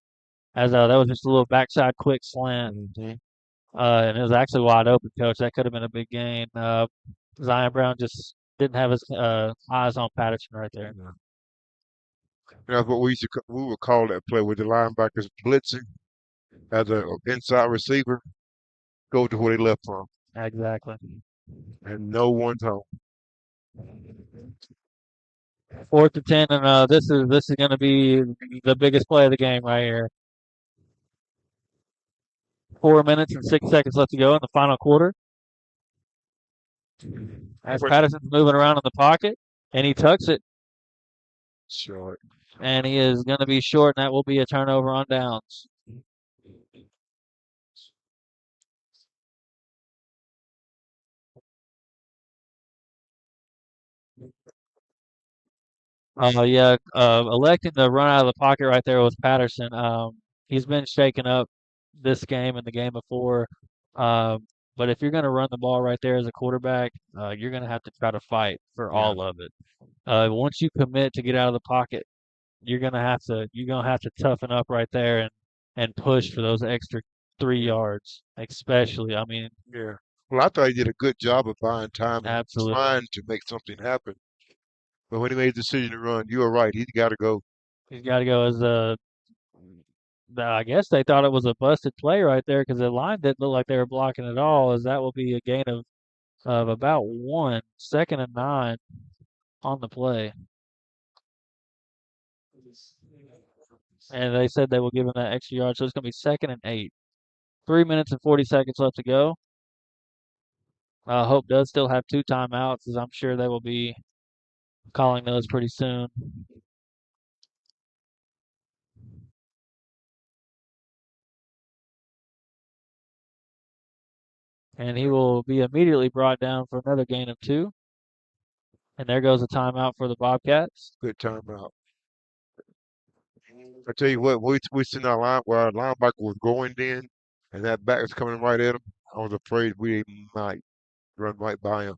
as that was just a little backside quick slant, and it was actually wide open, Coach. That could have been a big gain. Zion Brown just didn't have his eyes on Patterson right there. That's what we would call that play with the linebackers blitzing as an inside receiver, go to where they left from, Exactly. and no one's home. 4th and 10, and this is going to be the biggest play of the game right here. 4 minutes and 6 seconds left to go in the final quarter. As Patterson's moving around in the pocket, and he tucks it, Short. and he is going to be short, and that will be a turnover on downs. Electing to run out of the pocket right there was Patterson. He's been shaken up this game and the game before. But if you're going to run the ball right there as a quarterback, you're going to have to try to fight for all of it. Once you commit to get out of the pocket, you're going to have to toughen up right there and push for those extra 3 yards, especially. I mean, Yeah. Well, I thought he did a good job of buying time and absolutely. trying to make something happen. But when he made the decision to run, you were right. He's got to go. He's got to go as a. I guess they thought it was a busted play right there because the line didn't look like they were blocking at all. As that will be a gain of about 1, 2nd and 9 on the play. And they said they will give him that extra yard, so it's going to be 2nd and 8. 3 minutes and 40 seconds left to go. Hope does still have 2 timeouts, as I'm sure they will be calling those pretty soon. And he will be immediately brought down for another gain of 2. And there goes a timeout for the Bobcats. Good timeout. I tell you what, we seen our line where our linebacker was going then, and that back was coming right at him. I was afraid we might run right by him.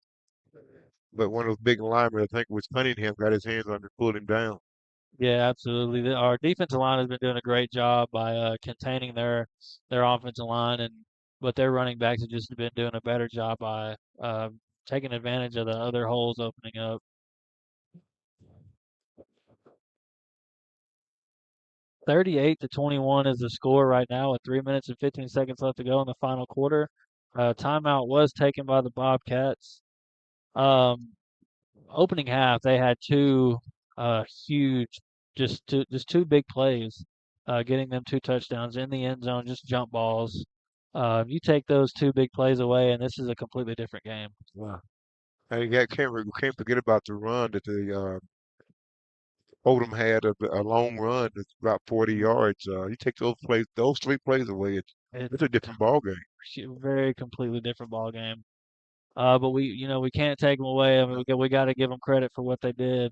But one of those big linemen, I think it was Cunningham, got his hands on him and pulled him down. Yeah, absolutely. Our defensive line has been doing a great job by containing their offensive line, but their running backs have just been doing a better job by taking advantage of the other holes opening up. 38-21 is the score right now with 3 minutes and 15 seconds left to go in the final quarter. Timeout was taken by the Bobcats. Opening half, they had 2 huge, just 2 big plays, getting them 2 touchdowns in the end zone, just jump balls. You take those 2 big plays away, and this is a completely different game. Wow. And you can't forget about the run that the Odom had a long run that's about 40 yards. You take those 3 plays away, It's it's a different ball game. a very completely different ball game. But we can't take them away. I mean, we got to give them credit for what they did.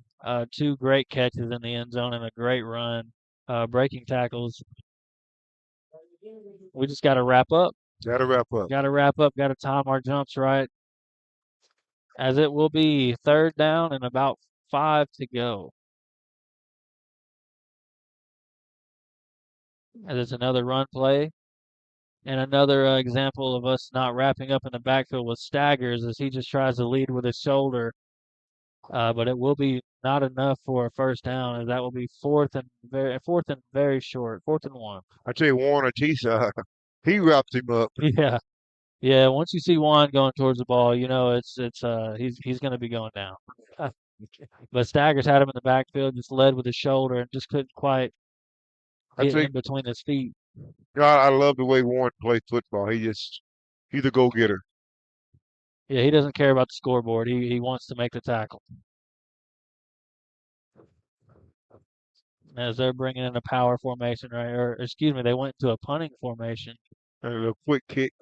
2 great catches in the end zone and a great run, breaking tackles. We just got to wrap up. Got to wrap up. Got to wrap up. Got to time our jumps right, as it will be 3rd down and about 5 to go. As it's another run play. And another example of us not wrapping up in the backfield with Staggers as he just tries to lead with his shoulder. But it will be not enough for a 1st down, as that will be 4th and very short, 4th and 1. I tell you, Warner Tisa, he wrapped him up. Yeah, yeah. Once you see Juan going towards the ball, he's going to be going down. But Staggers had him in the backfield, just led with his shoulder and just couldn't quite I get think in between his feet. God, I love the way Warren plays football. He's a go-getter. Yeah, he doesn't care about the scoreboard. He wants to make the tackle. As they're bringing in a power formation, right? Or excuse me, they went to a punting formation. And a quick kick.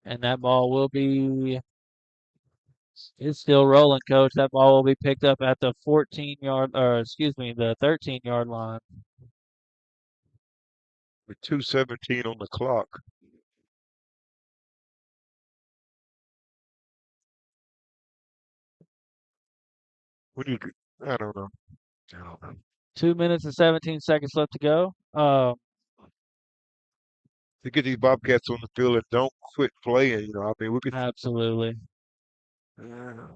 And that ball will be, it's still rolling, coach. That ball will be picked up at the the 13-yard line. With 2:17 on the clock. What do you, I don't know. 2 minutes and 17 seconds left to go. To get these Bobcats on the field and don't quit playing, I mean, we could. Absolutely. Yeah.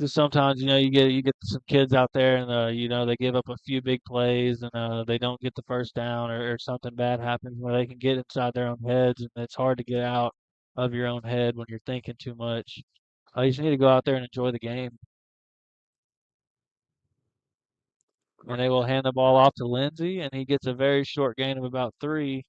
Just sometimes, you get some kids out there and they give up a few big plays and they don't get the 1st down or something bad happens where they can get inside their own heads and it's hard to get out of your own head when you're thinking too much. You just need to go out there and enjoy the game. And they will hand the ball off to Lindsey, and he gets a very short gain of about 3.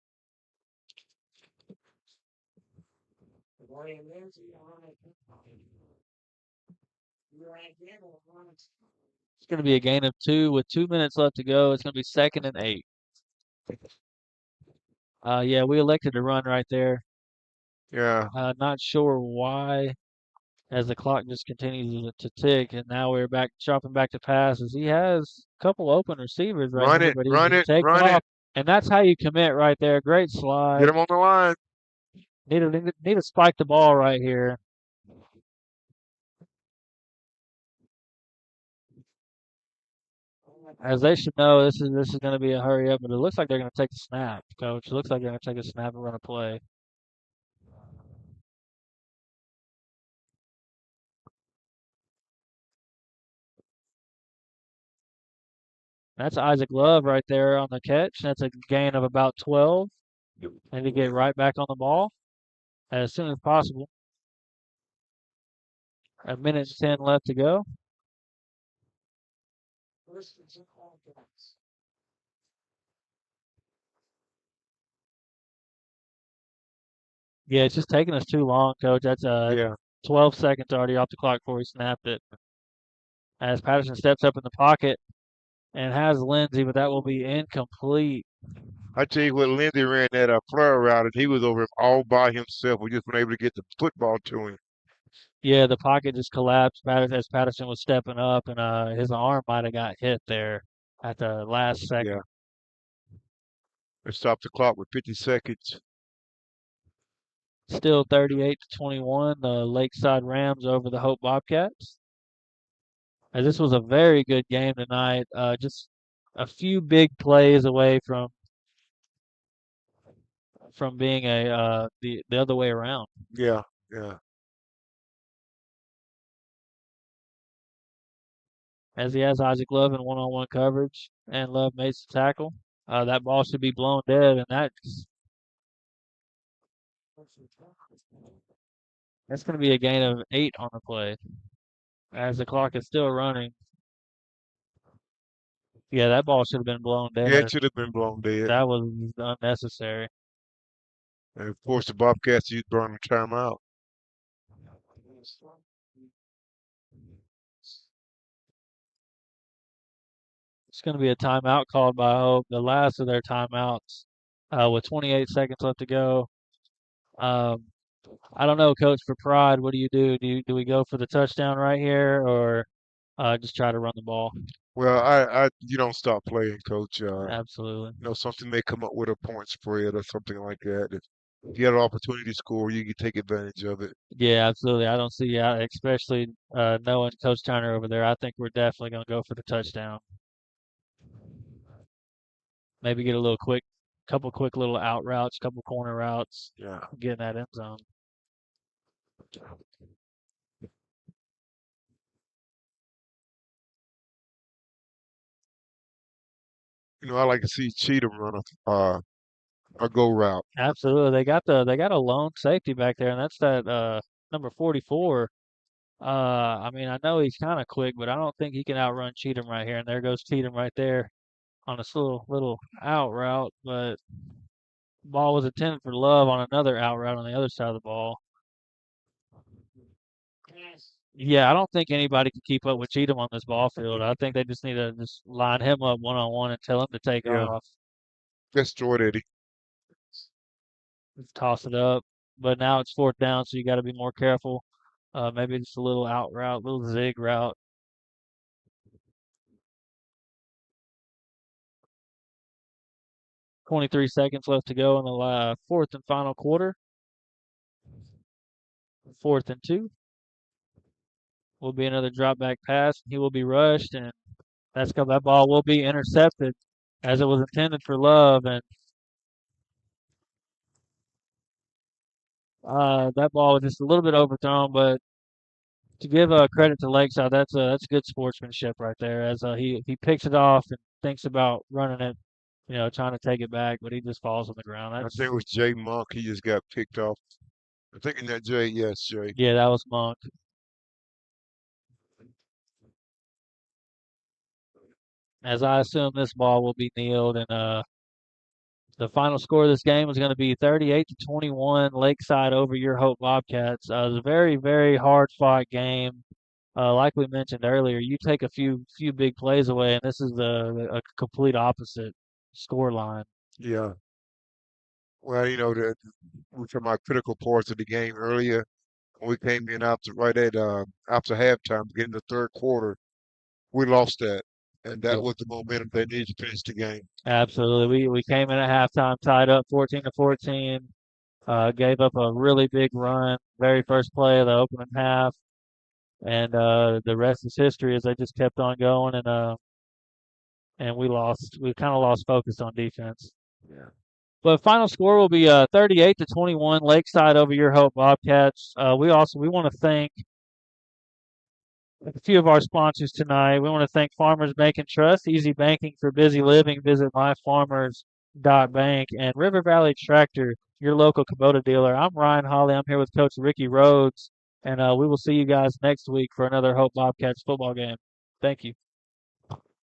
It's going to be a gain of 2 with 2 minutes left to go. It's going to be 2nd and 8. Yeah, we elected to run right there. Yeah. Not sure why, as the clock just continues to tick, and now we're chopping back to passes. He has a couple open receivers right Run here, it, but he's run just it, taking run off. it. And that's how you commit right there. Great Get slide. him on the line. Need to spike the ball right here. As they should know, this is going to be a hurry up, but it looks like they're going to take the snap, coach. It looks like they're going to take a snap and run a play. That's Isaac Love right there on the catch. That's a gain of about 12. And to get right back on the ball as soon as possible. A minute and 10 left to go. Yeah, it's just taking us too long, coach. That's Yeah. 12 seconds already off the clock before he snapped it. As Patterson steps up in the pocket and has Lindsey, but that will be incomplete. I tell you what, Lindsey ran that flare route, and he was over him all by himself. We just been able to get the football to him. Yeah, the pocket just collapsed as Patterson was stepping up, and his arm might have got hit there at the last second. Yeah. Let's stop the clock with 50 seconds. Still 38-21, the Lakeside Rams over the Hope Bobcats. And this was a very good game tonight. Just a few big plays away from being the other way around. Yeah, yeah. As he has Isaac Love in one-on-one coverage, and Love makes the tackle. That ball should be blown dead, and that's going to be a gain of 8 on the play. As the clock is still running. Yeah, that ball should have been blown dead. Yeah, it should have been blown dead. That was unnecessary. And of course, the Bobcats used burn the timeout. It's going to be a timeout called by Hope, the last of their timeouts, with 28 seconds left to go. I don't know, Coach, for pride, what do you do? Do we go for the touchdown right here, or just try to run the ball? Well, you don't stop playing, Coach. Absolutely. Something may come up with a point spread or something like that. If you had an opportunity to score, you can take advantage of it. Yeah, absolutely. I don't see, especially knowing Coach Turner over there, I think we're definitely going to go for the touchdown. Maybe get a couple quick little out routes, couple corner routes. Yeah. Get in that end zone. I like to see Cheatham run a go route. Absolutely. They got a lone safety back there, and that's that number 44. I mean, I know he's kind of quick, but I don't think he can outrun Cheatham right here. And there goes Cheatham right there on this little out route, but ball was intended for Love on another out route on the other side of the ball. Yeah, I don't think anybody can keep up with Cheatham on this ball field. I think they just need to just line him up one-on-one and tell him to take Yeah. off. Destroyed Eddie. Toss it up. But now it's 4th down, so you got to be more careful. Maybe just a little out route, little zig route. 23 seconds left to go in the 4th and final quarter. 4th and 2. Will be another drop back pass. He will be rushed, and that ball will be intercepted as it was intended for Love, and that ball was just a little bit overthrown. But to give credit to Lakeside, that's good sportsmanship right there. As he picks it off and thinks about running it, trying to take it back, but he just falls on the ground. I think it was Jay Monk. He just got picked off. I'm thinking that Jay. Yes, Jay. Yeah, that was Monk. As I assume this ball will be kneeled, and the final score of this game is going to be 38-21, Lakeside over your Hope Bobcats. It was a very, very hard fought game. Like we mentioned earlier, you take a few big plays away, and this is a complete opposite score line. Yeah. Well, we were talking about critical parts of the game earlier. We came in after after halftime, beginning the third quarter. We lost that, and that was the momentum they needed to finish the game. Absolutely. We came in at halftime tied up 14-14. Gave up a really big run, very first play of the opening half, and the rest is history as they just kept on going. And and we lost. We kind of lost focus on defense. Yeah. But final score will be 38-21 Lakeside over your Hope Bobcats. We want to thank a few of our sponsors tonight. We want to thank Farmers Bank and Trust, easy banking for busy living. Visit myfarmers.bank, and River Valley Tractor, your local Kubota dealer. I'm Ryan Hawley. I'm here with Coach Ricky Rhodes, and we will see you guys next week for another Hope Bobcats football game. Thank you.